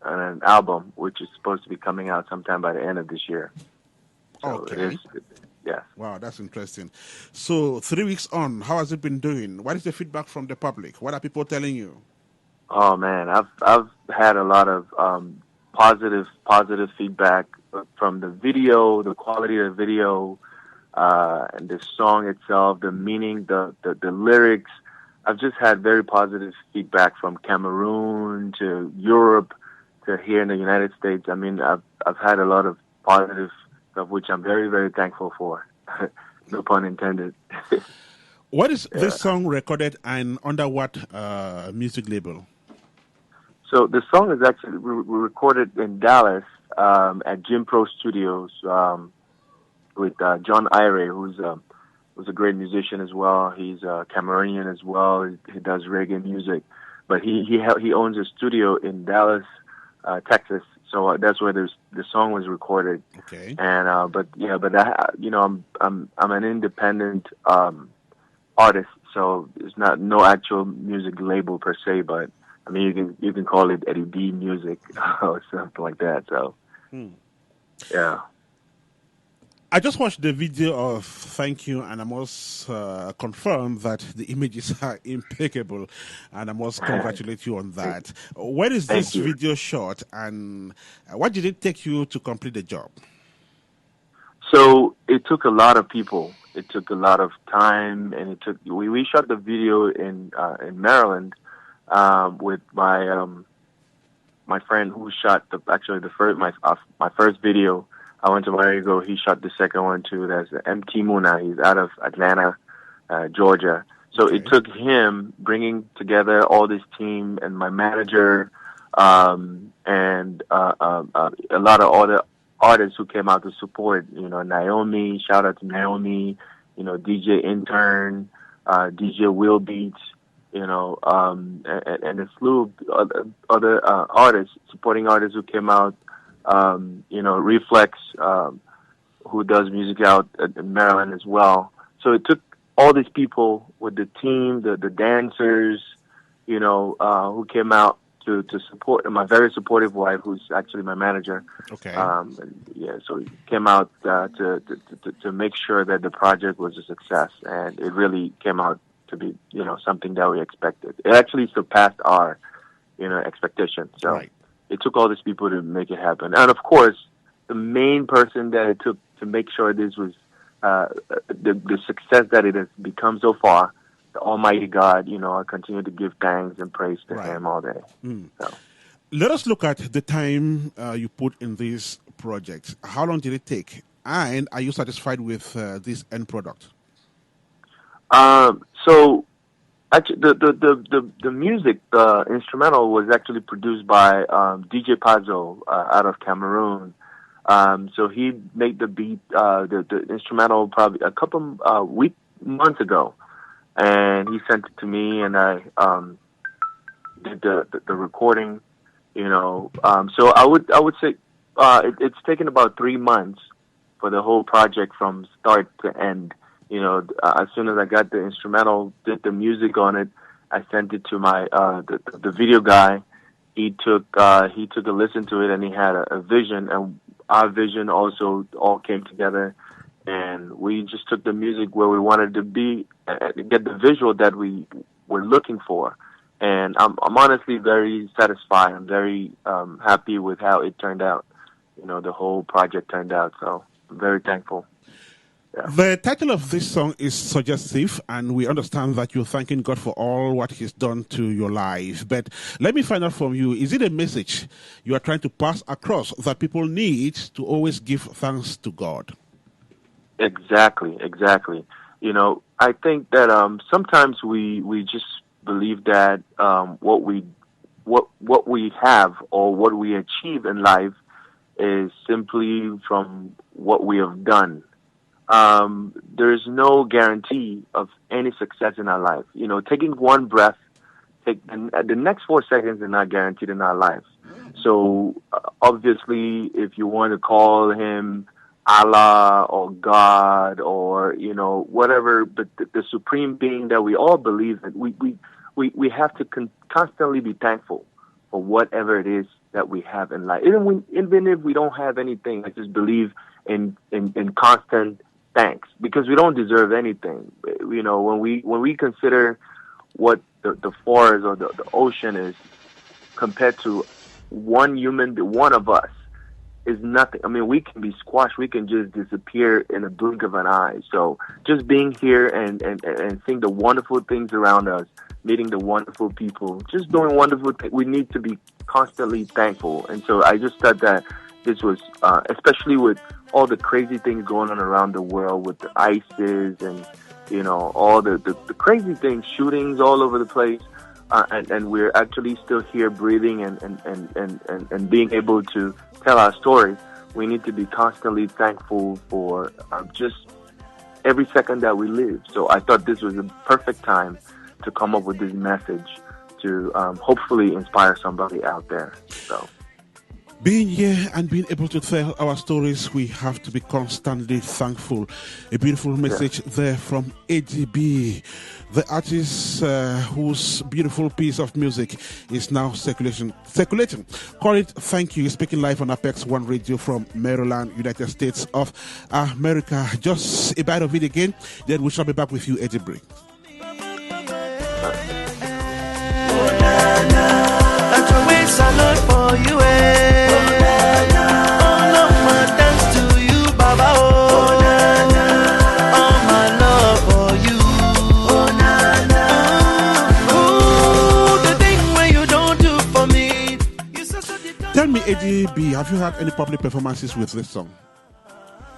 an album which is supposed to be coming out sometime by the end of this year. So okay. Yes. Wow, that's interesting. So 3 weeks on, how has it been doing? What is the feedback from the public? What are people telling you? Oh man, I've had a lot of positive feedback from the video, the quality of the video, and the song itself, the meaning, the lyrics. I've just had very positive feedback from Cameroon to Europe to here in the United States. I mean, I've had a lot of positive stuff, which I'm very, very thankful for. No pun intended. What is this song recorded and under what music label? So the song is actually we recorded in Dallas at Jim Pro Studios with John Ire, who's a great musician as well. He's Cameroonian as well. He does reggae music, but he owns a studio in Dallas, Texas. So that's where the song was recorded. Okay. And I'm an independent artist, so it's no actual music label per se, but I mean you can call it Eddie B Music or something like that. So yeah. I just watched the video of Thank You, and I must confirm that the images are impeccable, and I must congratulate you on that. Where is Thank this you. video shot, and what did it take you to complete the job? So it took a lot of people. It took a lot of time, and we shot the video in Maryland with my friend who shot my first video. I went to Marigo. He shot the second one too. That's MT Muna. He's out of Atlanta, Georgia. So it took him bringing together all this team and my manager, and a lot of other artists who came out to support. Naomi. Shout out to Naomi. DJ Intern, DJ Will Beats. And a slew of other artists, supporting artists who came out. Reflex, who does music out in Maryland as well. So it took all these people with the team, the dancers, who came out to support, and my very supportive wife, who's actually my manager. Okay. So he came out to make sure that the project was a success, and it really came out to be, something that we expected. It actually surpassed our, expectations. So. Right. It took all these people to make it happen. And of course, the main person that it took to make sure this was the success that it has become so far, the Almighty God, I continue to give thanks and praise to Him all day. So. Let us look at the time you put in this project. How long did it take? And are you satisfied with this end product? So, actually, the music, the instrumental was actually produced by DJ Pazzo out of Cameroon. So he made the beat, the instrumental probably a couple months ago, and he sent it to me, and I did the recording. So I would say it's taken about 3 months for the whole project from start to end. As soon as I got the instrumental, did the music on it, I sent it to my the video guy. He took a listen to it, and he had a vision, and our vision also all came together, and we just took the music where we wanted to be, get the visual that we were looking for. And I'm honestly very satisfied. I'm very happy with how it turned out. The whole project turned out. So I'm very thankful. Yeah. The title of this song is suggestive, and we understand that you're thanking God for all what He's done to your life. But let me find out from you, is it a message you are trying to pass across that people need to always give thanks to God? Exactly. I think that sometimes we just believe that what we have or what we achieve in life is simply from what we have done. There's no guarantee of any success in our life. Taking one breath, the next 4 seconds are not guaranteed in our lives. So obviously, if you want to call Him Allah or God or whatever, but the supreme being that we all believe in, we have to constantly be thankful for whatever it is that we have in life. Even if we don't have anything, I just believe in constant thanks, because we don't deserve anything. When we consider what the forest or the ocean is compared to one of us, is nothing. I mean, we can be squashed. We can just disappear in a blink of an eye. So just being here and seeing the wonderful things around us, meeting the wonderful people, just doing wonderful things, we need to be constantly thankful. And so I just thought that this was, especially with all the crazy things going on around the world with the ISIS and, all the crazy things, shootings all over the place. And we're actually still here breathing and being able to tell our story. We need to be constantly thankful for just every second that we live. So I thought this was a perfect time to come up with this message to hopefully inspire somebody out there. So Being here and being able to tell our stories, we have to be constantly thankful. A beautiful message there from ADB, the artist whose beautiful piece of music is now circulating. Call it Thank You. Speaking live on Apex One Radio from Maryland, United States of America. Just a bite of it again, then we shall be back with you, ADB. Salute for you, eh? Oh, all of my thanks to you, Baba. Oh, all my love for you. Oh, the thing where you don't do for me. Tell me, ADB, have you had any public performances with this song?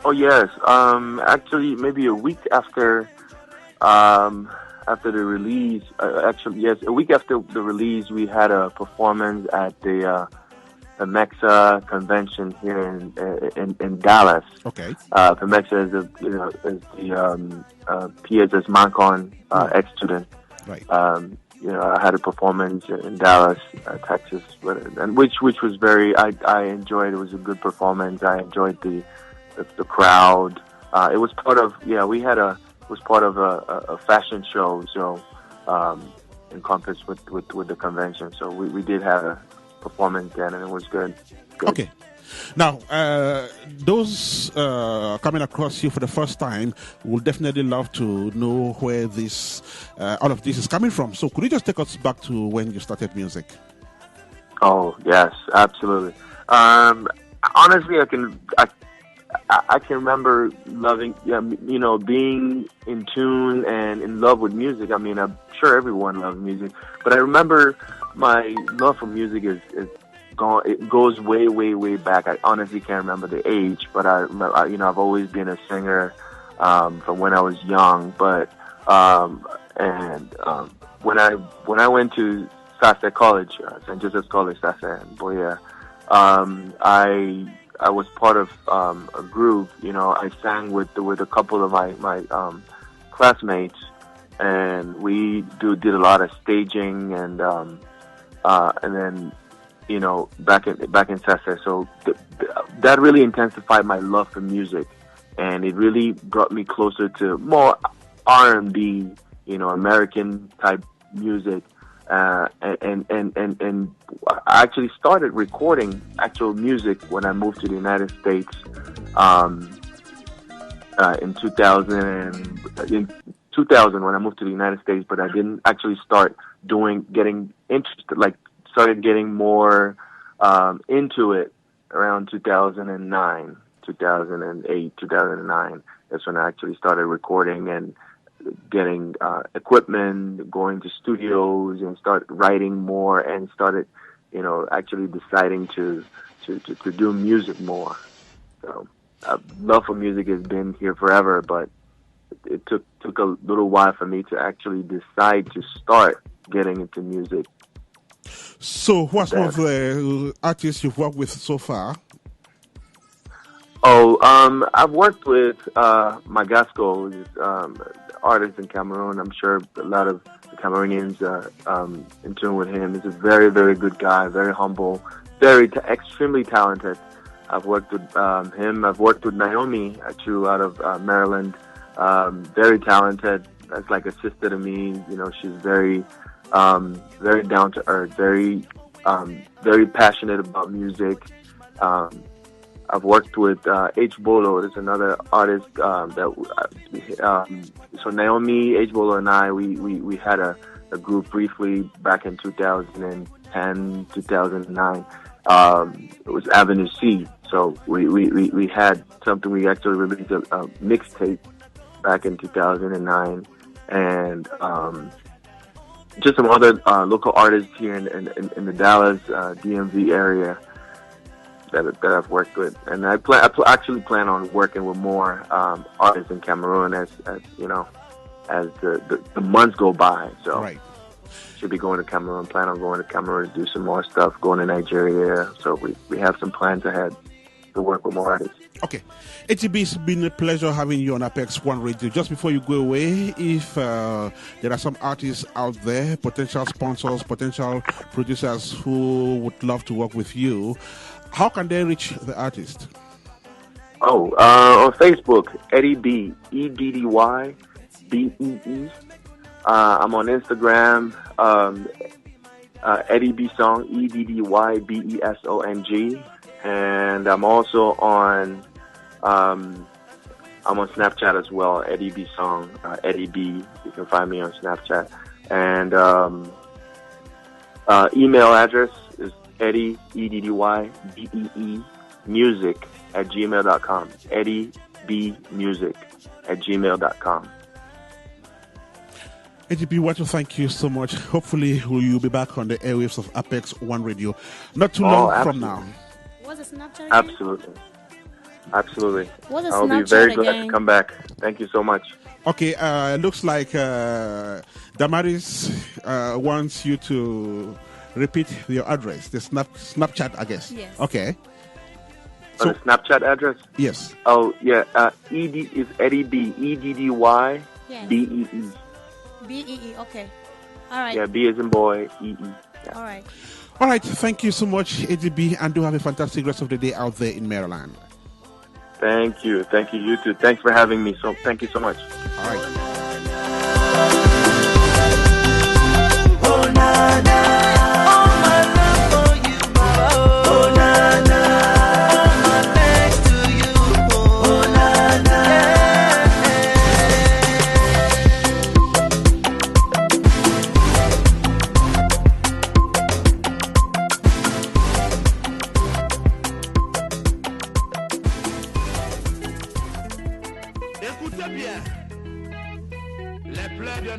Oh yes, actually maybe a week after the release, a week after the release, we had a performance at the PEMEXA convention here in Dallas. Okay. PEMEXA is the PSS Macon ex-student. Right. I had a performance in Dallas, Texas, and which was very. I enjoyed. It was a good performance. I enjoyed the crowd. It was part of. It was part of a fashion show, so encompassed with the convention. So we did have a performance then, and it was good. Okay. Now, those coming across you for the first time will definitely love to know where this, all of this is coming from. So could you just take us back to when you started music? Oh, yes, absolutely. Honestly, I can remember loving, being in tune and in love with music. I mean, I'm sure everyone loves music, but I remember my love for music it goes way, way, way back. I honestly can't remember the age, but I've always been a singer from when I was young. But when I went to Sase College, St. Joseph's College, Sase in Boya, I was part of a group. I sang with a couple of my classmates, and we did a lot of staging and then back in Sase. So that really intensified my love for music, and it really brought me closer to more R&B, American type music. And I actually started recording actual music when I moved to the United States in 2000 when I moved to the United States, but I didn't actually start getting interested, started getting more into it around 2009, 2008, 2009. That's when I actually started recording and getting equipment, going to studios, and start writing more, and started, actually deciding to do music more. So, love for music has been here forever, but it took a little while for me to actually decide to start getting into music. So, what's one of the artists you've worked with so far? Oh, I've worked with Magasco, artist in Cameroon. I'm sure a lot of the Cameroonians are in tune with him. He's a very, very good guy, very humble, extremely talented. I've worked with him. I've worked with Naomi, out of Maryland. Very talented. That's like a sister to me. She's very, very down to earth, very passionate about music. I've worked with H. Bolo. There's another artist so Naomi, H. Bolo, and I, we had a group briefly back in 2010, 2009. It was Avenue C. So we had something. We actually released a mixtape back in 2009, and just some other local artists here in the Dallas DMV area that I've worked with, and I actually plan on working with more artists in Cameroon as the months go by. So right. Should be going to Cameroon. Plan on going to Cameroon to do some more stuff. Going to Nigeria. So we have some plans ahead to work with more artists. Okay. ATB, it's been a pleasure having you on Apex One Radio. Just before you go away, if there are some artists out there, potential sponsors, potential producers who would love to work with you, how can they reach the artist? Oh, on Facebook, Eddie B, EDDYBEE. I'm on Instagram, Eddie B Song, EDDYBESONG, and I'm also on Snapchat as well, Eddie B Song, Eddie B. You can find me on Snapchat, and email address is Eddie EDDYBEE music @gmail.com. Eddie B music @gmail.com. AGP, we want to thank you so much. Hopefully, you'll be back on the airwaves of Apex One Radio not too long from now. What's the Snapchat? Absolutely. What's the I'll be Snapchat very glad again? to come back. Thank you so much. Okay, looks like Damaris wants you to repeat your address, the Snapchat, I guess. Yes. Okay. So, the Snapchat address? Yes. Oh, yeah. ED is Eddie B. EDDYBEE. BEE, okay. All right. Yeah, B as in boy, EE. Yeah. All right. All right. Thank you so much, AGB, and do have a fantastic rest of the day out there in Maryland. Thank you. Thank you. You too. Thanks for having me. So, thank you so much. All right. Oh, na, na. Oh, my love for you. Oh, na, na. My thanks to you. Oh, na, na. Écoutez bien. Les pleurs de...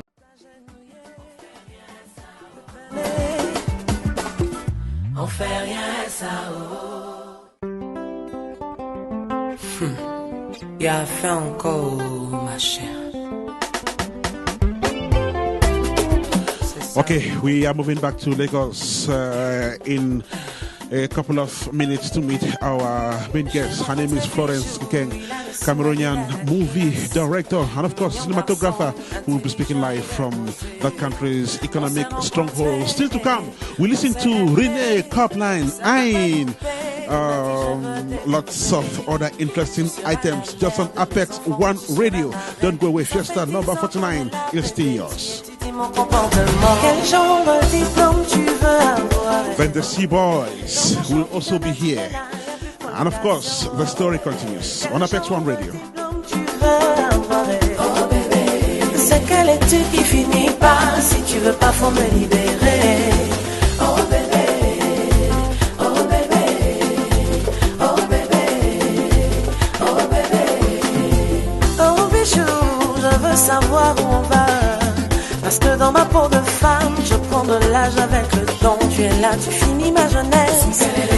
On fait rien, ça, Il y a fait encore, ma chère. Okay, we are moving back to Lagos in a couple of minutes to meet our main guest. Her name is Florence Nkeng, Cameroonian movie director and, of course, cinematographer, who will be speaking live from that country's economic stronghold. Still to come, we listen to Renee Copline, Ain, lots of other interesting items just on Apex One Radio. Don't go away. Fiesta number 49 is still yours. Quel genre de diplôme tu veux avoir? Then the Sea Boys will also be here. And of course, the story continues on Apex One Radio. C'est quelle étude qui finit pas? Si tu veux pas, faut me libérer. Oh bébé, oh bébé, oh bébé, oh bébé. Oh bijou, je veux savoir où on va. Parce que dans ma peau de femme, je prends de l'âge avec le temps. Tu es là, tu finis ma jeunesse.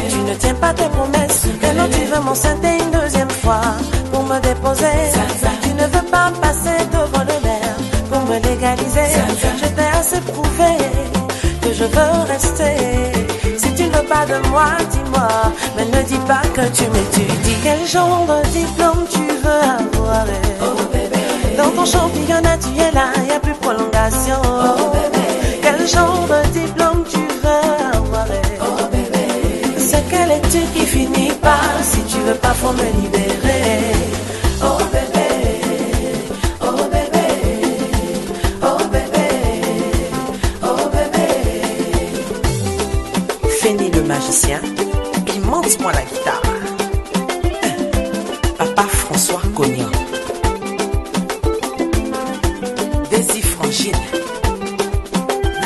Tu ne tiens pas tes promesses. Et non, tu veux m'enceinter une deuxième fois pour me déposer. Tu ne veux pas passer devant le maire pour me légaliser. Je t'ai assez prouvé que je veux rester. Si tu ne veux pas de moi, dis-moi. Mais ne dis pas que tu m'étudies. Quel genre de diplôme tu veux avoir? Dans ton championnat, tu es là, y a plus prolongation. Oh bébé, quel genre de diplôme tu veux avoir? Oh bébé, c'est quelle étude qui finit pas? Si tu veux pas, faut me libérer. Oh bébé, oh bébé, oh bébé, oh bébé. Fini le magicien, il monte-moi la guitare. Papa François Cognan.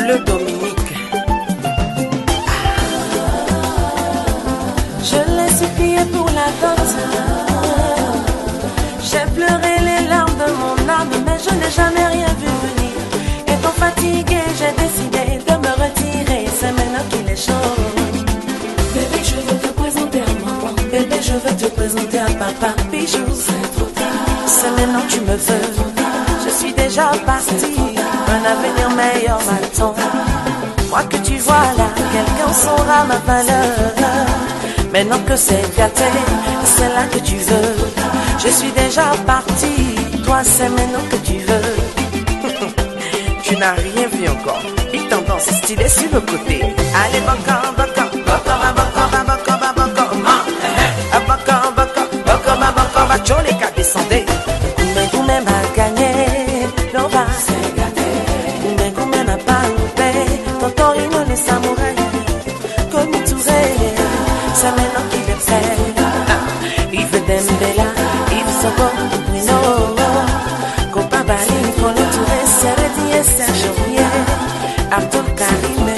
Le Dominique. Je l'ai supplié pour la dot. J'ai pleuré les larmes de mon âme, mais je n'ai jamais rien vu venir. Étant fatigué, j'ai décidé de me retirer. C'est maintenant qu'il est chaud. Bébé, je veux te présenter à maman. Bébé, je veux te présenter à papa. Bijou, c'est trop tard. C'est maintenant que tu me veux. Je suis déjà partie. Un avenir meilleur m'attend. Moi que tu vois là, quelqu'un saura ma valeur. Maintenant que c'est gâté, c'est là que tu veux. Je suis déjà partie, toi c'est maintenant que tu veux. Tu n'as rien vu encore. Big tendance stylée sur le côté. Allez, baka, baka, baka, baka, baka, baka, baka. semeno kilipsenda Ife dembela Ife soko no Kopa bali kolo tuwe sereti esta joye Abdul Karime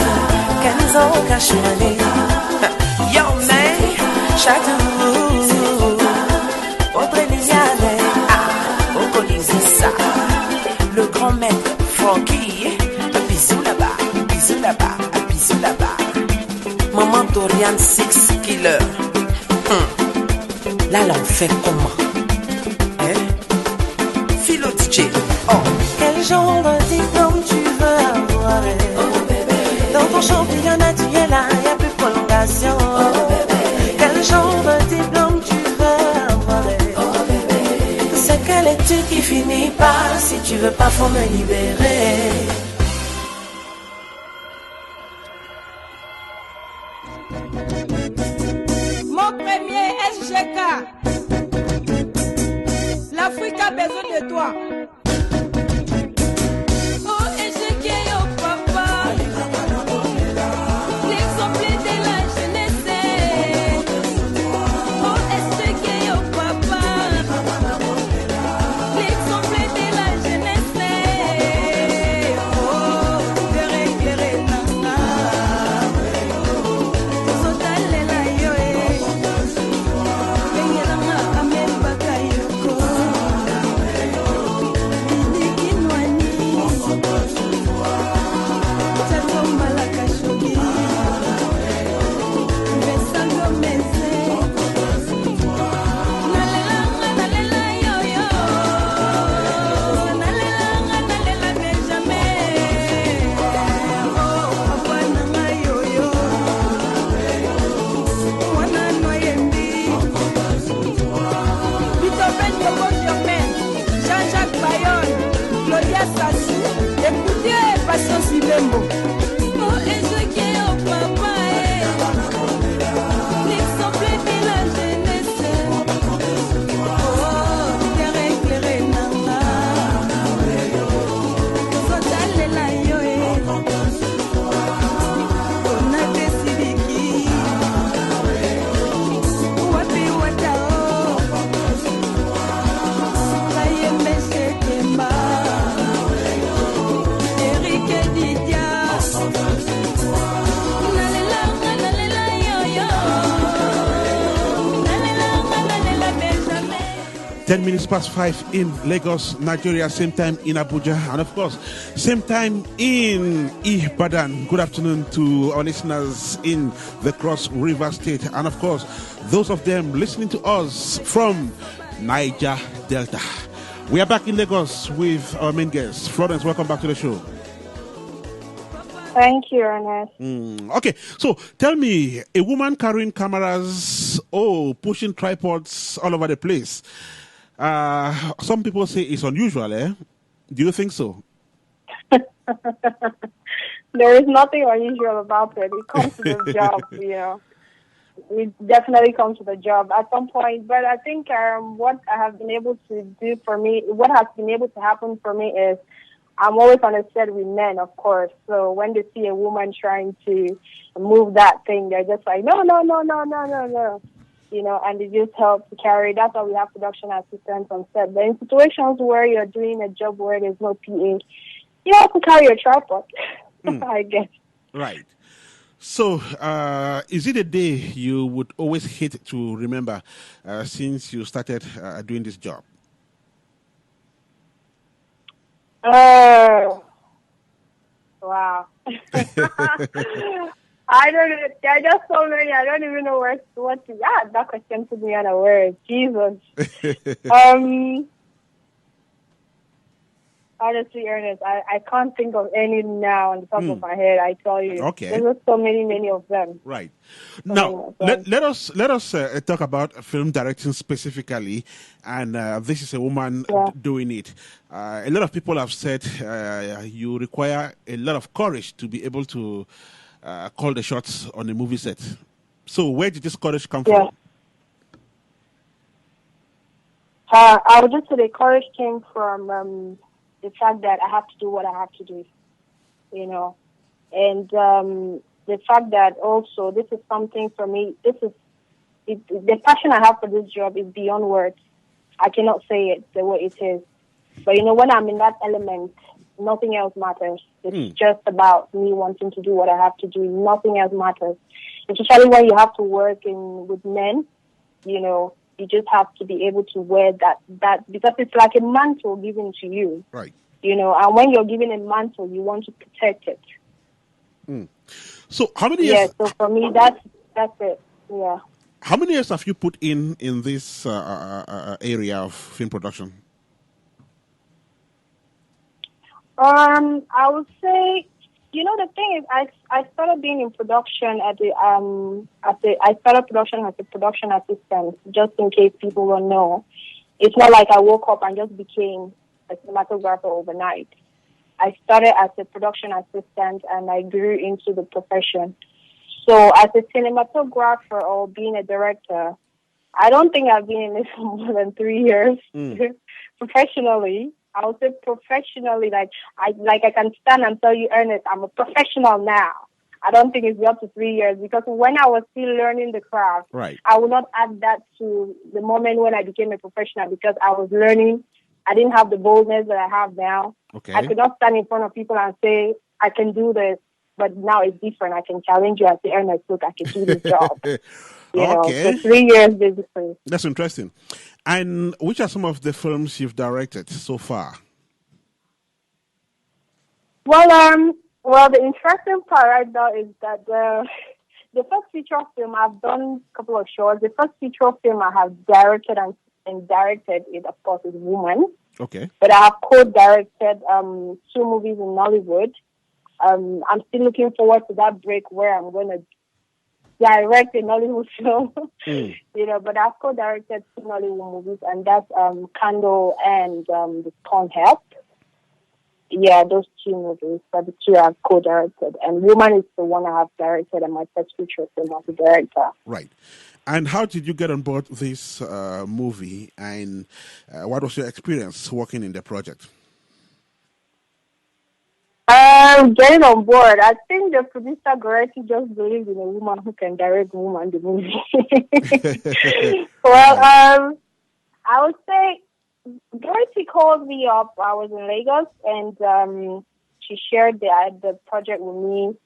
Kenzo Kashmani Yo man Chacun Audrey Liliane Okolise ça Le grand maître Frankie Bisous là-bas Bisous là-bas Bisous là-bas Maman Dorian 6 Killer Là l'on fait comment Philo DJ Oh Quel genre de diplôme tu veux avoir Dans ton championnat tu es là Y'a plus de prolongation Quel genre de diplôme tu veux avoir C'est quelle étude qui finit par Si tu veux pas faut me libérer Mon premier SGK. L'Afrique a besoin de toi. Oh, SGK, oh papa. L'exemple de la jeunesse. Oh, SGK, oh papa. L'exemple de la jeunesse. Oh, guerre, nana. Sotale la yo, Bengelanga amembaka yoko. Bidikinwani. Tato malaka shogi. Besango meze. Nalela yo yo. Nalela Benjamin. Oh, papa nanga yo yo. Mwana noyendi. Vito Ben Yobo Germain. Jean-Jacques Bayonne. Claudia Sassou. Écoutez Patience Ilembo. Oh, Ezekiel, oh papa, l'exemple de la jeunesse. Oh, éclairé, nanga. Zotalela yo, Konate Sidiki. Wapi watao. Kayembe Shekemba. Eric Didia. Nalela yo yo. Nalela Benjamin. 10 minutes past 5 in Lagos, Nigeria, same time in Abuja, and of course, same time in Ibadan. Good afternoon to our listeners in the Cross River State, and of course, those of them listening to us from Niger Delta. We are back in Lagos with our main guest. Florence, welcome back to the show. Thank you, Ernest. Okay, so tell me, a woman carrying cameras, pushing tripods all over the place. Some people say it's unusual, eh? Do you think so? There is nothing unusual about it. It comes to the job, you know. It definitely comes to the job at some point. But I think what I have been able to do for me, what has been able to happen for me is I'm always on a set with men, of course. So when they see a woman trying to move that thing, they're just like, no. You know, and it just helps to carry. That's why we have production assistants on set. But in situations where you're doing a job where there's no PA, you have to carry a tripod, I guess. Right. So, is it a day you would always hate to remember since you started doing this job? Wow. I don't know. There are just so many. I don't even know what to. Yeah, that question put me unaware. Jesus. Honestly, Ernest, I can't think of any now on the top of my head. I tell you. Okay. There's just so many of them. Right. Now, let us talk about film directing specifically, and this is a woman doing it. A lot of people have said you require a lot of courage to be able to call the shots on a movie set. So, where did this courage come from? I would just say the courage came from the fact that I have to do what I have to do, you know, and the fact that also this is something for me. This is the passion I have for this job is beyond words. I cannot say it the way it is. But, when I'm in that element, nothing else matters. It's just about me wanting to do what I have to do. Nothing else matters. Especially when you have to work with men, you just have to be able to wear that because it's like a mantle given to you. Right. And when you're given a mantle, you want to protect it. So how many years? Yeah, so for me, that's it. Yeah. How many years have you put in this area of film production? I would say, the thing is, I started being in production I started production as a production assistant, just in case people don't know. It's not like I woke up and just became a cinematographer overnight. I started as a production assistant and I grew into the profession. So as a cinematographer or being a director, I don't think I've been in this for more than 3 years. Professionally, I would say professionally, I can stand and tell you, Ernest, I'm a professional now. I don't think it's up to 3 years because when I was still learning the craft, right, I would not add that to the moment when I became a professional because I was learning. I didn't have the boldness that I have now. Okay. I could not stand in front of people and say, I can do this. But now it's different. I can challenge you and say, Ernest, look, I can do this job. So 3 years basically. That's interesting. And which are some of the films you've directed so far? Well, the interesting part right now is that the first feature film, I've done a couple of shorts. The first feature film I have directed and directed is, of course, is Woman. Okay. But I have co-directed 2 movies in Nollywood. I'm still looking forward to that break where I'm going to direct a Nollywood film. But I've co-directed 2 Nollywood movies, and that's Candle and The Spawn Help. Yeah, those 2 movies, but the 2 I've co-directed. And Woman is the one I have directed and my first feature film as a director. Right. And how did you get on board this movie, and what was your experience working in the project? Getting on board, I think the producer Goretti just believed in a woman who can direct Woman the movie. I would say Goretti called me up. I was in Lagos, and she shared the project with me.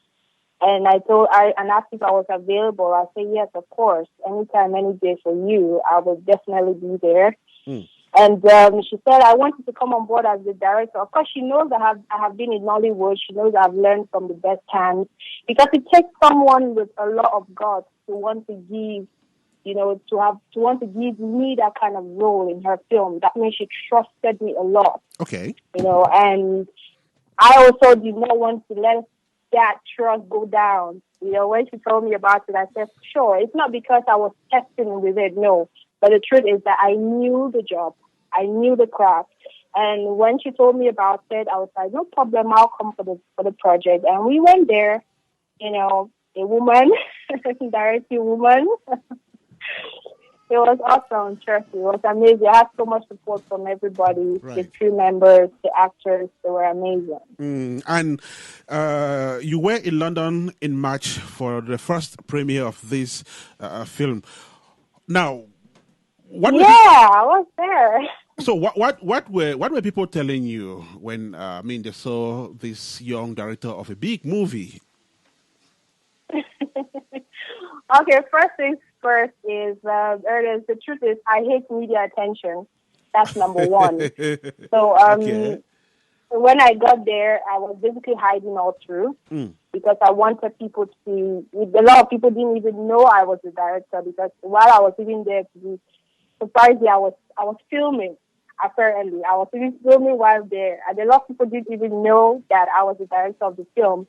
And I asked if I was available. I said, yes, of course. Anytime, any day for you, I will definitely be there. And she said, I wanted to come on board as the director. Of course, she knows I have been in Nollywood. She knows I've learned from the best hands. Because it takes someone with a lot of guts to want to give, to want to give me that kind of role in her film. That means she trusted me a lot. Okay. And I also did not want to let that trust go down. When she told me about it, I said, sure. It's not because I was testing with it, no. But the truth is that I knew the job. I knew the craft. And when she told me about it, I was like, no problem, I'll come for the project. And we went there, a woman, directing Woman. It was awesome, trust me. It was amazing. I had so much support from everybody, the crew members, the actors. They were amazing. And you were in London in March for the first premiere of this film. Now, I was there. So what were people telling you when they saw this young director of a big movie? Okay, first things first is Ernest, the truth is I hate media attention. That's number one. So when I got there, I was basically hiding all through because I wanted people to see. A lot of people didn't even know I was the director because while I was even there, surprisingly, I was filming. Apparently, I was even filming while there, and a lot of people didn't even know that I was the director of the film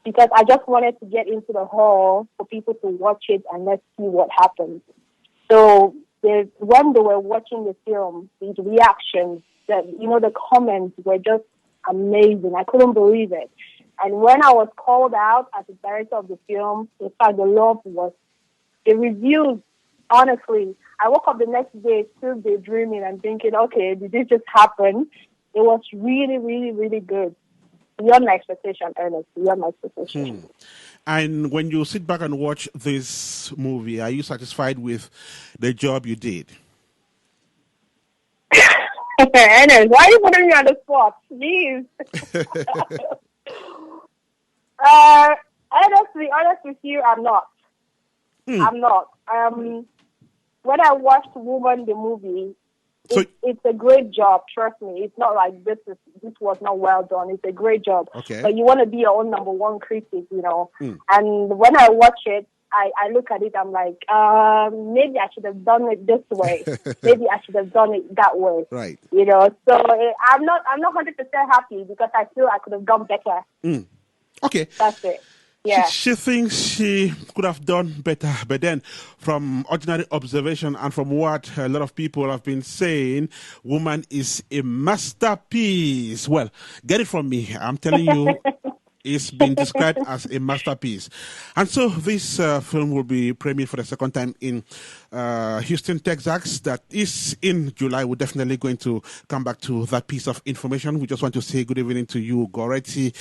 because I just wanted to get into the hall for people to watch it and let's see what happens. So when they were watching the film, the reactions, the comments were just amazing. I couldn't believe it. And when I was called out as the director of the film, in fact, the reviews, honestly, I woke up the next day still daydreaming and thinking, okay, did this just happen? It was really, really, really good. Beyond my expectation, Ernest, beyond my expectation. And when you sit back and watch this movie, are you satisfied with the job you did? Anyways, why are you putting me on the spot? Jeez. Honest with you, I'm not. I'm not. When I watched Woman the movie, it's a great job. Trust me. It's not like this was not well done. It's a great job. Okay. But you want to be your own number one critic, you know. And when I watch it, I look at it. I'm like, maybe I should have done it this way. Maybe I should have done it that way. Right. You know. So I'm not 100% happy because I feel I could have done better. Okay. That's it. Yeah. She thinks she could have done better, but then from ordinary observation and from what a lot of people have been saying, Woman is a masterpiece. Well, get it from me. I'm telling you, it's been described as a masterpiece. And so this film will be premiered for the second time in Houston, Texas. That is in July. We're definitely going to come back to that piece of information. We just want to say good evening to you, Goretti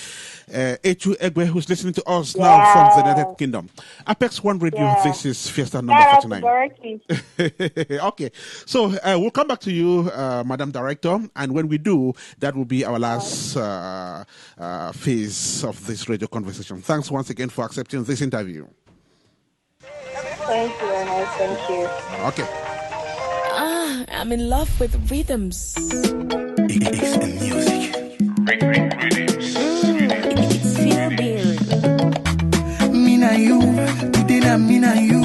Echu Egwe, who's listening to us now from the United Kingdom. Apex One Radio, this is Fiesta number 49. Okay, so we'll come back to you, Madam Director, and when we do, that will be our last phase of this radio conversation. Thanks once again for accepting this interview. Thank you, Ernest. Thank you. Okay. I'm in love with rhythms. It's in music. It's feel beer. Mina you, today na mina you.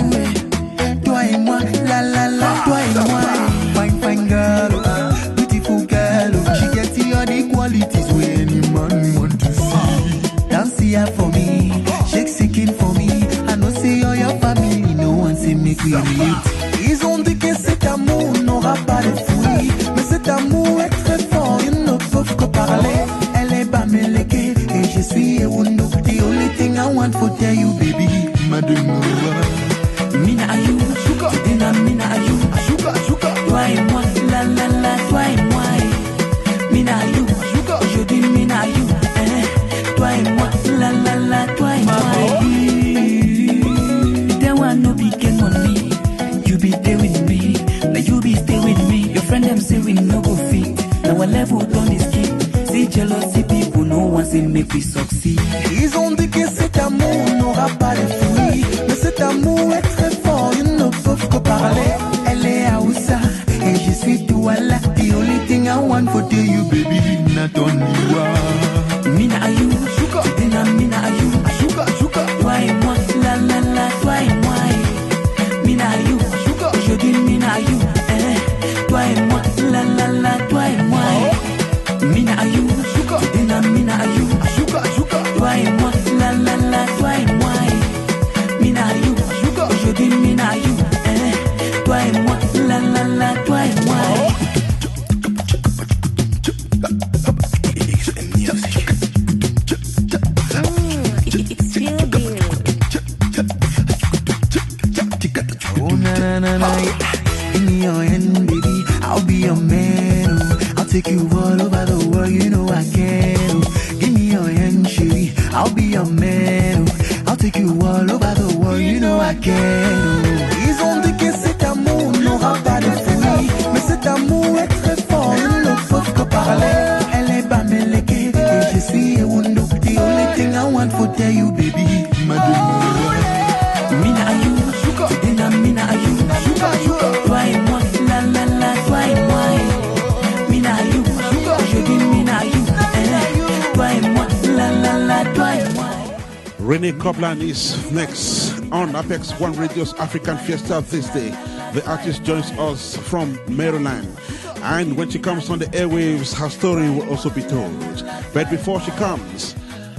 Toi et moi, la la la, toi et moi. Fine, fine girl, beautiful girl. She gets all the qualities where any man want to see. Dance here for me, shake skin for me. I know say all your family, no one say make we meet. Ils ont dit que cet amour n'aura pas de fruits, mais cet amour est très fort, ils ne peuvent que parler. Elle est bameleke et je suis Ewundo. The only thing I want for tell you, baby, madame. Mina ayu, sugar, dina mina ayu, sugar, sugar. Toi et moi, la la la, toi et moi. Mina ayu, sugar, je dis mina ayu, toi et moi, la la la, toi et moi. There want no begin on me. You be there with me, now you be stay with me. Your friend them say we no go fit. Now our level done is keep. See jealousy people, no one say make we succeed. Ils ont dit que cet amour n'aura pas de fruits, mais cet amour est très fort, ils ne peuvent que parler. Elle est à Oussa, et je suis Douala. The only thing I want for you, baby, not only you. Mina ayu, sugar, dina mina ayu, sugar, sugar. Toi et moi, la la la, toi et moi. Mina ayu, sugar, je dis mina ayu, toi et moi, la la la, toi et moi. Mina ayu, sugar, dina mina ayu, sugar, sugar. Toi et moi, la la la, toi et moi. Mina ayu, sugar, je dis mina ayu, toi et moi, la la la, toi et moi. It's feel beer. Oh na na na, give me your hand, baby. I'll be your man. Oh. I'll take you all over the world. You know I can. Oh. Give me your hand, chérie. I'll be your man. Oh. I'll take you all over the world. You know I can. Oh. Ils ont dit que cet amour n'aura pas de fruits, mais cet amour est très fort. Ils ne peuvent que parler. Elle est bameleke et je suis Ewundo. The only thing I want for tell you, baby, madame. Mina ayu, sugar, dina mina ayu, sugar, sugar. Toi et moi, la la la, toi et moi. Mina ayu, sugar, je dis mina ayu, toi et moi, la la la, toi et moi. Renee Copeland is next on Apex One Radio's African Fiesta this day. The artist joins us from Maryland. And when she comes on the airwaves, her story will also be told. But before she comes,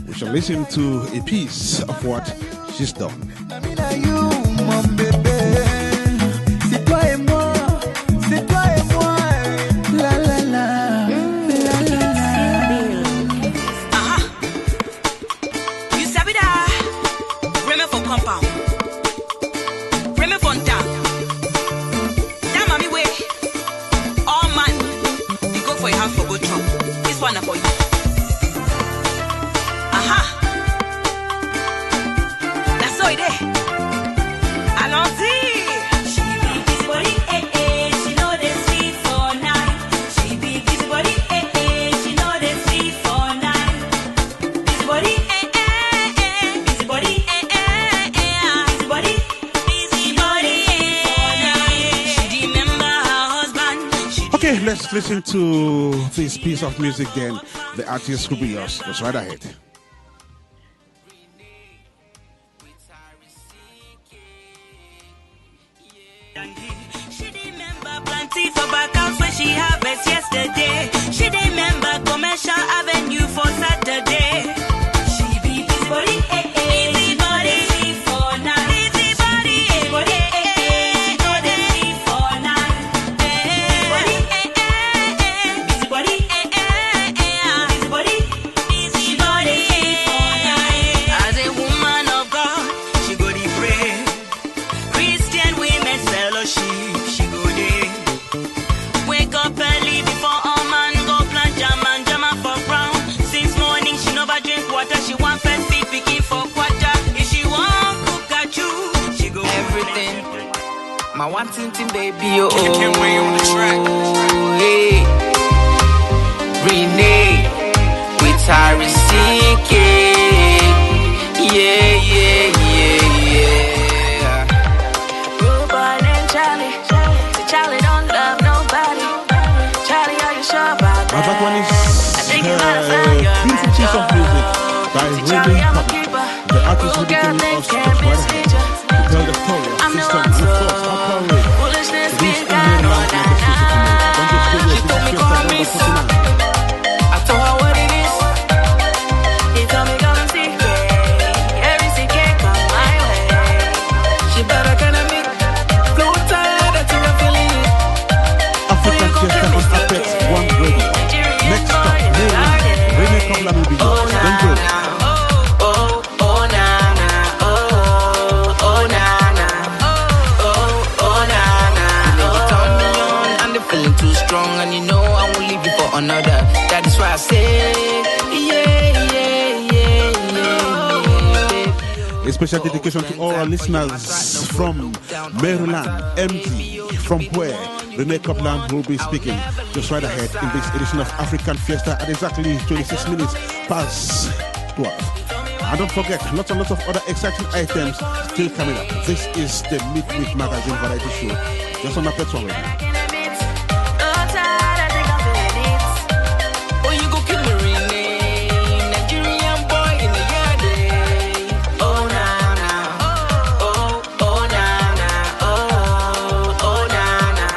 we shall listen to a piece of what she's done. Mina you, mon bébé. C'est toi et moi, c'est toi et moi. La la la, la la la. You sabi that? Remy for compound. Remy for down. That mommy way. All man, you go for a house for good job. This one for you. Okay, let's listen to this piece of music then. The artist will be yours. Just right ahead. Plenty for back house where she harvest yesterday. She remember commercial avenue for Saturday. She be busybody, busybody for night. Busybody, no dey sleep for night. Busybody, busybody, busybody for night. As a woman of God, she go dey pray. Christian Women's Fellowship, she go dey. Wake up early before all man go plant jam and jam up for ground. Since morning she never drink water. She want first feed picking for quarter. If she want cook a chew, she go everything. My one thing, baby, oh, can't wait on the track. Hey, Renee with RCK. Yeah, yeah, yeah, yeah. Rupert and Charlie, say Charlie don't love nobody. Charlie, are you sure about that? That one is I think you gotta find your beautiful piece of music by Charlie, Renee I'm a Cobb. keeper. The artist will be Girl, telling they us can't just right ahead mistreat you. to tell the story of I'm this the song. one And of to course, how far away foolishness it is been in gone Maryland, on like a sister to me. Don't just go there, this is Fiesta number 49. I told her what it is. He told me come and see me. Every secret come my way. She better kind of me. Flow tired, I think I'm feeling it. African Fiesta on Apex One Radio. Next up, Maryland, Renee Cobb will be yours. Don't go. Feeling too strong, and you know I won't leave you for another. That is why I say, yeah, yeah, yeah, yeah. A special dedication to all our listeners from Maryland, MD, from where Renee Copeland will be speaking just right ahead in this edition of African Fiesta at exactly 26 minutes past 12. And don't forget, lots and lots of other exciting items still coming up. This is the Midweek Magazine Variety Show, just on Apex One Radio. Oh, you go kill me, Renee. Nigerian boy in the yard. Oh, na na. Oh, oh, na na. Oh, oh, na na.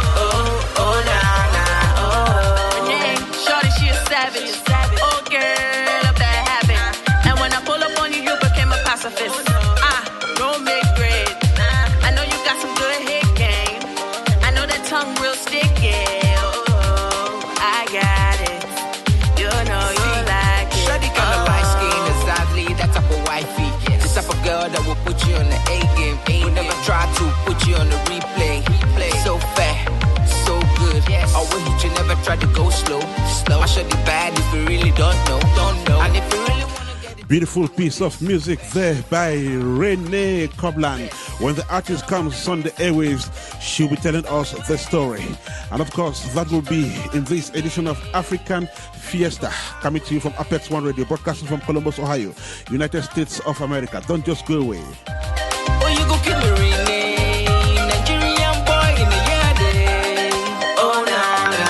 Oh, oh, na na. Oh. Renee, shorty, she a savage. Oh, girl, of that habit. And when I pull up on you, you became a pacifist. Don't make great. I know you got some good hit game. I know that tongue real sticky. Oh, I got it. You know you like it. Shorty kinda light skin, exactly that type of wifey. The type of girl that will put you on the A game. Will never try to put you on the replay. So fat, so good. I will hit you, never try to go slow. I should be bad if you really don't know. And if you really Beautiful piece of music there by Renee Copeland. When the artist comes on the airwaves, she'll be telling us the story. And of course, that will be in this edition of African Fiesta, coming to you from Apex One Radio, broadcasting from Columbus, Ohio, United States of America. Don't just go away. oh, you go kill me, Renee. Nigerian boy in the yard. Oh, na na.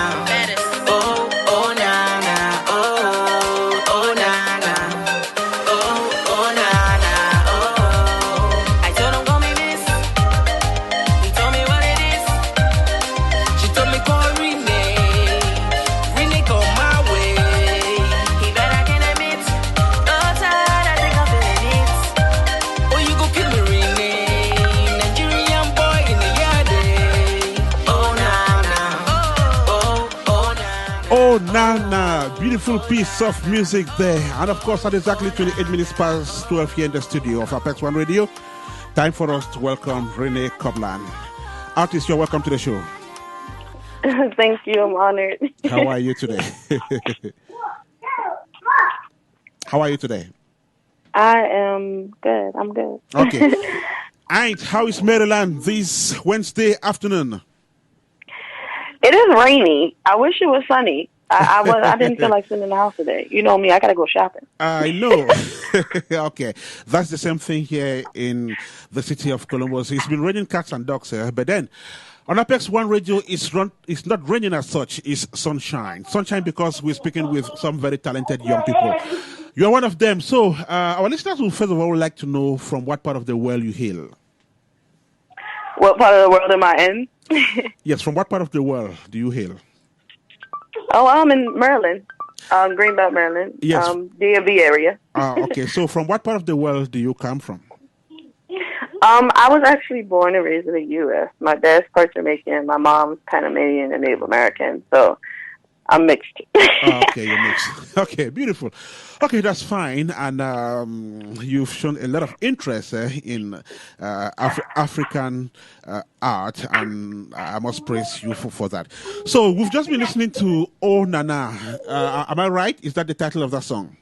Oh, oh, na na. Oh, oh, na na. Oh, oh, na na. Oh. I told him call me miss. He told me what it is. She told me call Renee. Renee come my way. He better can admit. Oh, tired, I think I'm feeling it. Oh, you go kill me, Renee. Nigerian boy in the yard. Oh, na na. Oh, oh, na. Oh, Nana, beautiful piece of music there. And of course, at exactly 28 minutes past 12 here in the studio of Apex One Radio, time for us to welcome Renee Copeland. Artist, you're welcome to the show. Thank you, I'm honored. How are you today? How are you today? I am good. I'm good. Okay. Alright, how is Maryland this Wednesday afternoon? It is rainy. I wish it was sunny. I didn't feel like sitting in the house today. You know me, I gotta go shopping. I know. Okay, that's the same thing here in the city of Columbus. It's been raining cats and dogs here, but then on Apex One Radio, it's not raining as such. It's sunshine. Sunshine because we're speaking with some very talented young people. You're one of them. So our listeners will first of all like to know from what part of the world you hail. What part of the world am I in? Yes, from what part of the world do you hail? Oh, I'm in Maryland, Greenbelt, Maryland. Yes. DMV area. Okay, so from what part of the world do you come from? I was actually born and raised in the U.S. My dad's Puerto Rican, my mom's Panamanian and Native American, so I'm mixed. Okay, you're mixed. Okay, beautiful. Okay, that's fine. And you've shown a lot of interest in African art, and I must praise you for that. So we've just been listening to Oh Nana. Am I right? Is that the title of that song?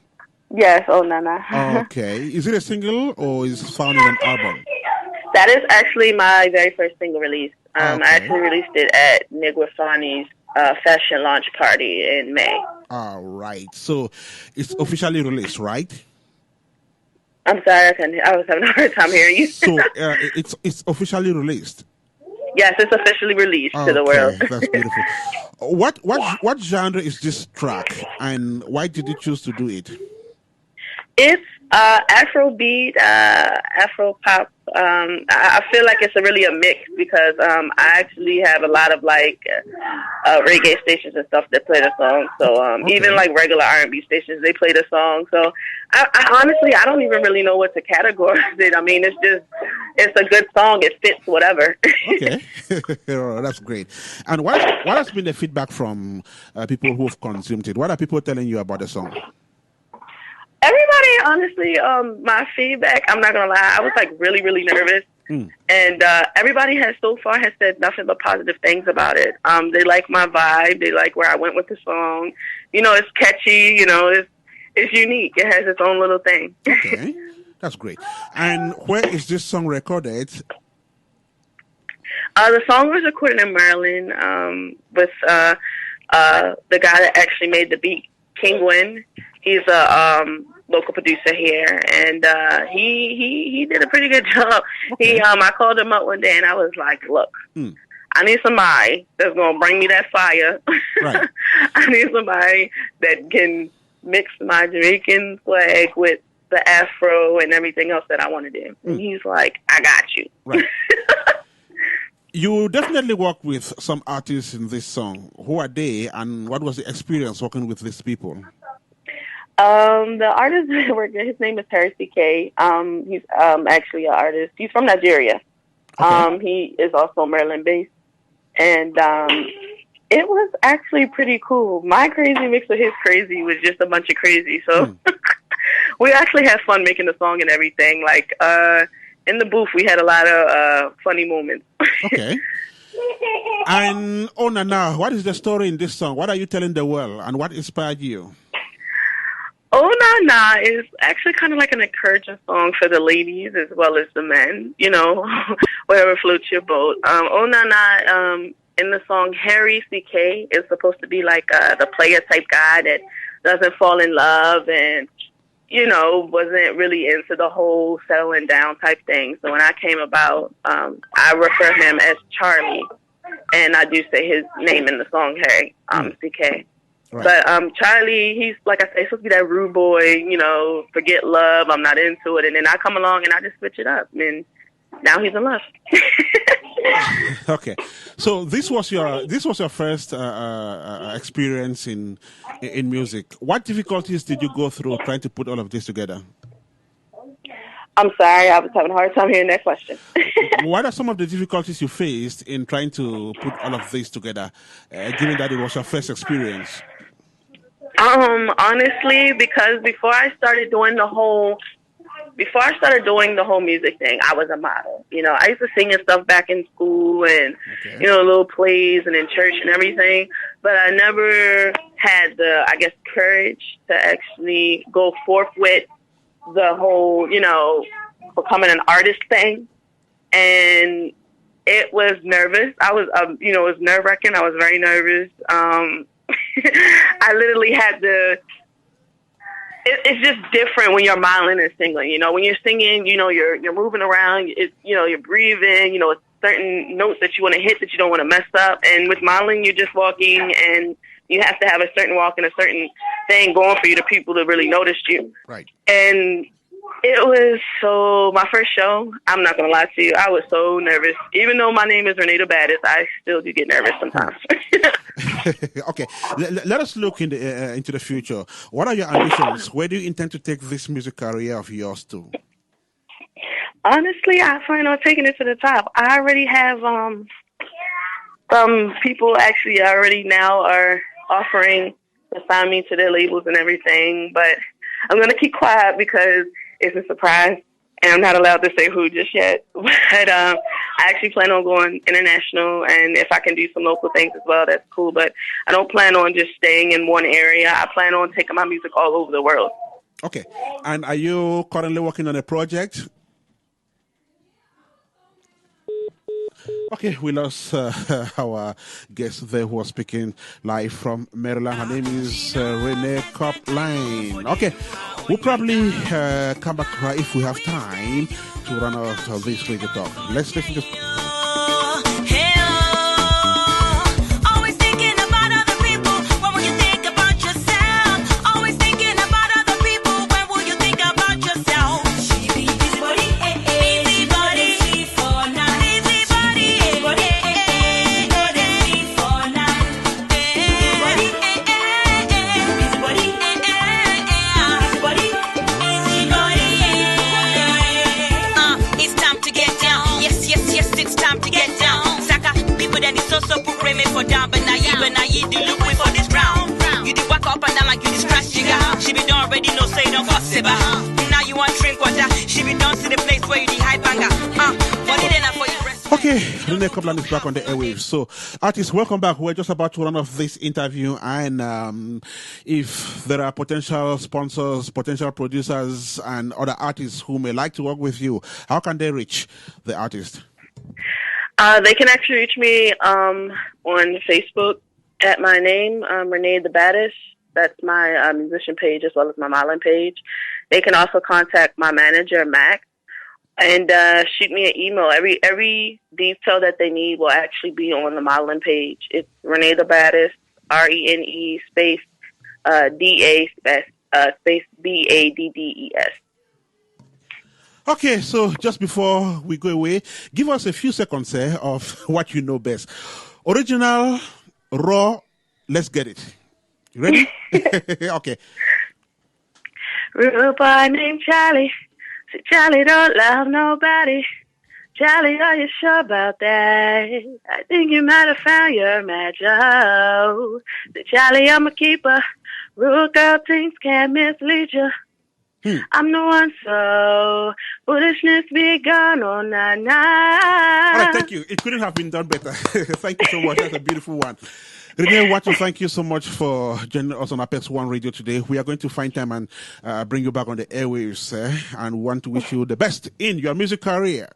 Yes, Oh Nana. Okay. Is it a single or is it found in an album? That is actually my very first single release. I actually released it at Nigwa Fani's fashion launch party in May. All right. So it's officially released, right? I'm sorry, I was having a hard time hearing you. So it's officially released. Yes, it's officially released to the world. That's beautiful. What genre is this track, and why did you choose to do it? It's Afrobeat, Afro pop. I feel like it's really a mix because I actually have a lot of like reggae stations and stuff that play the song. So even like regular R&B stations, they play the song. So I honestly, I don't even really know what to categorize it. I mean, it's a good song. It fits whatever. Okay, that's great. And what has been the feedback from people who've consumed it? What are people telling you about the song? Everybody, honestly, my feedback, I'm not going to lie, I was like really, really nervous. And everybody so far has said nothing but positive things about it. They like my vibe. They like where I went with the song. You know, it's catchy. You know, it's unique. It has its own little thing. Okay, that's great. And where is this song recorded? The song was recorded in Maryland with the guy that actually made the beat, King Win. He's a local producer here, and he did a pretty good job. Okay. I called him up one day, and I was like, "Look, I need somebody that's gonna bring me that fire. Right. I need somebody that can mix my Jamaican flag with the Afro and everything else that I want to do." And he's like, "I got you." Right. You definitely work with some artists in this song. Who are they, and what was the experience working with these people? The artist that I work with, his name is Harry CK. He's actually an artist. He's from Nigeria. Okay. He is also Maryland-based. And it was actually pretty cool. My crazy mixed with his crazy was just a bunch of crazy. So we actually had fun making the song and everything. Like, in the booth, we had a lot of funny moments. Okay. And Oh Nana, what is the story in this song? What are you telling the world, and what inspired you? Oh Nana is actually kind of like an encouraging song for the ladies as well as the men, you know, wherever floats your boat. Oh Nana, in the song, Harry CK is supposed to be like the player type guy that doesn't fall in love and, you know, wasn't really into the whole settling down type thing. So when I came about, I refer him as Charlie, and I do say his name in the song, Harry, CK. Right. But Charlie, he's, like I say, supposed to be that rude boy, you know, forget love, I'm not into it. And then I come along and I just switch it up. And now he's in love. Okay. So this was your first experience in music. What difficulties did you go through trying to put all of this together? I'm sorry, I was having a hard time hearing that question. What are some of the difficulties you faced in trying to put all of this together, given that it was your first experience? Honestly, because before I started doing the whole music thing, I was a model. You know, I used to sing and stuff back in school and, you know, little plays and in church and everything. But I never had the, I guess, courage to actually go forth with the whole, you know, becoming an artist thing. And it was nervous. I was, you know, it was nerve-wracking. I was very nervous. I literally had to. It's just different when you're modeling and singing. You know, when you're singing, you know, you're moving around. You're breathing. You know, certain notes that you want to hit that you don't want to mess up. And with modeling, you're just walking, and you have to have a certain walk and a certain thing going for you to people to really notice you. Right. And it was my first show, I'm not going to lie to you, I was so nervous. Even though my name is Renee the Baddest, I still do get nervous sometimes. Okay, let us look into the future. What are your ambitions? Where do you intend to take this music career of yours to? Honestly, I plan on taking it to the top. I already have some people actually already now are offering to sign me to their labels and everything, but I'm going to keep quiet because it's a surprise, and I'm not allowed to say who just yet. But I actually plan on going international, and if I can do some local things as well, that's cool. But I don't plan on just staying in one area. I plan on taking my music all over the world. Okay. And are you currently working on a project? Okay, we lost our guest there who was speaking live from Maryland. Her name is Renee Copline. Okay, we'll probably come back if we have time to run out of this radio talk. Let's listen to... For down, but now you do look way for this ground. You did walk up and down like you just scratch jigger. She be done already, no say don't fuss about. Now you want drink water. She be done to the place where you the hype banger. But it ain't for you rest. Okay, Renee Copline is back on the airwaves. So, artists, welcome back. We're just about to run off this interview, and if there are potential sponsors, potential producers, and other artists who may like to work with you, how can they reach the artist? They can actually reach me on Facebook at my name, Renee the Baddest. That's my musician page as well as my modeling page. They can also contact my manager, Mac, and shoot me an email. Every detail that they need will actually be on the modeling page. It's Renee the Baddest, RENE space DA space BADDES. Okay, so just before we go away, give us a few seconds of what you know best. Original, raw, let's get it. You ready? Okay. Real boy named Charlie. Say Charlie don't love nobody. Charlie, are you sure about that? I think you might have found your match. Oh, say Charlie, I'm a keeper. Real girl things can't mislead you. I'm the one, so foolishness be gone, oh, nah. All right, thank you. It couldn't have been done better. Thank you so much. That's a beautiful one. Renee, I want to thank you so much for joining us on Apex One Radio today. We are going to find time and bring you back on the airwaves, and want to wish you the best in your music career.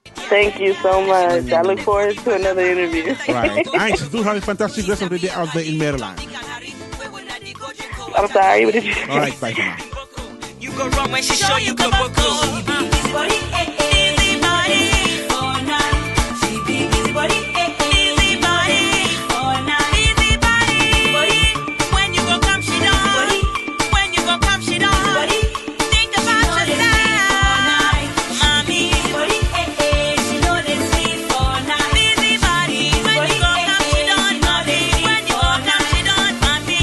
Thank you so much. I look forward to another interview. Right. Nice. Do have a fantastic rest of the day out there in Maryland. I'm sorry. What did you say? All right, bye for now. You go wrong when she show you go go. Busy body, easy body, all night. She be busy body, easy body, all night. Easy body, when you go come she done. When you go come she done. Think about yourself, mommy. She know they sleep all night. Busy body, when you go come she done, mommy. When you go come she done, mommy.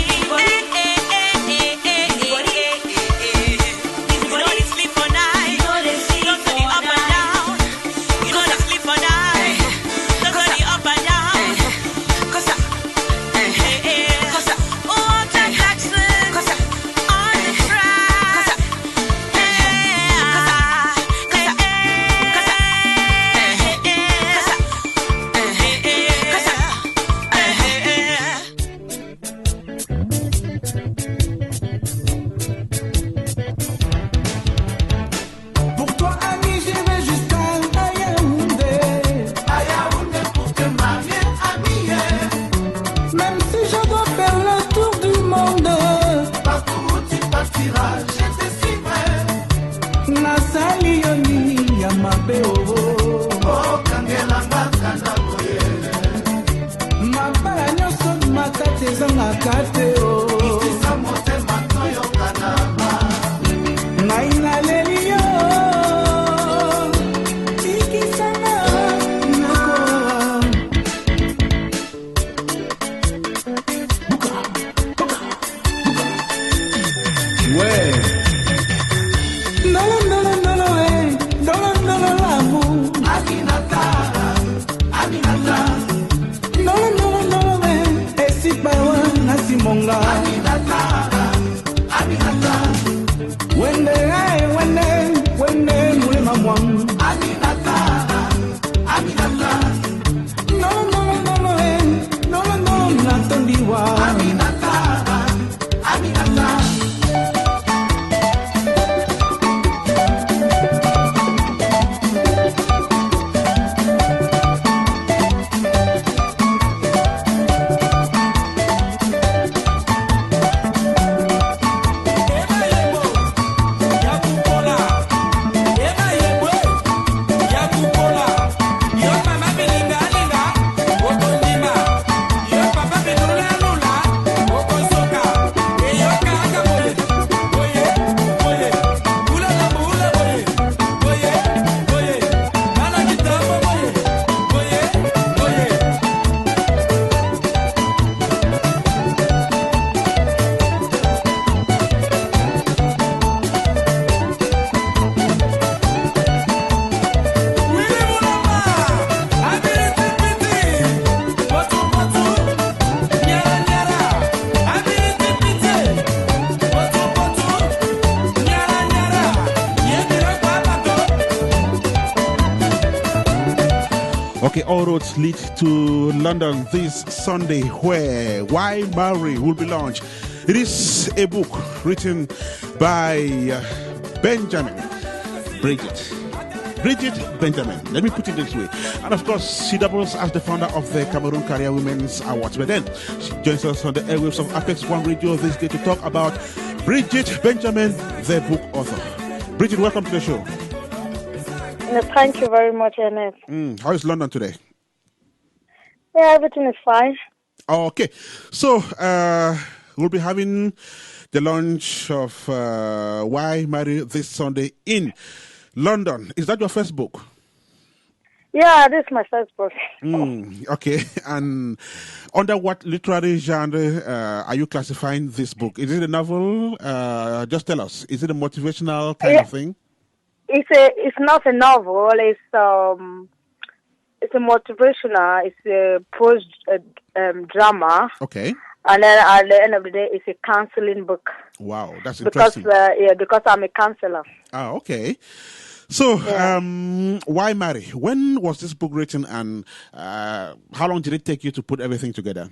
Même si je dois faire le tour Okay, all roads lead to London this Sunday, where Why Marry will be launched. It is a book written by Benjamin Bridget Benjamin. Let me put it this way. And of course, she doubles as the founder of the Cameroon Career Women's Awards. But then, she joins us on the airwaves of Apex One Radio this day to talk about Bridget Benjamin, the book author. Bridget, welcome to the show. Thank you very much, Ernest. How is London today? Yeah, everything is fine. Okay. So, we'll be having the launch of Why Marry this Sunday in London. Is that your first book? Yeah, this is my first book. Okay. And under what literary genre are you classifying this book? Is it a novel? Just tell us. Is it a motivational kind of thing? It's not a novel. It's a motivational. It's a prose drama. Okay. And then at the end of the day, it's a counseling book. Wow, that's interesting. Because I'm a counselor. Okay. So, Why Marry? When was this book written, and how long did it take you to put everything together?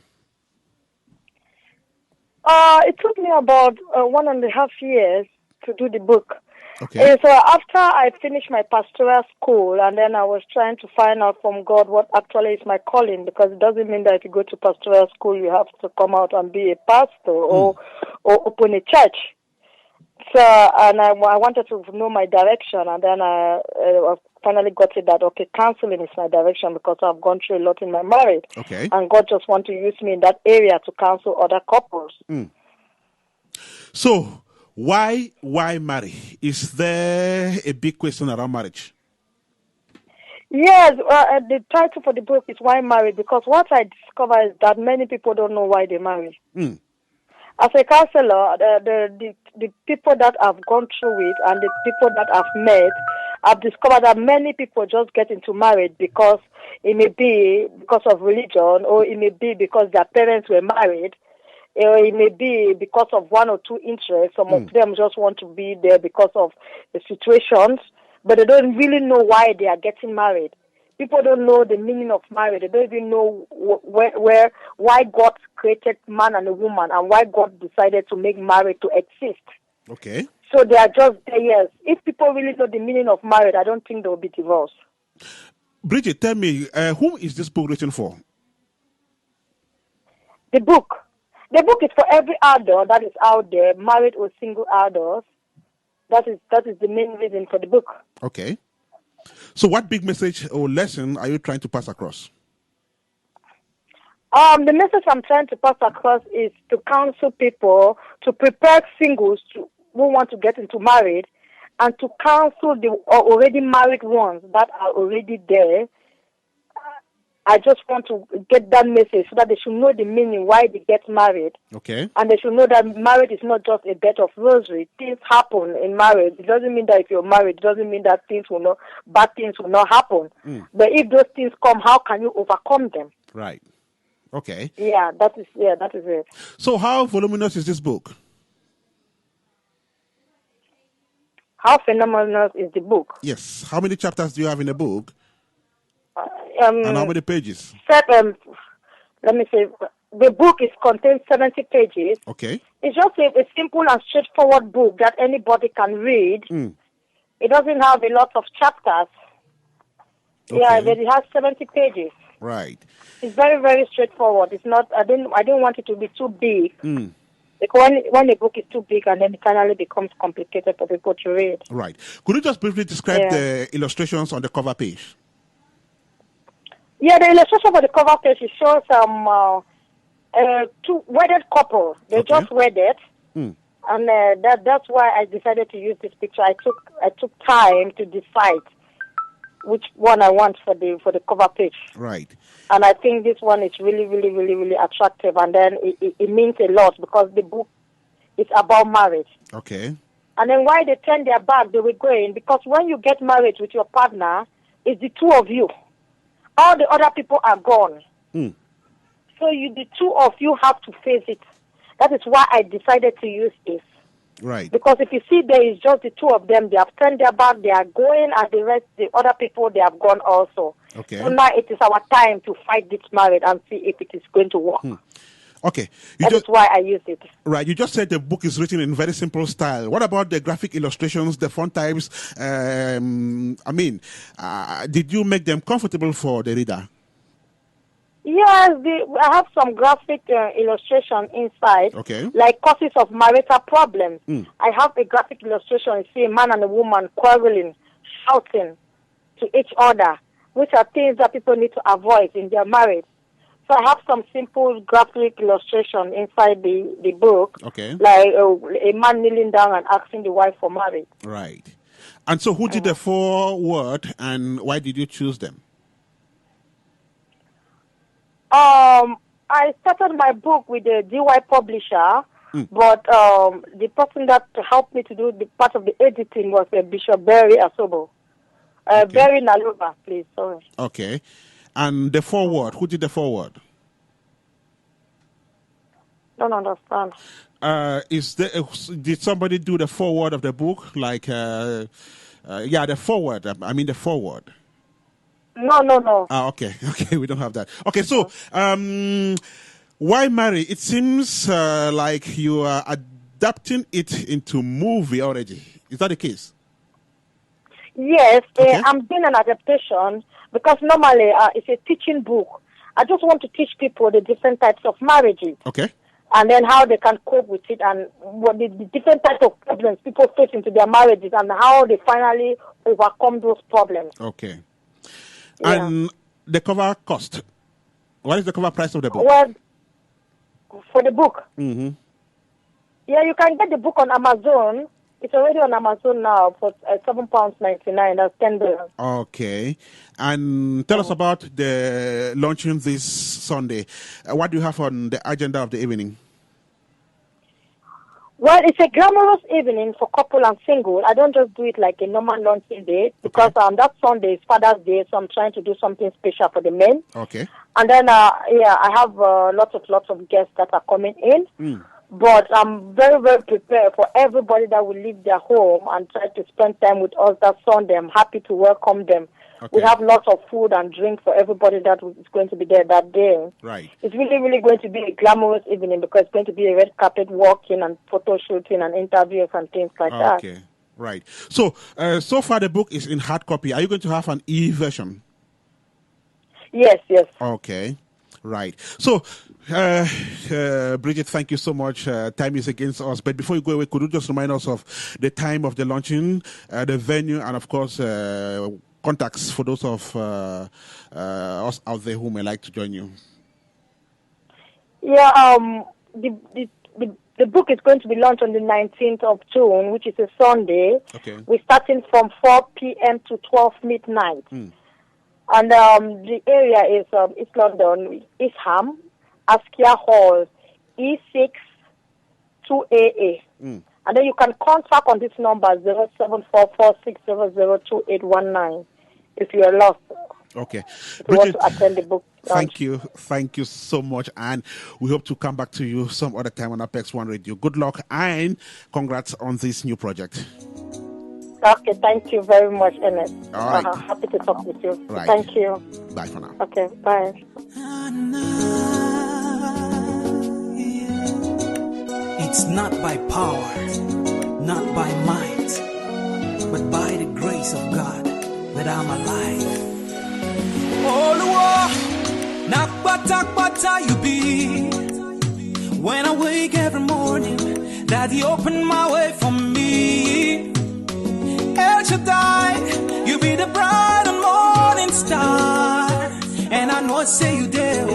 It took me about 1.5 years to do the book. Okay. So after I finished my pastoral school, and then I was trying to find out from God what actually is my calling, because it doesn't mean that if you go to pastoral school you have to come out and be a pastor or open a church. So, and I wanted to know my direction, and then I finally got it that, okay, counseling is my direction because I've gone through a lot in my marriage. Okay. And God just wants to use me in that area to counsel other couples. So, why marry? Is there a big question around marriage? Yes, the title for the book is Why Marry, because what I discover is that many people don't know why they marry. As a counselor, the people that have gone through it and the people that I've met, I've discovered that many people just get into marriage because it may be because of religion, or it may be because their parents were married, or it may be because of one or two interests. Some of them just want to be there because of the situations, but they don't really know why they are getting married. People don't know the meaning of marriage. They don't even know why God created man and a woman, and why God decided to make marriage to exist. Okay. So they are just there, yes. If people really know the meaning of marriage, I don't think there will be divorce. Bridget, tell me, who is this book written for? The book is for every adult that is out there, married or single adults. That is the main reason for the book. Okay. So what big message or lesson are you trying to pass across? The message I'm trying to pass across is to counsel people to prepare singles who want to get into marriage, and to counsel the already married ones that are already there. I just want to get that message so that they should know the meaning why they get married. Okay. And they should know that marriage is not just a bed of rosary. Things happen in marriage. It doesn't mean that if you're married, it doesn't mean that bad things will not happen. But if those things come, how can you overcome them? Right. Okay. Yeah, that is it. So how voluminous is this book? How phenomenal is the book? Yes. How many chapters do you have in the book? And how many pages? Let me say, the book contains 70 pages. Okay. It's just a simple and straightforward book that anybody can read. It doesn't have a lot of chapters. Okay. Yeah, but it has 70 pages. Right. It's very, very straightforward. It's not. I didn't want it to be too big. Because when a book is too big, and then it finally becomes complicated for people to read. Right. Could you just briefly describe the illustrations on the cover page? Yeah, the illustration for the cover page, it shows two wedded couple. They just wedded, and that's why I decided to use this picture. I took time to decide which one I want for the cover page. Right. And I think this one is really, really, really, really attractive, and then it means a lot because the book is about marriage. Okay. And then why they turned their back, they were going, because when you get married with your partner, it's the two of you. All the other people are gone. So the two of you have to face it. That is why I decided to use this. Right. Because if you see there is just the two of them, they have turned their back, they are going, and the other people, they have gone also. Okay. So now it is our time to fight this marriage and see if it is going to work. Okay. That is why I use it. Right. You just said the book is written in very simple style. What about the graphic illustrations, the font types? Did you make them comfortable for the reader? Yes, I have some graphic illustration inside, like causes of marital problems. I have a graphic illustration. You see a man and a woman quarreling, shouting to each other, which are things that people need to avoid in their marriage. So I have some simple graphic illustration inside the book, like a man kneeling down and asking the wife for marriage. Right. And so who did the foreword, and why did you choose them? I started my book with the DY publisher, but the person that helped me to do the part of the editing was Bishop Barry Asobo. Barry Naluva, please, sorry. Okay. And the foreword, who did the foreword? Don't understand. Did somebody do the foreword of the book? Like, the foreword. I mean the foreword. No. Okay, we don't have that. Okay, so why marry? It seems like you are adapting it into movie already. Is that the case? Yes, I'm doing an adaptation because normally it's a teaching book. I just want to teach people the different types of marriages. Okay. And then how they can cope with it, and what the different types of problems people face into their marriages, and how they finally overcome those problems. Okay. Yeah. And the cover cost? What is the cover price of the book? Well, for the book? Yeah, you can get the book on Amazon. It's already on Amazon now for £7.99. That's $10. Okay. And tell us about the launching this Sunday. What do you have on the agenda of the evening? Well, it's a glamorous evening for couple and single. I don't just do it like a normal launching day because that Sunday is Father's Day, so I'm trying to do something special for the men. Okay. And then, I have lots of guests that are coming in. But I'm very, very prepared for everybody that will leave their home and try to spend time with us that Sunday. I'm happy to welcome them. Okay. We have lots of food and drink for everybody that is going to be there that day. Right. It's really, really going to be a glamorous evening because it's going to be a red carpet walking and photo shooting and interviews and things like that. Okay. Right. So, so far the book is in hard copy. Are you going to have an e-version? Yes. Okay. Right. So, Bridget, thank you so much. Time is against us. But before you go away, could you just remind us of the time of the launching, the venue, and of course, contacts for those of us out there who may like to join you? Yeah, the book is going to be launched on the 19th of June, which is a Sunday. Okay. We're starting from 4 p.m. to 12 midnight. Mm. And the area is East London, East Ham, Askia Hall, E6 2AA. Mm. And then you can contact on this number 0744600281 if you are lost. Okay. If you want to attend the book launch. Thank you so much, and we hope to come back to you some other time on Apex One Radio. Good luck and congrats on this new project. Okay, thank you very much, Ernest. All right. Happy to talk with you. Right. Thank you. Bye for now. Okay, bye. It's not by power, not by might, but by the grace of God that I'm alive. Oh, nakbata you be. When I wake every morning, Daddy open my way for me. El Shaddai, you be the bright and morning star, and I know I say you there.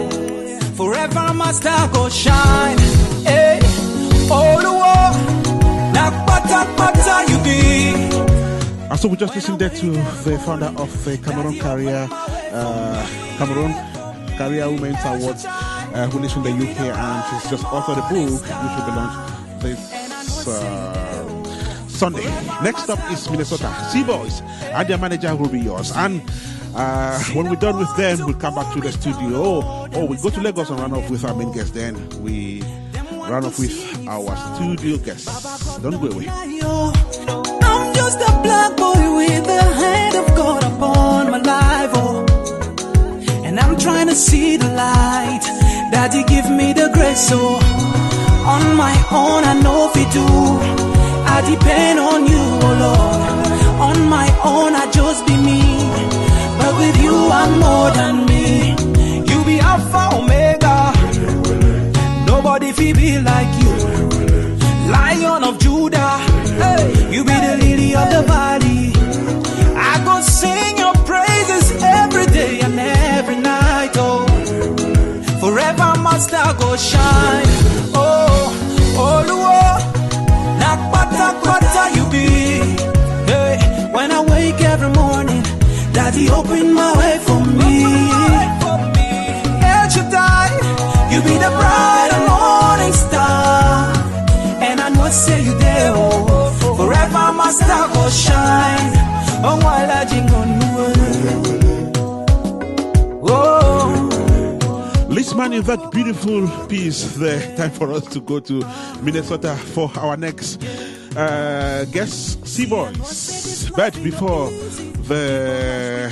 Forever my star go shine. Hey. Oh, the war, nakbata you be. So we just listened there to the founder of the Cameroon Career Women's Awards, who lives in the UK, and she's just authored a book which will be launched this Sunday. Next up is Minnesota Seaboys, and their manager will be yours. And when we're done with them, we'll come back to the studio. We go to Lagos and run off with our main guest. Then we run off with our studio guests. Don't go away. I'm just a black boy with the hand of God upon my life, and I'm trying to see the light. Daddy give me the grace, on my own I know if you do, I depend on you, oh Lord. On my own I just be me, but with you I'm more than me. You be Alpha Omega, nobody feel be like you. Lion of Judah, hey, you be the lily of the valley. I go sing your praises every day and every night, forever my star go shine. Lord, nakbata you be. Hey, when I wake every morning, Daddy open my way for me. El Shaddai, you be the bright and morning star, and I know say you there, forever my star go shine. While I Listeman, in that beautiful piece there, time for us to go to Minnesota for our next guest, Seaboys. But before the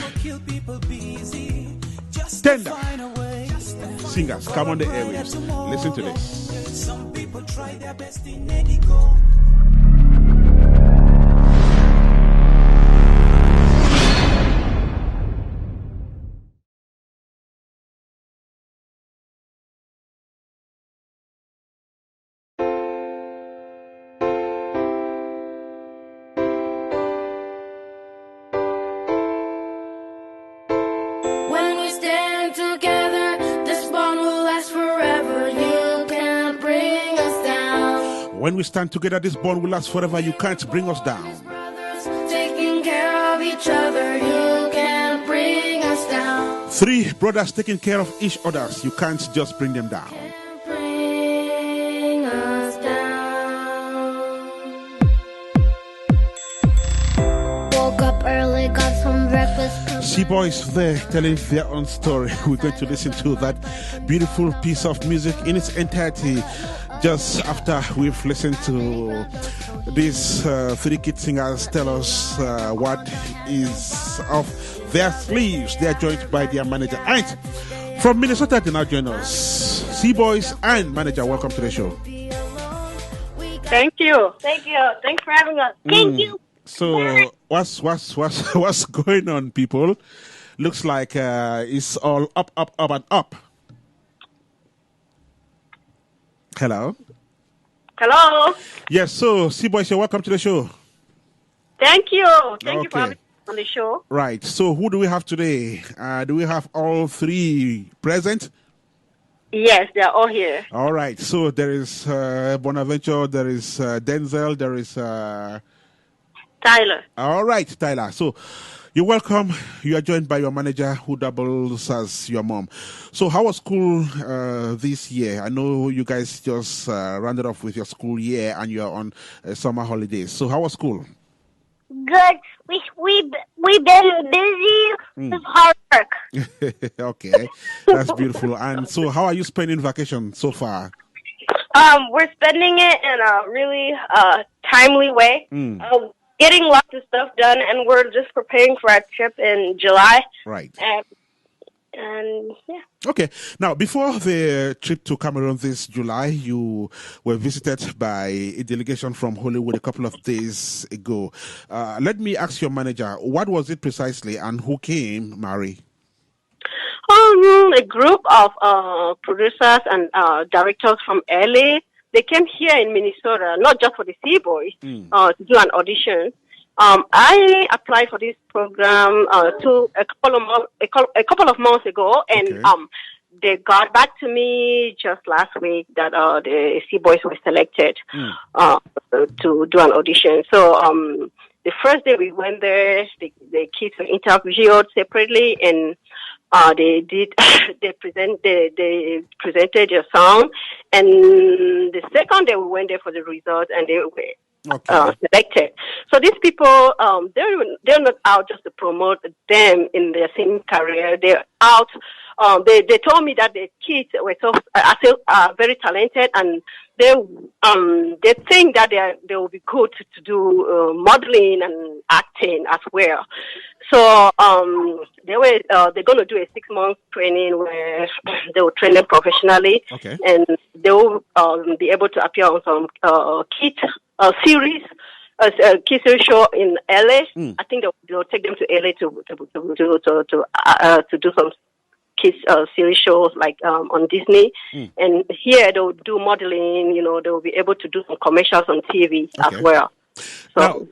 tender singers come on the airwaves, listen to this. Some people try their best in medical. When we stand together, this bond will last forever. You can't bring us down. When we stand together, this bond will last forever. You can't bring us down. Taking care of each other, you can't bring us down. Three brothers taking care of each other. You can't just bring them down. Bring us down. Woke up early, got some breakfast. Seaboys there telling their own story. We're going to listen to that beautiful piece of music in its entirety just after we've listened to these three kid singers tell us what is off their sleeves. They are joined by their manager. And from Minnesota, they now join us. Seaboys and manager, welcome to the show. Thank you. Thanks for having us. Thank you. So what's going on, people? Looks like it's all up and up. Hello. Hello. Yes. So Seaboys, you're welcome to the show. Thank you. Thank you for having me on the show. Right. So who do we have today? Do we have all three present? Yes, they're all here. All right. So there is Bonaventure, there is Denzel, there is Tyler. All right, Tyler. So you're welcome. You are joined by your manager who doubles as your mom. So how was school this year? I know you guys just rounded off with your school year and you're on summer holidays. So how was school? Good. We've been busy with hard work. Okay, that's beautiful. And so how are you spending vacation so far? We're spending it in a really timely way. Getting lots of stuff done, and we're just preparing for our trip in July. Right. And yeah. Okay. Now, before the trip to Cameroon this July, you were visited by a delegation from Hollywood a couple of days ago. Let me ask your manager, what was it precisely and who came, Mary? A group of producers and directors from LA. They came here in Minnesota, not just for the Sea Boys, to do an audition. I applied for this program a couple of months ago, and they got back to me just last week that the Sea Boys were selected to do an audition. So the first day we went there, the kids were interviewed separately, and they presented their song, and the second day we went there for the results, and they were selected. So these people, they're not out just to promote them in their singing career. They're out. They told me that the kids were very talented, and they think that they will be good to do modeling and acting as well. So they're going to do a 6-month training where they will train them professionally, and they will be able to appear on some kids series. A kids show in LA. I think they'll take them to LA to do some kids series shows like on Disney, and here they'll do modeling. They'll be able to do some commercials on TV as well. So now,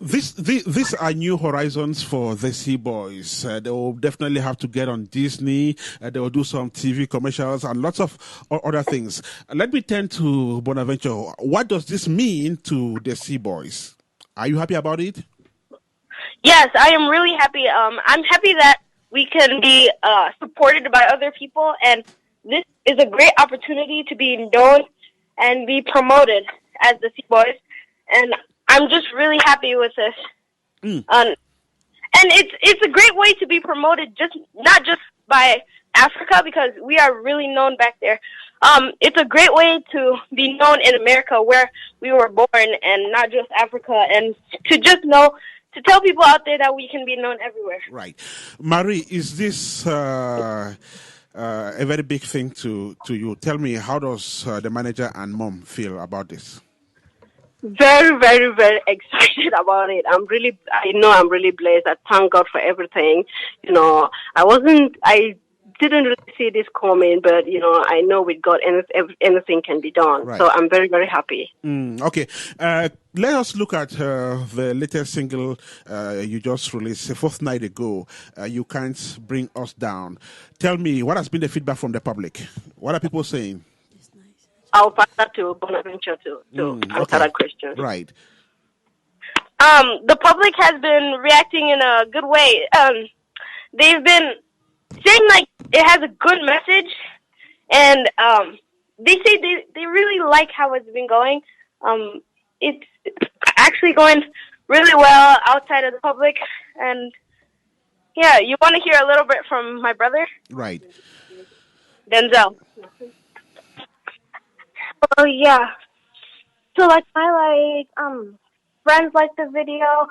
these are new horizons for the Sea Boys. They will definitely have to get on Disney. They will do some TV commercials and lots of other things. Let me turn to Bonaventure. What does this mean to the Sea Boys? Are you happy about it? Yes, I am really happy. I'm happy that we can be supported by other people, and this is a great opportunity to be known and be promoted as the Sea Boys. And I'm just really happy with this. And it's a great way to be promoted, not just by Africa, because we are really known back there. It's a great way to be known in America, where we were born, and not just Africa, and to tell people out there that we can be known everywhere. Right. Marie, is this a very big thing to you? Tell me, how does the manager and mom feel about this? Very, very, very excited about it. I know I'm really blessed. I thank God for everything. I didn't really see this coming, but I know with God anything can be done. Right. So I'm very, very happy. Okay. Let us look at the latest single you just released a fortnight ago. You Can't Bring Us Down. Tell me, what has been the feedback from the public? What are people saying? I'll pass that to Bonaventure to answer that question. Right. The public has been reacting in a good way. They've been saying like it has a good message, and they say they really like how it's been going. It's actually going really well outside of the public, and yeah, you want to hear a little bit from my brother? Right. Denzel. Oh yeah. So like my friends like the video,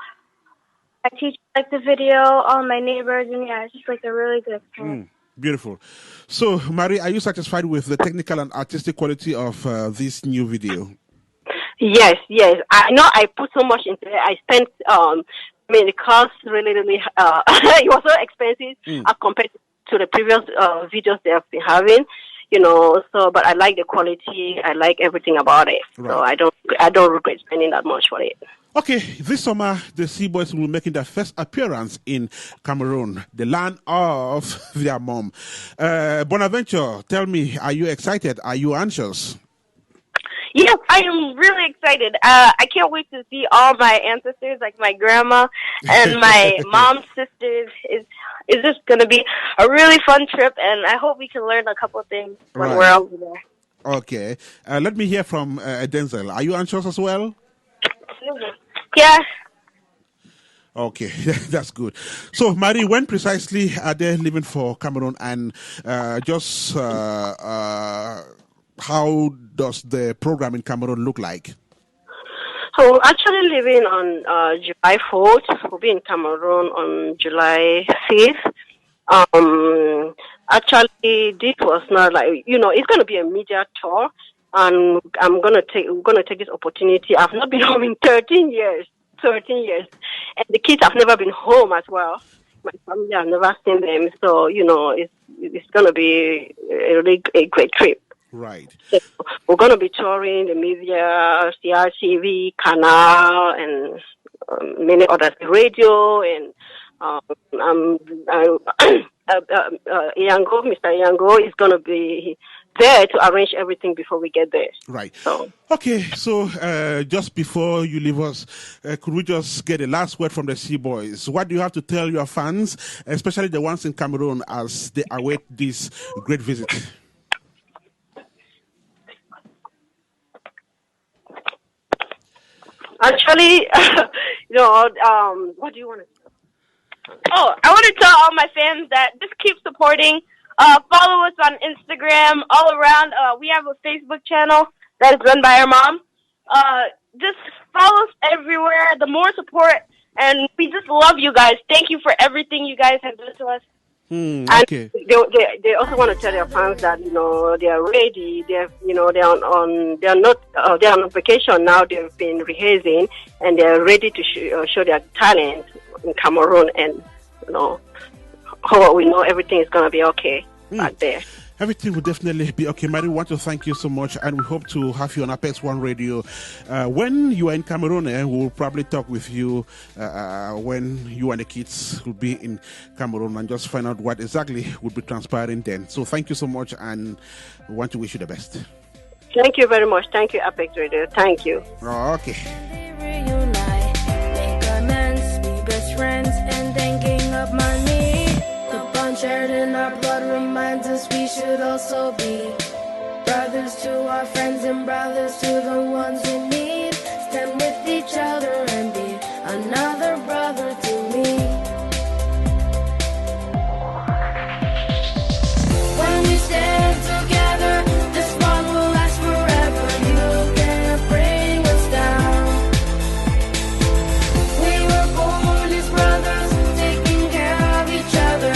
my teacher liked the video, all my neighbors, and yeah, it's just like a really good experience. Beautiful. So, Marie, are you satisfied with the technical and artistic quality of this new video? Yes. I know I put so much into it. I spent, the cost really, it was so expensive as compared to the previous videos they have been having. But I like the quality. I like everything about it. Right. So I don't regret spending that much for it. Okay, this summer, the Sea Boys will be making their first appearance in Cameroon, the land of their mom. Bonaventure, tell me, are you excited? Are you anxious? Yes, I am really excited. I can't wait to see all my ancestors, like my grandma and my mom's sisters. It's just going to be a really fun trip, and I hope we can learn a couple of things when we're over there. Okay. Let me hear from Denzel. Are you anxious as well? Yeah. Okay, that's good. So, Marie, when precisely are they leaving for Cameroon, and how does the program in Cameroon look like? So we're actually leaving on July 4th. We'll be in Cameroon on July 5th. Actually, this was not like, it's going to be a media tour, and we're going to take this opportunity. I've not been home in 13 years, and the kids have never been home as well. My family, I've never seen them, so it's going to be a great trip. Right. So we're going to be touring the media, CRTV, Canal, and many others, radio, and Mr. Yango is going to be there to arrange everything before we get there. Right. So. Okay, so just before you leave us, could we just get a last word from the Sea Boys? What do you have to tell your fans, especially the ones in Cameroon, as they await this great visit? Actually, what do you want to say? Oh, I want to tell all my fans that just keep supporting. Follow us on Instagram, all around. We have a Facebook channel that is run by our mom. Just follow us everywhere. The more support, and we just love you guys. Thank you for everything you guys have done to us. Okay. And they also want to tell their fans that they are ready. They're on vacation now. They've been rehearsing and they're ready to show their talent in Cameroon. And we know everything is going to be okay back there. Everything will definitely be okay. Marie, we want to thank you so much, and we hope to have you on Apex One Radio. When you are in Cameroon, we'll probably talk with you when you and the kids will be in Cameroon and just find out what exactly will be transpiring then. So thank you so much, and we want to wish you the best. Thank you very much. Thank you, Apex Radio. Thank you. Okay. Make amends, be best friends, and then gang up money. Shared in our blood reminds us we should also be brothers to our friends and brothers to the ones in need. Stand with each other and be another brother to me. When we stand together, this bond will last forever. You can't bring us down. We were born as brothers, taking care of each other.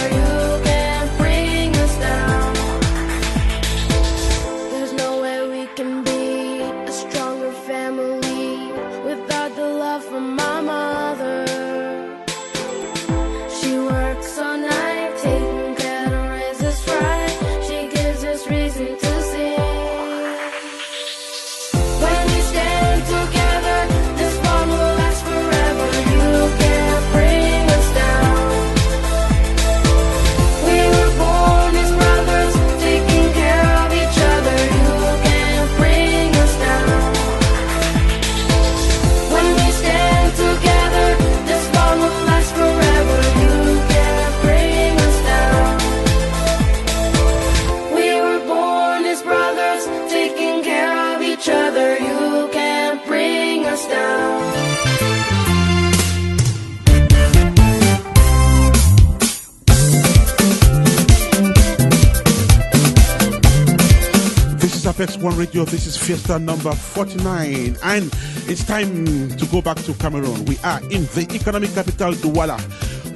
Apex One Radio, this is Fiesta number 49, and it's time to go back to Cameroon. We are in the economic capital, Douala,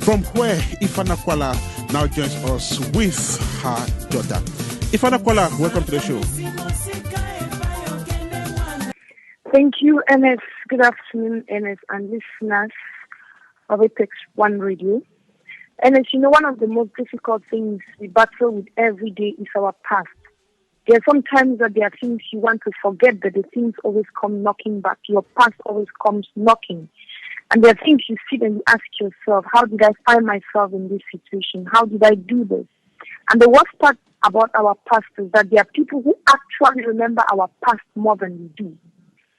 from where Ifana Kwala now joins us with her daughter. Ifana Kwala, welcome to the show. Thank you, NS. Good afternoon, NS and listeners of Apex One Radio. NS, one of the most difficult things we battle with every day is our past. There are some times that there are things you want to forget, but the things always come knocking back. Your past always comes knocking. And there are things you sit and you ask yourself, how did I find myself in this situation? How did I do this? And the worst part about our past is that there are people who actually remember our past more than we do.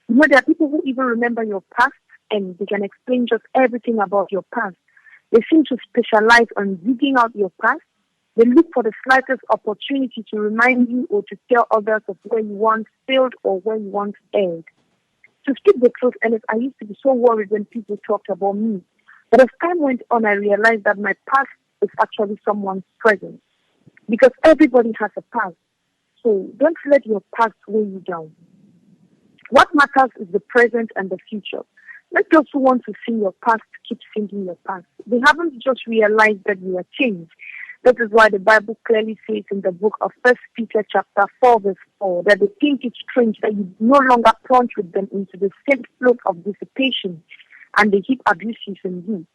You know, there are people who even remember your past and they can explain just everything about your past. They seem to specialize on digging out your past. They look for the slightest opportunity to remind you or to tell others of where you once failed or where you once erred. To speak the truth, and I used to be so worried when people talked about me. But as time went on, I realized that my past is actually someone's present. Because everybody has a past. So don't let your past weigh you down. What matters is the present and the future. Let those who want to sing your past keep singing your past. They haven't just realized that you are changed. That is why the Bible clearly says in the book of 1 Peter chapter 4 verse 4 that they think it strange that you no longer plunge with them into the same flood of dissipation and they heap abuses in you.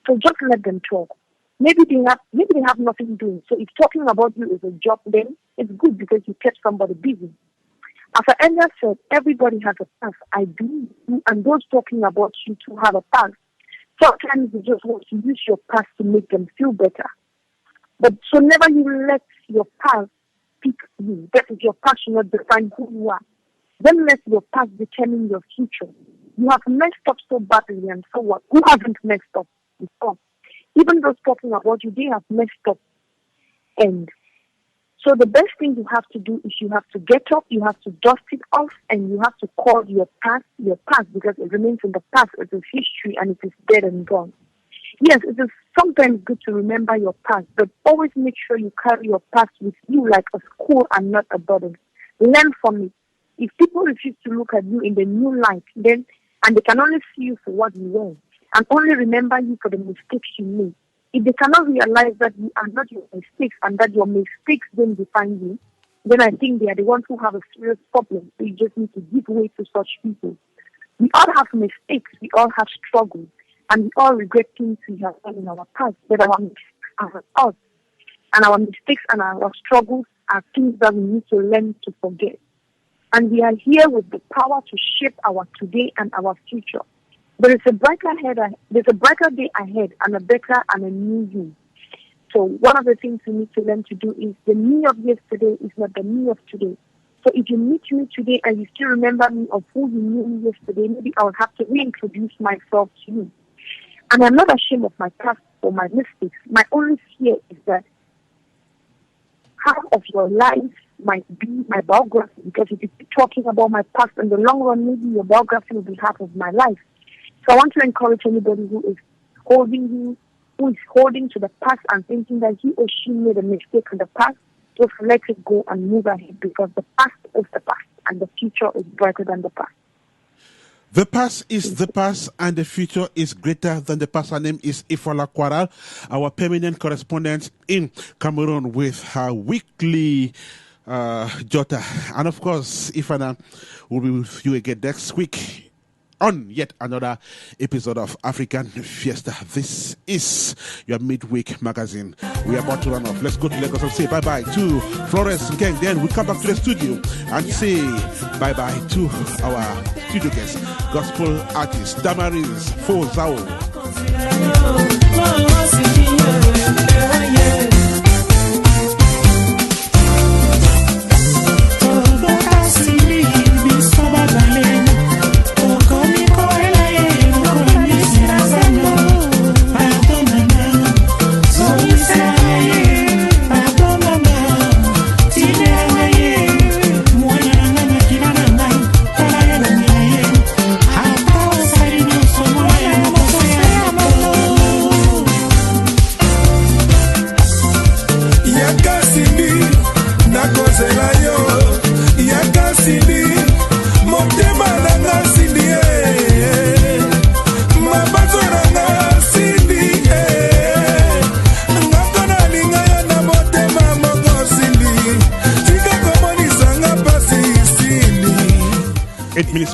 So just let them talk. Maybe they have nothing doing. So if talking about you is a job, then it's good because you kept somebody busy. As I earlier said, everybody has a past. I believe you and those talking about you too have a past. Sometimes you just want to use your past to make them feel better. But so never you let your past pick you. That is, your past should not define who you are. Then let your past determine your future. You have messed up so badly, and so what? Who hasn't messed up before? Even those talking about you, they have messed up. And so the best thing you have to do is you have to get up, you have to dust it off, and you have to call your past because it remains in the past. It is history and it is dead and gone. Yes, it is sometimes good to remember your past, but always make sure you carry your past with you like a school and not a burden. Learn from it. If people refuse to look at you in the new light, then and they can only see you for what you were, and only remember you for the mistakes you made. If they cannot realize that you are not your mistakes and that your mistakes don't define you, then I think they are the ones who have a serious problem. So you just need to give way to such people. We all have mistakes. We all have struggles. And we all regret things we have done in our past. But our mistakes are us. And our mistakes and our struggles are things that we need to learn to forget. And we are here with the power to shape our today and our future. There is a brighter day ahead and a better and a new you. So one of the things we need to learn to do is the me of yesterday is not the me of today. So if you meet me today and you still remember me of who you knew me yesterday, maybe I will have to reintroduce myself to you. And I'm not ashamed of my past or my mistakes. My only fear is that half of your life might be my biography. Because if you keep talking about my past in the long run, maybe your biography will be half of my life. So I want to encourage anybody who is holding to the past and thinking that he or she made a mistake in the past, just let it go and move ahead, because the past is the past and the future is brighter than the past. The past is the past and the future is greater than the past. Her name is Ifola Kwaral, our permanent correspondent in Cameroon, with her weekly Jota. And of course, Ifana will be with you again next week on yet another episode of African Fiesta. This is your midweek magazine. We are about to run off. Let's go to Lagos and say bye-bye to Florence Nkeng. Then we come back to the studio and say bye-bye to our studio guest, gospel artist Damaris Fozao.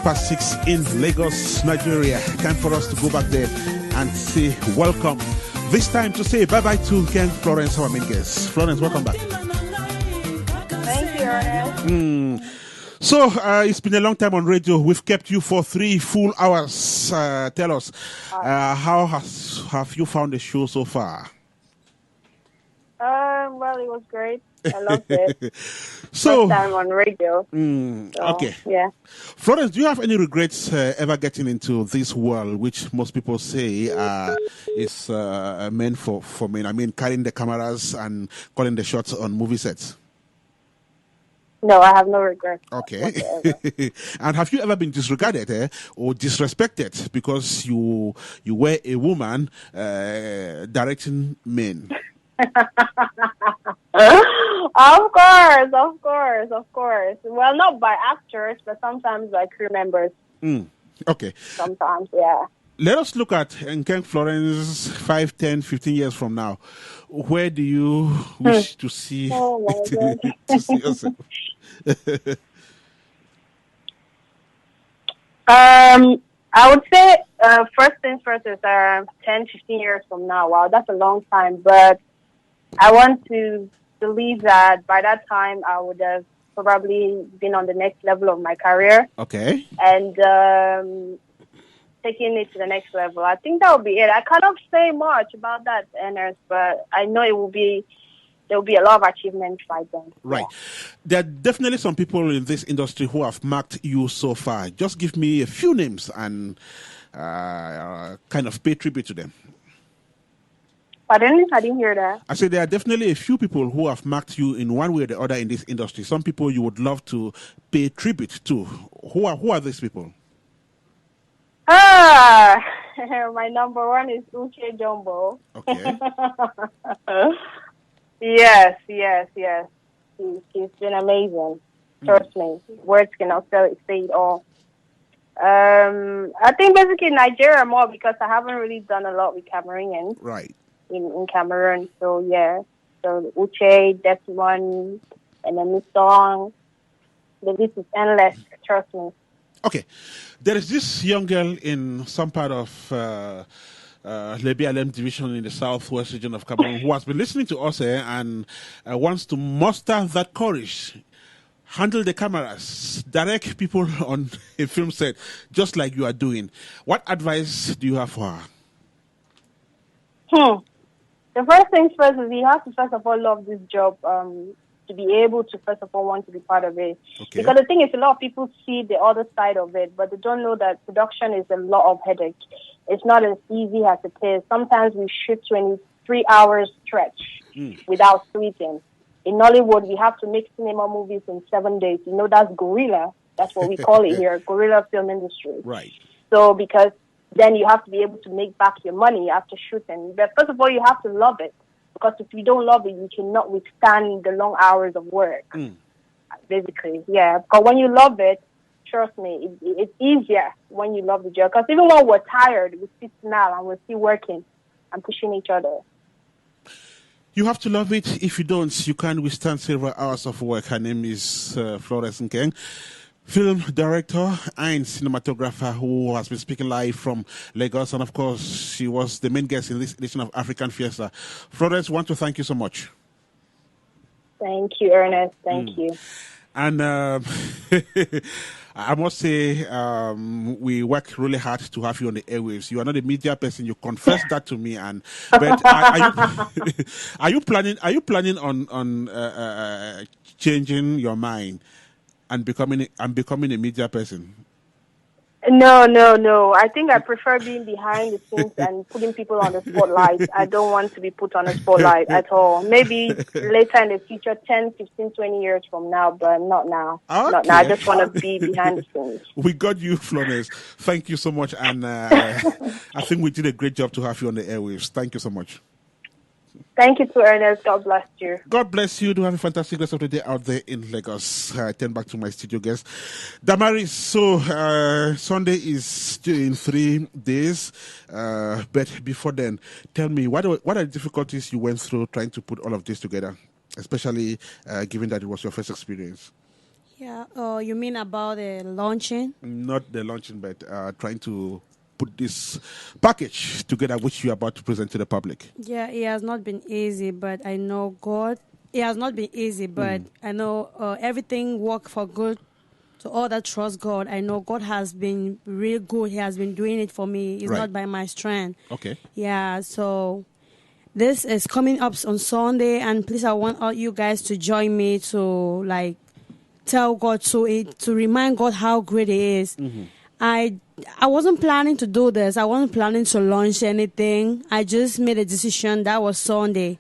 Past 6 in Lagos, Nigeria. Time for us to go back there and say welcome. This time to say bye-bye to Ken Florence, our main guest. Florence, welcome back. Thank you. Ernest. So, it's been a long time on radio. We've kept you for 3 full hours. Tell us, how have you found the show so far? Well, it was great. I loved it. So, First time on radio. Okay. Yeah. Florence, do you have any regrets ever getting into this world, which most people say is meant for men? I mean, carrying the cameras and calling the shots on movie sets. No, I have no regrets. Okay. And have you ever been disregarded or disrespected because you were a woman directing men? Of course. Well, not by actors, but sometimes by crew members. Okay. Sometimes, yeah. Let us look at Nkeng Florence 5, 10, 15 years from now. Where do you wish to see, to see yourself? I would say first things first is 10, 15 years from now. Wow, that's a long time. But I want to believe that by that time I would have probably been on the next level of my career. Okay. And taking it to the next level. I think that would be it. I cannot say much about that, Ernest, but I know there will be a lot of achievements by then. Right. There are definitely some people in this industry who have marked you so far. Just give me a few names and kind of pay tribute to them. Pardon? I didn't hear that. I said there are definitely a few people who have marked you in one way or the other in this industry. Some people you would love to pay tribute to. Who are these people? My number one is Uche Jumbo. Okay. Yes. He's been amazing. Trust me. Words cannot say it all. I think basically Nigeria more because I haven't really done a lot with Cameroonians. Right. In Cameroon. So, yeah. So, Uche, Desmond, and then Song. The list is endless. Trust me. Okay. There is this young girl in some part of Lebi Alem division in the southwest region of Cameroon who has been listening to us and wants to muster that courage, handle the cameras, direct people on a film set, just like you are doing. What advice do you have for her? The first things first is you have to first of all love this job to be able to first of all want to be part of it. Okay. Because the thing is a lot of people see the other side of it, but they don't know that production is a lot of headache. It's not as easy as it is. Sometimes we shoot 23 hours stretch without sleeping. In Nollywood, we have to make cinema movies in 7 days. You know, that's guerrilla. That's what we call it here, guerrilla film industry. Right. So because then you have to be able to make back your money after shooting. But first of all, you have to love it. Because if you don't love it, you cannot withstand the long hours of work. Basically, yeah. Because when you love it, trust me, it's easier when you love the job. Because even when we're tired, we sit now and we're still working and pushing each other. You have to love it. If you don't, you can't withstand several hours of work. Her name is Florence Nkeng, film director and cinematographer who has been speaking live from Lagos. And of course, she was the main guest in this edition of African Fiesta. Florence, want to thank you so much. Thank you, Ernest. Thank you. And I must say, we work really hard to have you on the airwaves. You are not a media person. You confessed that to me. But are you planning on changing your mind and becoming a media person? No. I think I prefer being behind the scenes and putting people on the spotlight. I don't want to be put on the spotlight at all. Maybe later in the future, 10, 15, 20 years from now, but not now. Okay. Not now. I just want to be behind the scenes. We got you, Florence. Thank you so much. And I think we did a great job to have you on the airwaves. Thank you so much. Thank you to Ernest. God bless you. God bless you. Do have a fantastic rest of the day out there in Lagos. I turn back to my studio guest, Damaris. So Sunday is in 3 days, but before then, tell me what are the difficulties you went through trying to put all of this together, especially given that it was your first experience. Yeah. You mean about the launching? Not the launching, but trying to put this package together which you're about to present to the public. Yeah, it has not been easy, but I know God it has not been easy, but I know everything worked for good. To all that trust God, I know God has been real good. He has been doing it for me. It's not by my strength. Okay. Yeah, so this is coming up on Sunday, and please, I want all you guys to join me to like tell God to remind God how great He is. I wasn't planning to do this. I wasn't planning to launch anything. I just made a decision. That was Sunday.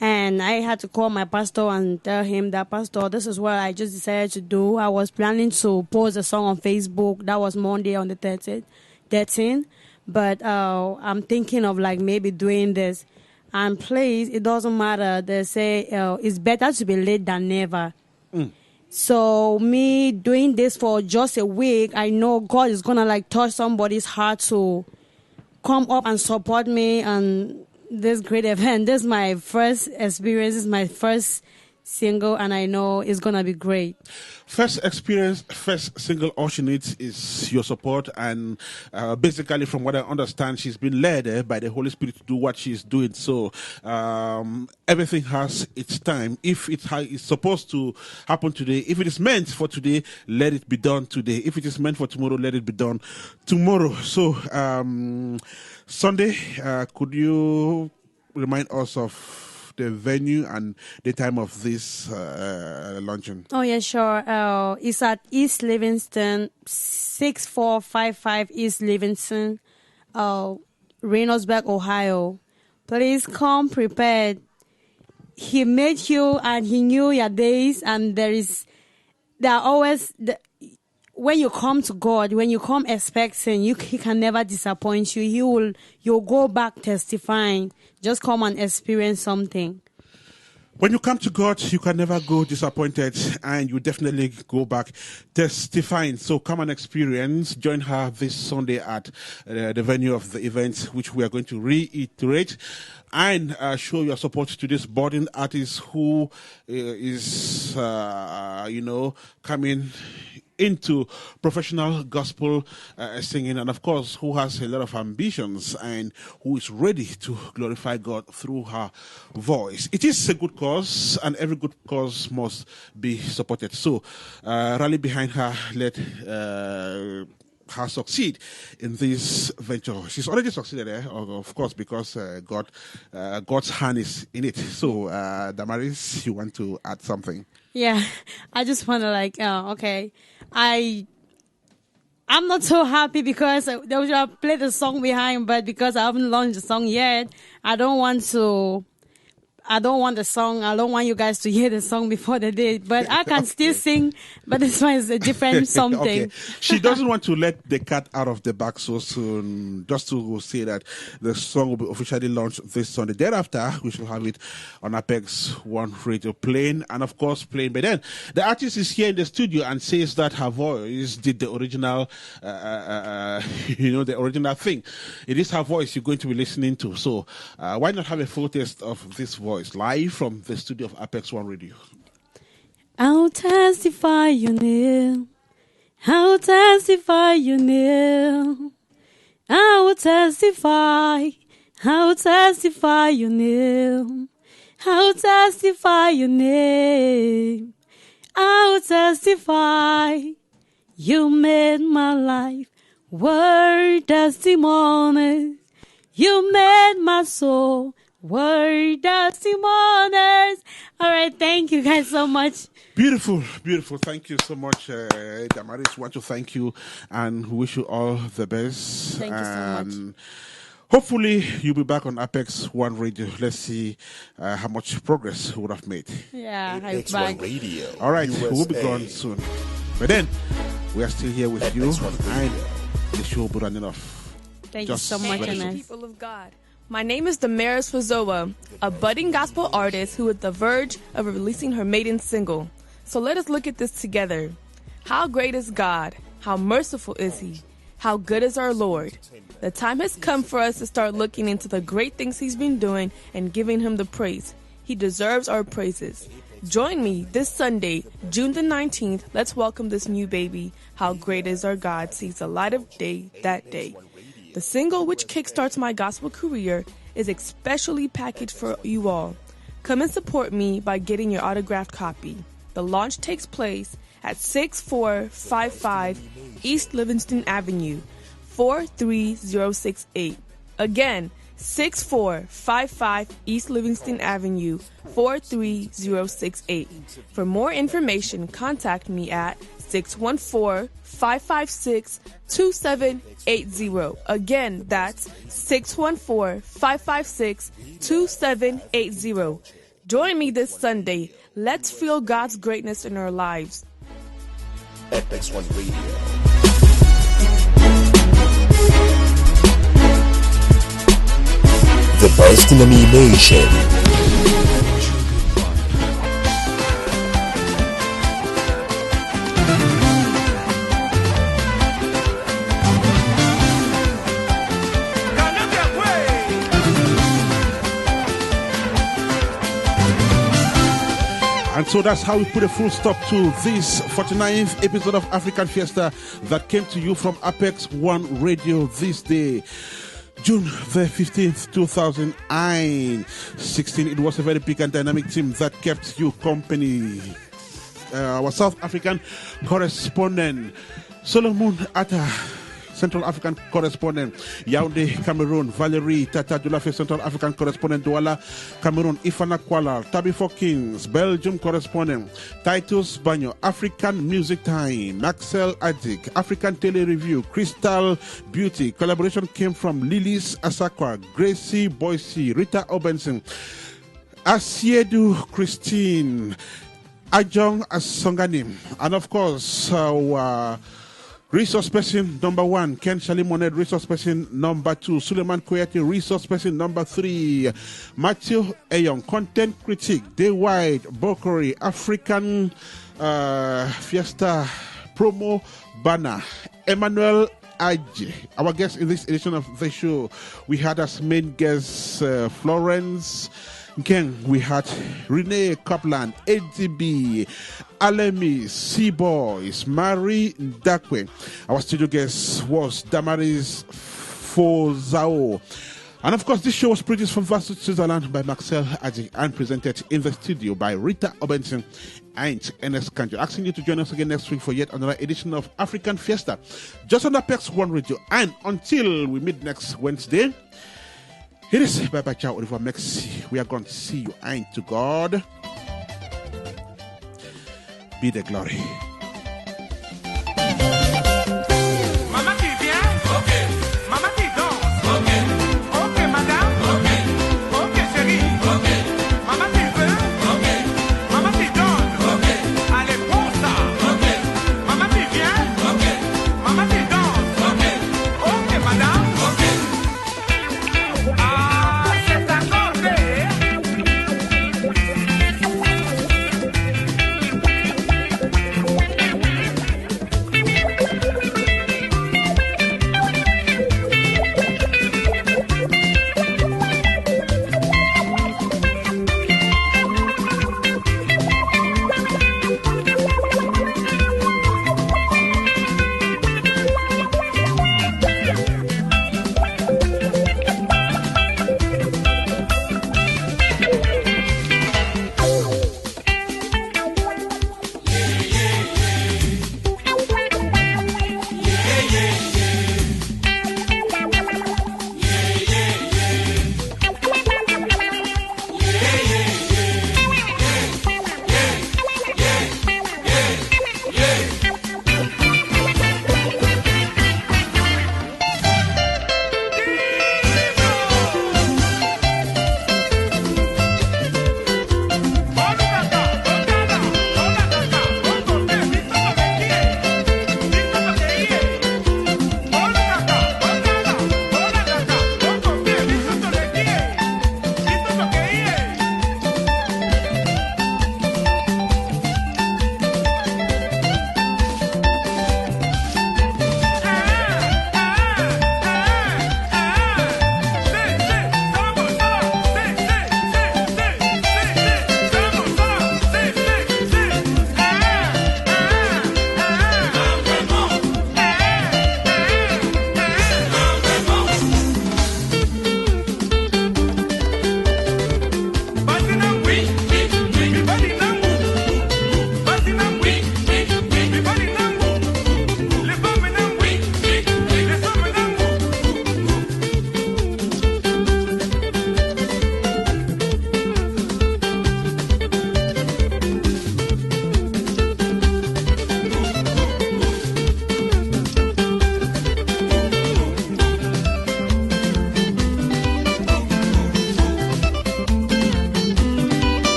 And I had to call my pastor and tell him that, Pastor, this is what I just decided to do. I was planning to post a song on Facebook. That was Monday on the 13th. But I'm thinking of like maybe doing this. And please, it doesn't matter. They say it's better to be late than never. So me doing this for just a week, I know God is going to like touch somebody's heart to come up and support me and this great event. This is my first experience. This is my first single, and I know it's going to be great. First experience, first single, all she needs is your support. And basically, from what I understand, she's been led by the Holy Spirit to do what she's doing. So everything has its time. If it's supposed to happen today, if it is meant for today, let it be done today. If it is meant for tomorrow, let it be done tomorrow. So Sunday, could you remind us of the venue and the time of this luncheon? Oh, yeah, sure. It's at East Livingston, 6455 East Livingston, Reynoldsburg, Ohio. Please come prepared. He made you and He knew your days, and there are always... when you come to God, when you come expecting, He can never disappoint you. You'll go back testifying. Just come and experience something. When you come to God, you can never go disappointed, and you definitely go back testifying. So come and experience. Join her this Sunday at the venue of the event, which we are going to reiterate, and show your support to this budding artist who is, coming into professional gospel singing, and of course who has a lot of ambitions and who is ready to glorify God through her voice. It is a good cause, and every good cause must be supported. So rally behind her, let her succeed in this venture. She's already succeeded, of course, because God's hand is in it. So Damaris, you want to add something? Yeah, I just want to okay. I'm not so happy because they should play the song behind, but because I haven't launched the song yet, I don't want the song. I don't want you guys to hear the song before the day, but I can still sing. But this one is a different something. Okay. She doesn't want to let the cat out of the bag so soon. Just to say that the song will be officially launched this Sunday. Thereafter, we shall have it on Apex One Radio playing, and of course playing. But then the artist is here in the studio and says that her voice did the original, the original thing. It is her voice you're going to be listening to. So why not have a full taste of this voice live from the studio of Apex One Radio? I'll testify your name. I'll testify your name. I will testify. I'll testify your name. I'll testify your name. I'll testify. You made my life worth testimony. You made my soul word testimonies. All right, thank you guys so much. Beautiful, beautiful. Thank you so much, Damaris. Want to thank you and wish you all the best. Thank you so much. Hopefully, you'll be back on Apex One Radio. Let's see how much progress we would have made. Yeah, Apex One Radio. All right, USA. we'll be gone soon. But then, we are still here with Apex you, and the show will be running off. Thank you so much, Ernest. People of God. My name is Damaris Fazoa, a budding gospel artist who is at the verge of releasing her maiden single. So let us look at this together. How great is God? How merciful is He? How good is our Lord? The time has come for us to start looking into the great things He's been doing and giving Him the praise. He deserves our praises. Join me this Sunday, June the 19th. Let's welcome this new baby. How great is our God sees the light of day that day. The single which kickstarts my gospel career is especially packaged for you all. Come and support me by getting your autographed copy. The launch takes place at 6455 East Livingston Avenue, 43068. Again, 6455 East Livingston Avenue, 43068. For more information, contact me at 614-556-2780. Again, that's 614-556-2780. Join me this Sunday. Let's feel God's greatness in our lives. FX1 Radio. The best in animation. And so that's how we put a full stop to this 49th episode of African Fiesta that came to you from Apex One Radio this day, June the 15th, 2016. It was a very big and dynamic team that kept you company. Our South African correspondent, Solomon Atta, Central African correspondent, Yaoundé, Cameroon, Valerie Tata Dulafe, Central African correspondent, Douala, Cameroon, Ifana Kuala, Tabi for Kings, Belgium correspondent, Titus Banyo, African Music Time, Maxel Adik, African Tele Review, Crystal Beauty. Collaboration came from Lilis Asakwa, Gracie Boise, Rita Obenson, Asiedu Christine, Ajong Asonganim, and of course, resource person number 1, Ken Shalimoned, resource person number 2, Suleiman Koyati, resource person number 3, Matthew Ayon, content critic, Day White, Bokori, African Fiesta promo banner, Emmanuel Aji. Our guest in this edition of the show, we had as main guests Florence Nkeng, we had Renee Copeland, ADB, Alemi, Seaboys, Marie Ndakwe. Our studio guest was Damaris Fozao. And of course, this show was produced from Vassal, Switzerland by Maxel Aji and presented in the studio by Rita Obenson and Ernest Kanjo. Asking you to join us again next week for yet another edition of African Fiesta, just on Apex One Radio. And until we meet next Wednesday, it is bye bye, ciao, au revoir, merci. We are going to see you, and to God be the glory. Maman qui vient? Ok. Maman qui danse? Ok. Ok, madame? Ok. Ok, chérie? Ok. Maman qui veut? Ok. Maman qui donne? Ok. Allez, pour ça? Ok. Maman qui vient? Ok. Maman qui danse? Ok. Ok, madame? Ok. Ah, c'est accordé.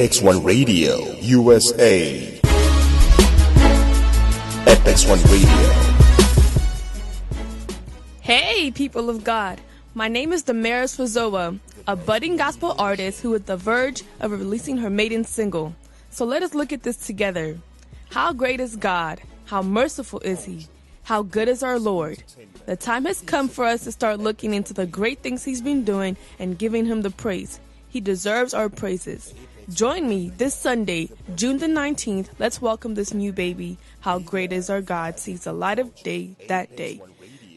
FX1 Radio, USA. FX1 Radio. Hey, people of God. My name is Damaris Fazoa, a budding gospel artist who is at the verge of releasing her maiden single. So let us look at this together. How great is God? How merciful is He? How good is our Lord? The time has come for us to start looking into the great things He's been doing and giving Him the praise. He deserves our praises. Join me this Sunday, June the 19th. Let's welcome this new baby. How great is our God sees the light of day that day.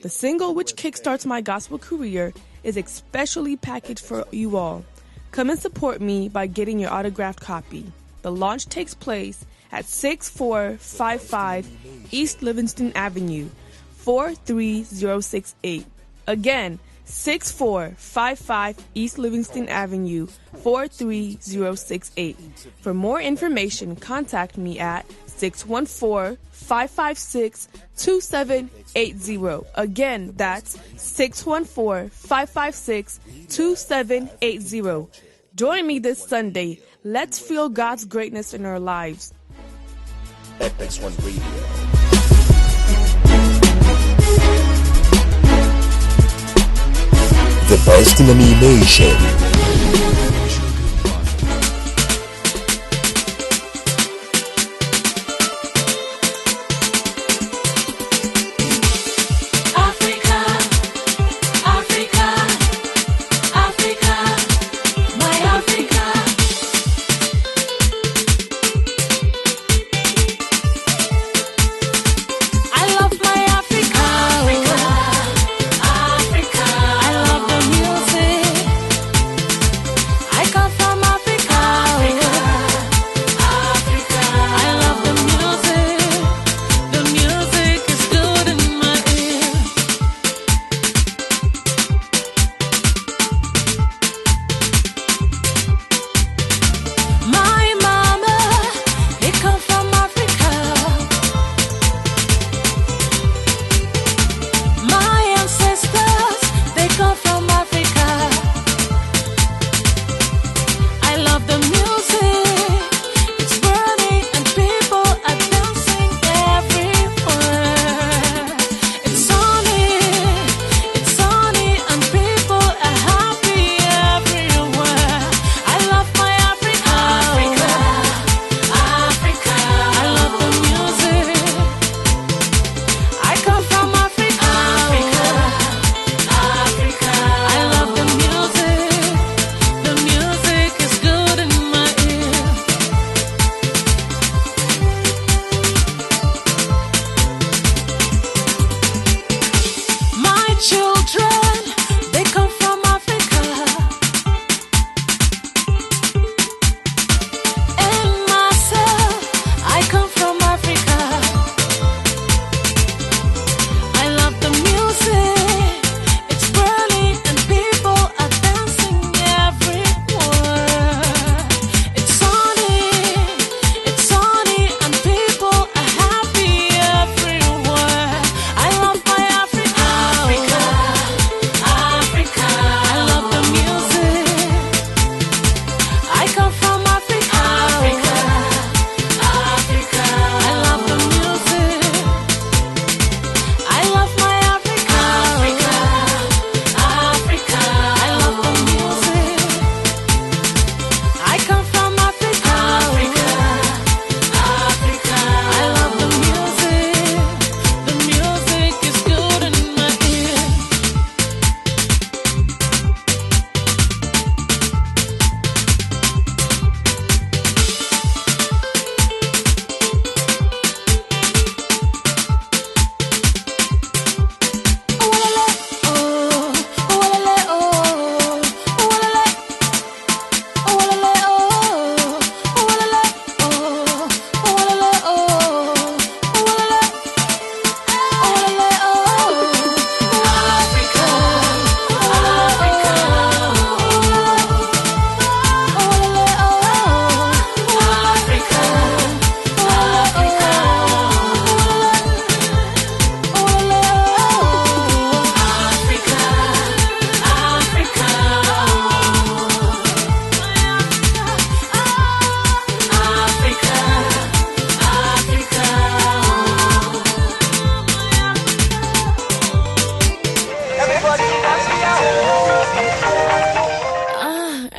The single which kickstarts my gospel career is especially packaged for you all. Come and support me by getting your autographed copy. The launch takes place at 6455 East Livingston Avenue, 43068. Again, 6455 East Livingston Avenue, 43068. For more information, contact me at 614-556-2780. Again, that's 614-556-2780. Join me this Sunday. Let's feel God's greatness in our lives. FX1 Radio. The best in the nation.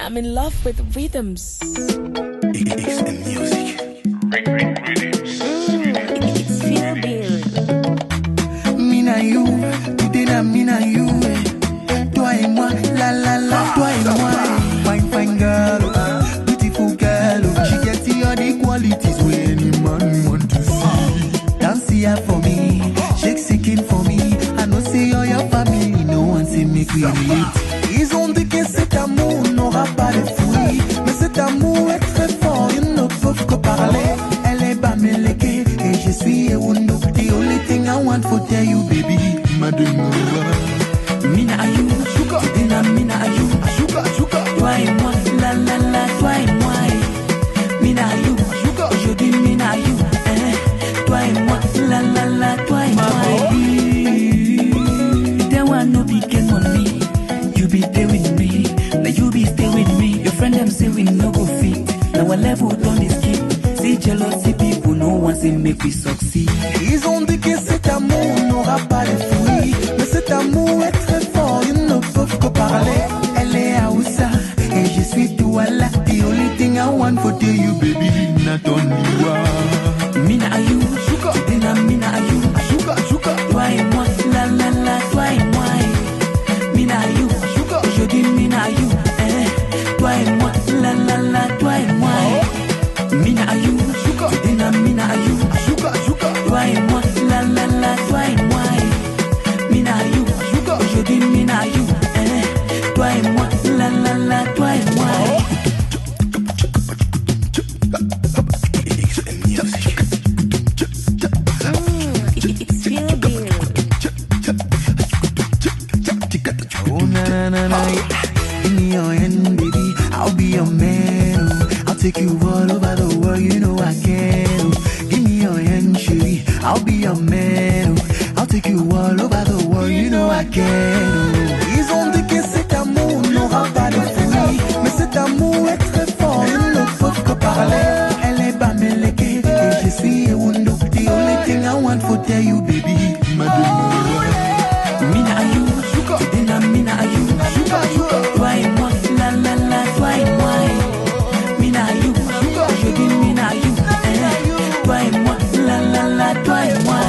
I'm in love with rhythms. It's in music. It's feel good. Me na you, today na me na you. Toi et moi, la la la, toi et moi. Fine fine girl, beautiful girl. She gets all the qualities where any man want to see. Dance here for me, shake shaking for me. I know say all your family, no one say make we relate. Ils ont dit que cet amour n'aura pas de fruits, mais cet amour est très fort, ils ne peuvent que parler. Elle est bameleke et je suis Ewundo. The only thing I want for tell you, baby, madame. Mina ayu, sugar, dina mina ayu, sugar, sugar. Toi et moi, la la la, toi et moi. Mina ayu, sugar, je dis mina ayu, toi et moi, la la la, toi et moi. There want no begin on me. You be there with me, now you be stay with me. Your friend them say we no go fit. Now our level don't escape. See jealousy people, no one say make we succeed. Ils ont dit que cet amour n'aura pas de fruits, mais cet amour est très fort, ils ne peuvent que parler. Elle est à Oussa et je suis Douala. The only thing I want for you, baby, not only one. Mina ayu, sugar, dina mina ayu, sugar, sugar. Toi et moi, la la la, toi et moi. Mina ayu, sugar, je dis mina ayu, toi et moi, la la la, toi et moi. Mina ayu, sugar, dina mina ayu, sugar, sugar. Toi et moi, la la la, toi et moi. Mina ayu, sugar, je dis mina ayu, toi et moi, la la la, toi et moi. It's feel good. Oh na na na na, give me your hand, baby. I'll be your man. I'll take you all over the world, you know I can. Give me your hand, chérie. I'll be your man. I'll take you all over the world, you know I can. Ils ont dit que cet amour n'aura pas de fruits, mais cet amour est très fort, ils ne peuvent que parler. Elle est bameleke et je suis Ewundo. The only thing I want for tell you, baby, madame. Mina ayu, sugar, dina mina ayu, sugar, sugar. Toi et moi, la la la, toi et moi. Mina ayu, sugar, je dis mina ayu, toi et moi, la la la, toi et moi.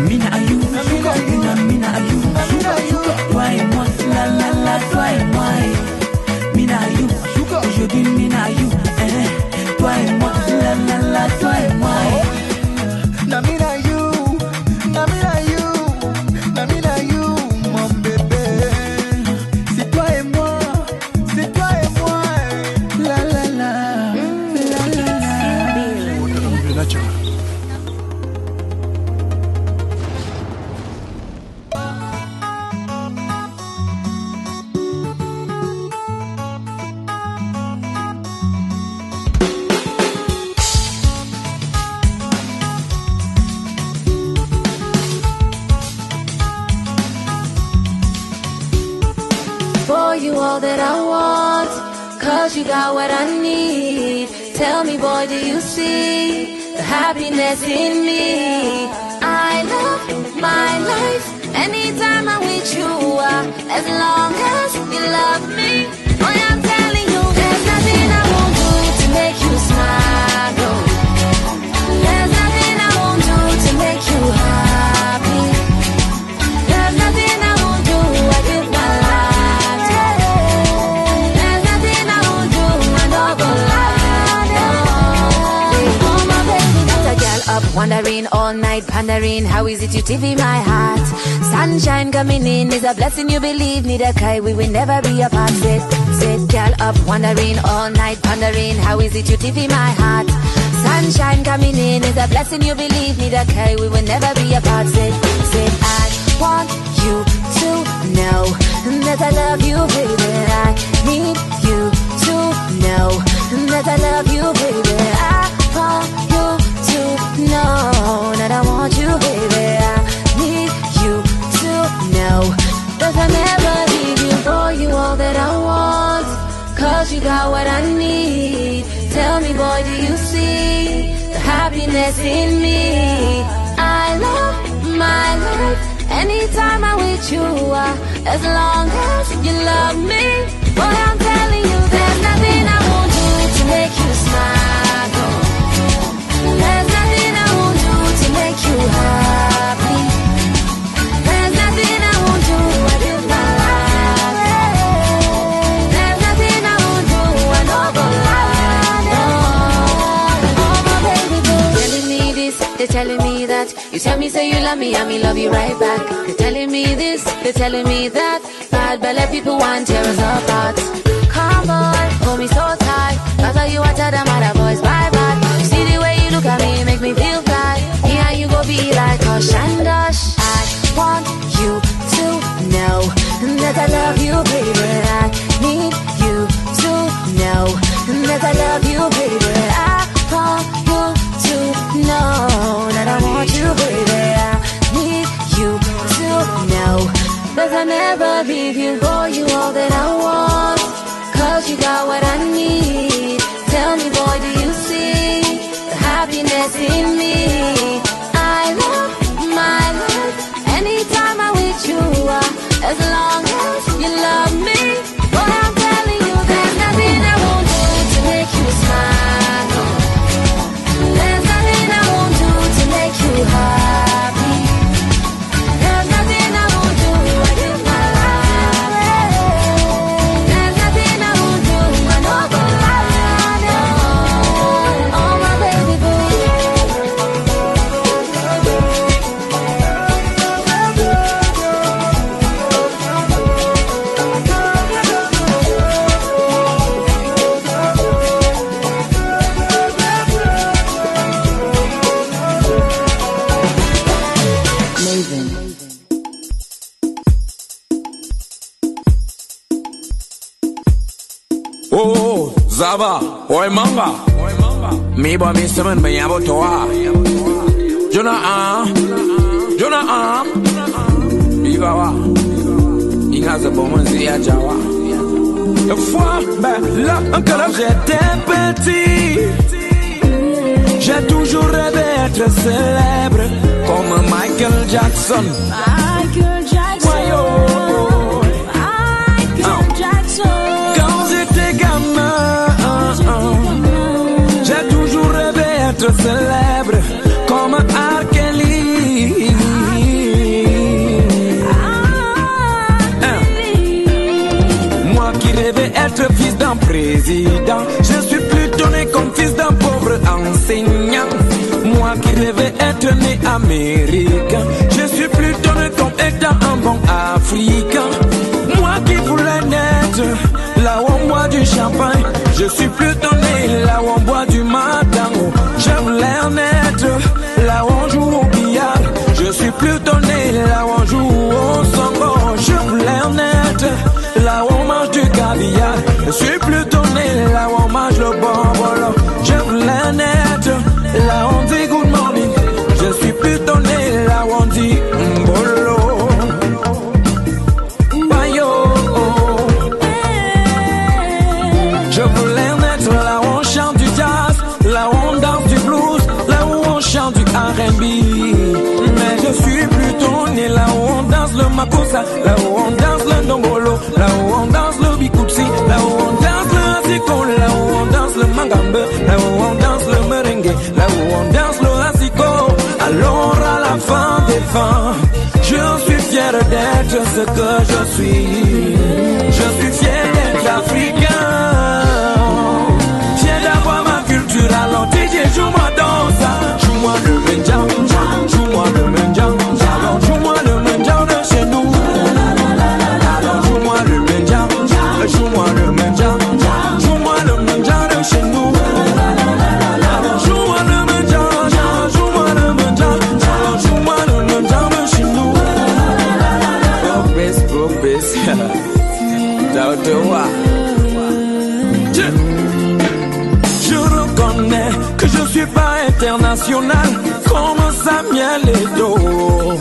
Mina ayu, sugar, dina mina ayu, sugar, sugar. Toi et moi, la la la, toi et moi. Mina ayu, sugar, je dis mina ayu, toi et moi, la la la, toi et moi. Na mina you, na mina you, na mina you, mon bébé. C'est toi et moi, c'est toi et moi. La la la, la la la. For you all that I want, cause you got what I need. Tell me, boy, do you see the happiness in me? I love my life, anytime I'm with you, as long as you love me. Boy, I'm telling you, there's nothing I won't do to make you smile. No. There's nothing I won't do to make you happy. There's nothing I won't do, I give my life to. There's nothing I won't do, I don't go lie. Oh my baby, got a girl up wondering all night, pondering how is it you TV my heart. Sunshine coming in is a blessing, you believe me, the kai we will never be apart. Sit, girl up wondering all night, pondering how is it you TV my heart. Sunshine coming in is a blessing, you believe me, the kai we will never be apart. Sit, I want you to know that I love you, baby. I need you to know that I love you, baby. I want you to know that I want you, baby. I need you to know that I never leave you. For you all that I want, cause you got what I need. Tell me, boy, do you see the happiness in me? I love my life, anytime I'm with you, as long as you love me. Boy, I'm telling you that telling me that. You tell me say you love me, and me love you right back. They're telling me this, they're telling me that. Bad belly people want tear us apart. Come on, hold me so tight. Cause you watch them other boys bye bye. You see the way you look at me, make me feel fly. Yeah, you go be like Hush and Dush. I want you to know that I love you, baby. I need you to know that I love you, baby. I want you to know that I want you, baby. I need you to know that I'll never leave you, boy. You all that I want, cause you got what I need. Tell me, boy, do you see the happiness in me? I love my life anytime I'm with you, as long as you love me. Boy, I'm telling you, there's nothing I won't do to make you smile. There's nothing I won't do to make you happy. There's nothing I won't do, I give my life. There's nothing I won't do, I know go lie. Oh my baby boo. Oh, Zaba, oi manga. Me ba mi semen me yabo toa. Jonah, Viva wa. Inga za bomanzi ya jawa. Une fois, là, encore là, j'étais petit. J'ai toujours rêvé d'être célèbre comme Michael Jackson. Michael Jackson. Quand j'étais gamin, j'ai toujours rêvé d'être célèbre comme R. Kelly. Moi qui rêvais être fils d'un président, je suis plutôt né comme fils d'un pauvre enseignant. Moi qui rêvais être né américain, je suis plutôt né comme étant un bon africain. Moi qui voulais naître là où on boit du champagne, je suis plutôt né là où on boit du matango. Je voulais naître là où on joue au billard, je suis plutôt né là où on joue au sango. Je voulais naître là où on mange du caviar, je suis plutôt né là où on mange le bonbon. Je voulais naître là où on dit good morning, je suis plutôt né là où on dit mbolo. Je voulais naître là où on chante du jazz, là où on danse du blues, là où on chante du R&B. Mais je suis plutôt né là où on danse le makossa, là où on danse le ndombolo, là où on danse le bikutsi, là où on danse le asiko, là où on danse le mangambe, là où on danse le merengue, là où on danse le asiko. Alors à la fin des fins, je suis fier d'être ce que je suis. Je suis fier d'être africain, fier d'avoir ma culture. Alors DJ, joue-moi dans ça, joue-moi le mendiant, joue-moi le mendiant, alors joue-moi le mendiant de chez nous. Alors joue-moi le mendiant, joue-moi le mendiant, joue-moi le mendiant de chez nous. Alors joue-moi le mendiant, joue-moi le mendiant, alors joue-moi le mendiant de chez nous. Bobes, je reconnais que je suis pas international comme Samuel Eto'o.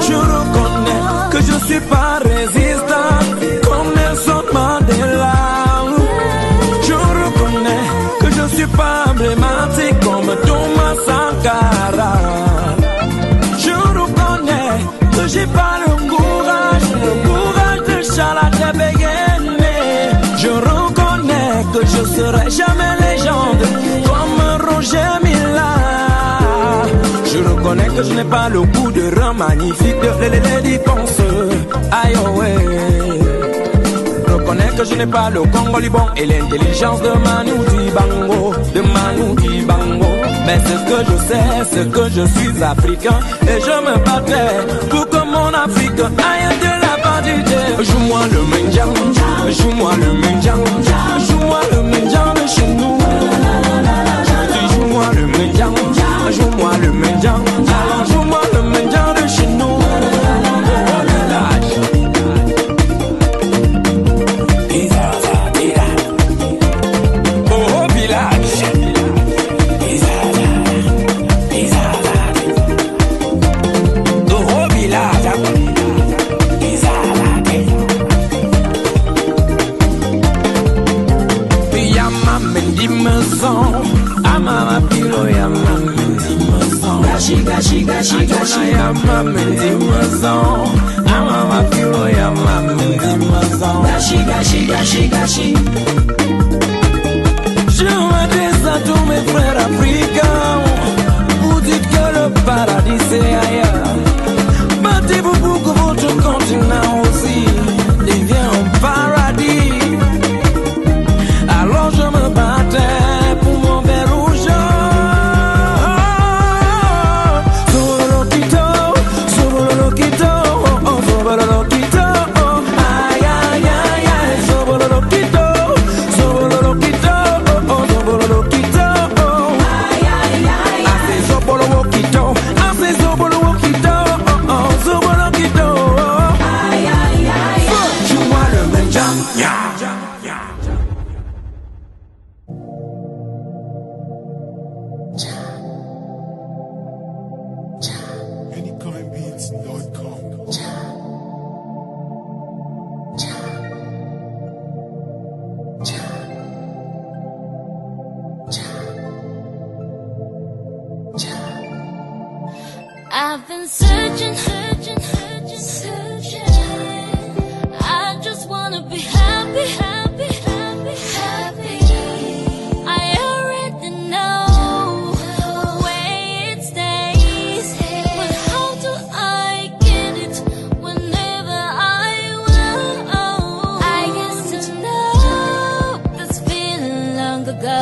Je reconnais que je suis pas résistant comme Nelson Mandela. Je reconnais que je suis pas emblématique comme Thomas Sankara. Je reconnais que j'ai pas le courage de Charlotte Béguené. Je reconnais que je serai jamais légende comme Roger Mila. Je reconnais que je n'ai pas le goût de rhum magnifique de Lady Ponce. Aïe oh ouais. Je reconnais que que je n'ai pas le Congo Liban et l'intelligence de Manu Dibango, mais c'est ce que je sais, c'est que je suis africain et je me battrai pour que mon Afrique aille de la bandité. Joue-moi le mendiant, joue-moi le mendiant, joue-moi le mendiant de chez nous. Joue-moi le mendiant, joue-moi le mendiant, alors joue-moi le mendiant de chez nous. Je m'adresse à tous mes frères africains. Vous dites que le paradis c'est ailleurs. Battez-vous pour que votre continent aussi devienne un paradis. Alors je me battais pour mon verre rouge. I've been searching. I just wanna be happy. I already know where it stays, but how do I get it whenever I will? I used to know this feeling long ago.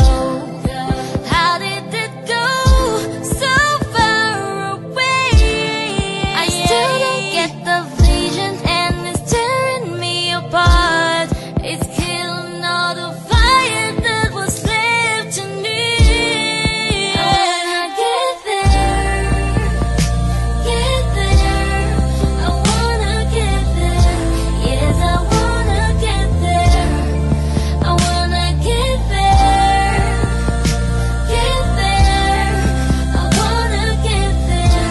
How did it go so far away? I still don't get the vision, and it's tearing me apart. It's killing all the fire that was left in me. I wanna get there. I wanna get there. Yes, I wanna get there. I wanna get there. I wanna get there.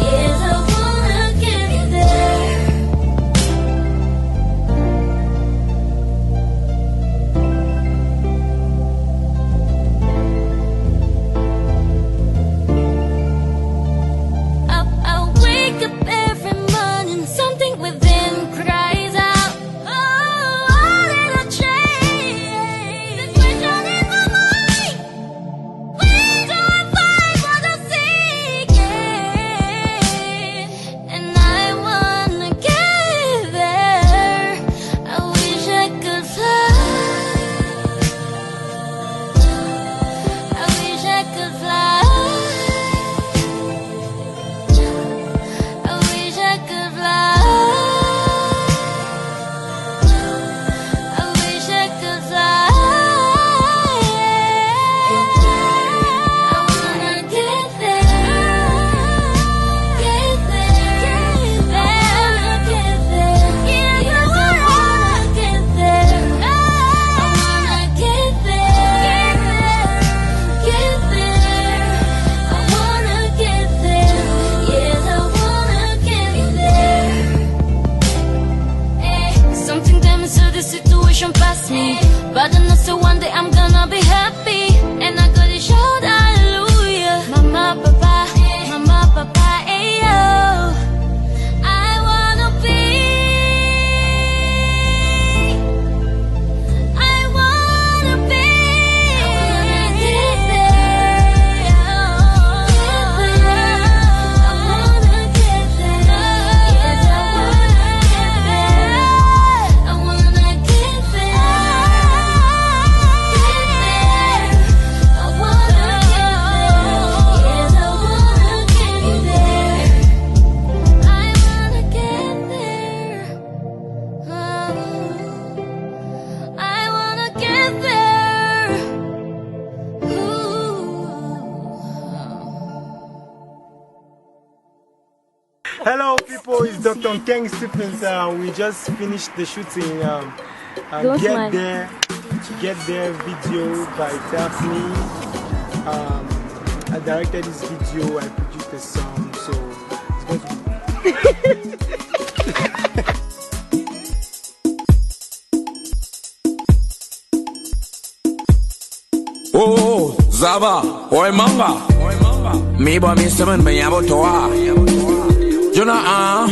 Yes, I wanna get there. I wake up every morning, something within cries out, oh, how did I change? This question in my mind. Where do I find what I'm seeking? And I wanna get there. I wish I could fly. I wish I could fly. I wish I could fly. I wish I could fly. I wanna get there. I wanna get there. Yes, I wanna get there. I wanna get there. I wanna get there. Yes, I wanna get there. Something tell me so the situation past me, but I know so one day I'm gonna be happy, and I gotta shout hallelujah. Mama, papa, ayo. I wanna be. I wanna be. I wanna get there. I wanna get there. Yes, I wanna get there. I wanna get there. people, it's Dr. Nkeng Stephens. We just finished the shooting. Get there video by Daphne. I directed this video, I produced the song, so it's going to Oh, Zaba, oi manga. Me ba mi semen me yabo toa. Jonah,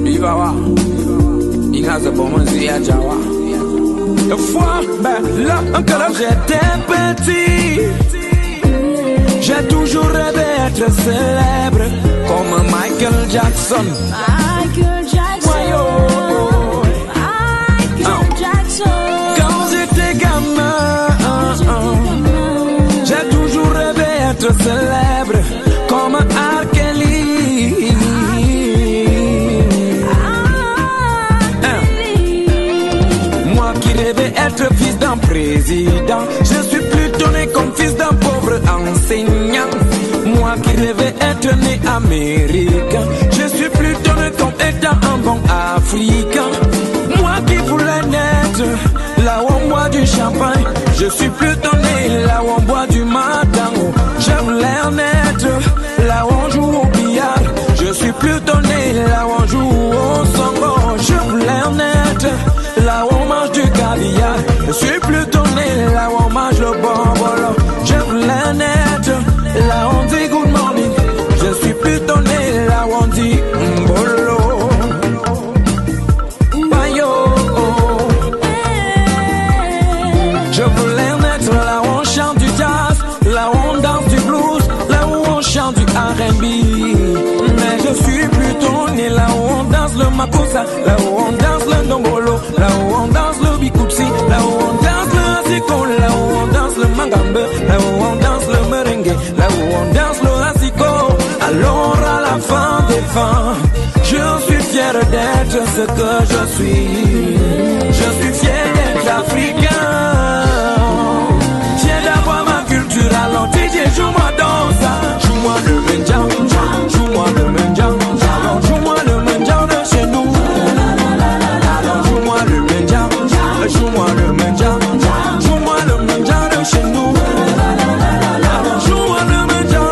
Viva wa. Inga za bon zia jawa. Une fois, là, quand j'étais petit, j'ai toujours rêvé d'être célèbre comme Michael Jackson. Michael Jackson. Quand j'étais gamin, j'ai toujours rêvé d'être célèbre comme R. Kelly. Moi qui rêvais être fils d'un président, je suis plutôt né comme fils d'un pauvre enseignant. Moi qui rêvais être né américain, je suis plutôt né comme étant un bon africain. Moi qui voulais naître là où on boit du champagne, je suis plutôt né là où on boit du matango. Je voulais naître là où on joue au billard, je suis plutôt né là où on joue au songo. Je voulais naître là où on mange du caviar, je suis plutôt né là où on mange le bonbolo. Je voulais naître là où on dit good morning, je suis plutôt né là où on dit mbolo. Je voulais naître là où on chante du jazz, là où on danse du blues, là où on chante du R&B. Mais je suis plutôt né là où on danse le makossa, là où on danse le ndombolo, là où on danse le bikutsi, là où on danse le asiko, là où on danse le mangambe, là où on danse le merengue, là où on danse le asiko. Alors à la fin des fins, je suis fier d'être ce que je suis. Je suis fier d'être africain. Alors DJ joue-moi dans ça, joue-moi le mendiant, joue-moi le mendiant, alors joue-moi le mendiant de chez nous. Alors joue-moi le mendiant, joue-moi le mendiant, joue-moi le mendiant de chez nous. Alors joue-moi le mendiant,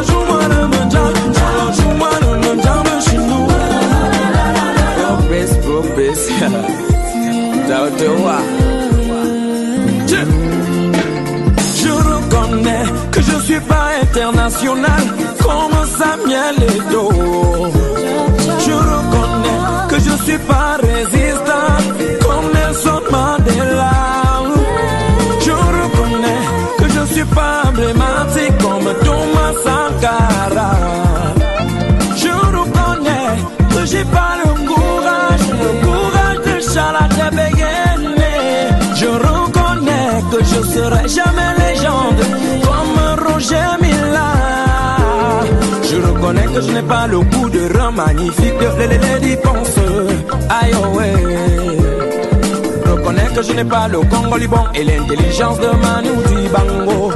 joue-moi le mendiant, alors joue-moi le mendiant de chez nous. Propes, t'as te voir. Que je suis pas international comme Samuel Eto'o. Je reconnais que je suis pas résistant comme Nelson Mandela. Je reconnais que je suis pas emblématique comme Thomas Sankara. Je reconnais que j'ai pas le courage de Charles Tebegene. Je reconnais que je serai jamais légende comme Roger Mila. Je reconnais que je n'ai pas le goût de rhum magnifique de Lady Ponce. Aïe oh ouais. Je reconnais que je n'ai pas le Congo Liban et l'intelligence de Manu Dibango,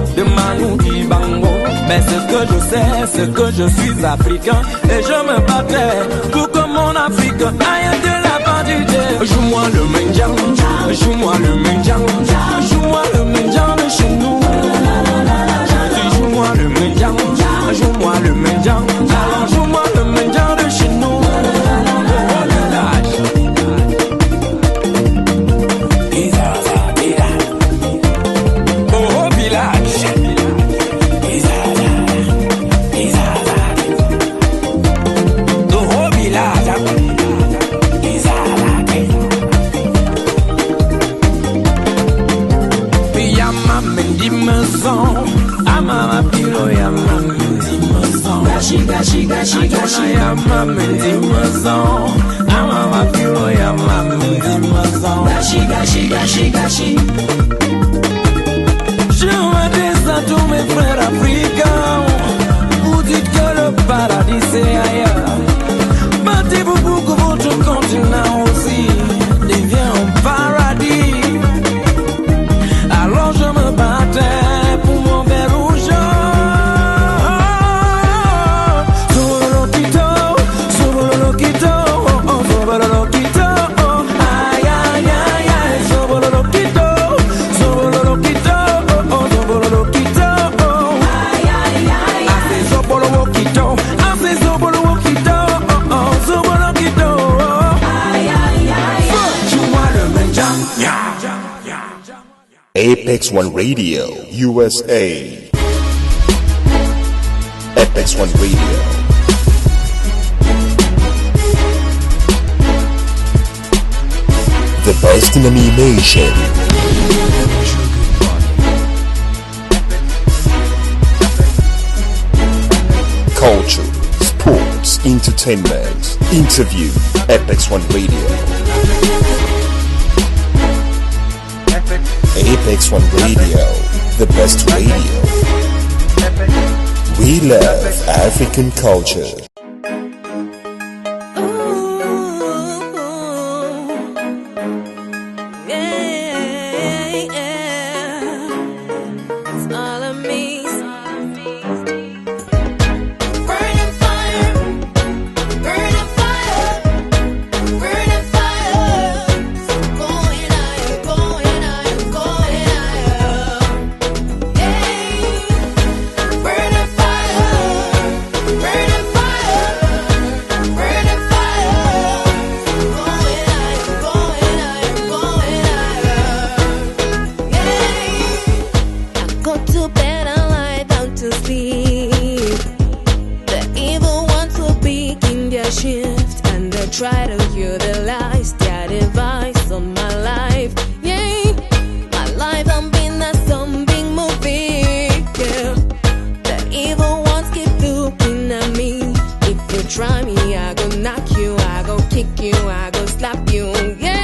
Mais ce que je sais, c'est que je suis africain et je me battrai pour que mon Afrique aille de la part du dé. Joue-moi le mendiant, joue-moi le mendiant, joue-moi le mendiant de chez nous. Joue-moi le mendiant, joue-moi le mendiant, alors joue-moi le mendiant de chez nous. Oh village. Amama pilo ya mamendi mazon. Gashi ya mamendi mazon. Amama pilo ya mamendi mazon. Gashi. Je m'adresse à tous mes frères africains. Vous dites que le paradis c'est ailleurs. Battez-vous pour que votre continent aussi devienne un paradis. Alors je me battais pour mon verre rouge. Tout le Apex One Radio, USA. Apex One Radio. The best in animation. Culture, sports, entertainment, interview. Apex One Radio. Apex One Radio, the best radio. We love African culture. Try to utilize their device on my life. Yeah, my life I'm been a zombie movie. Yeah, the evil ones keep looking at me. If you try me, I go knock you, I go kick you, I go slap you. Yeah.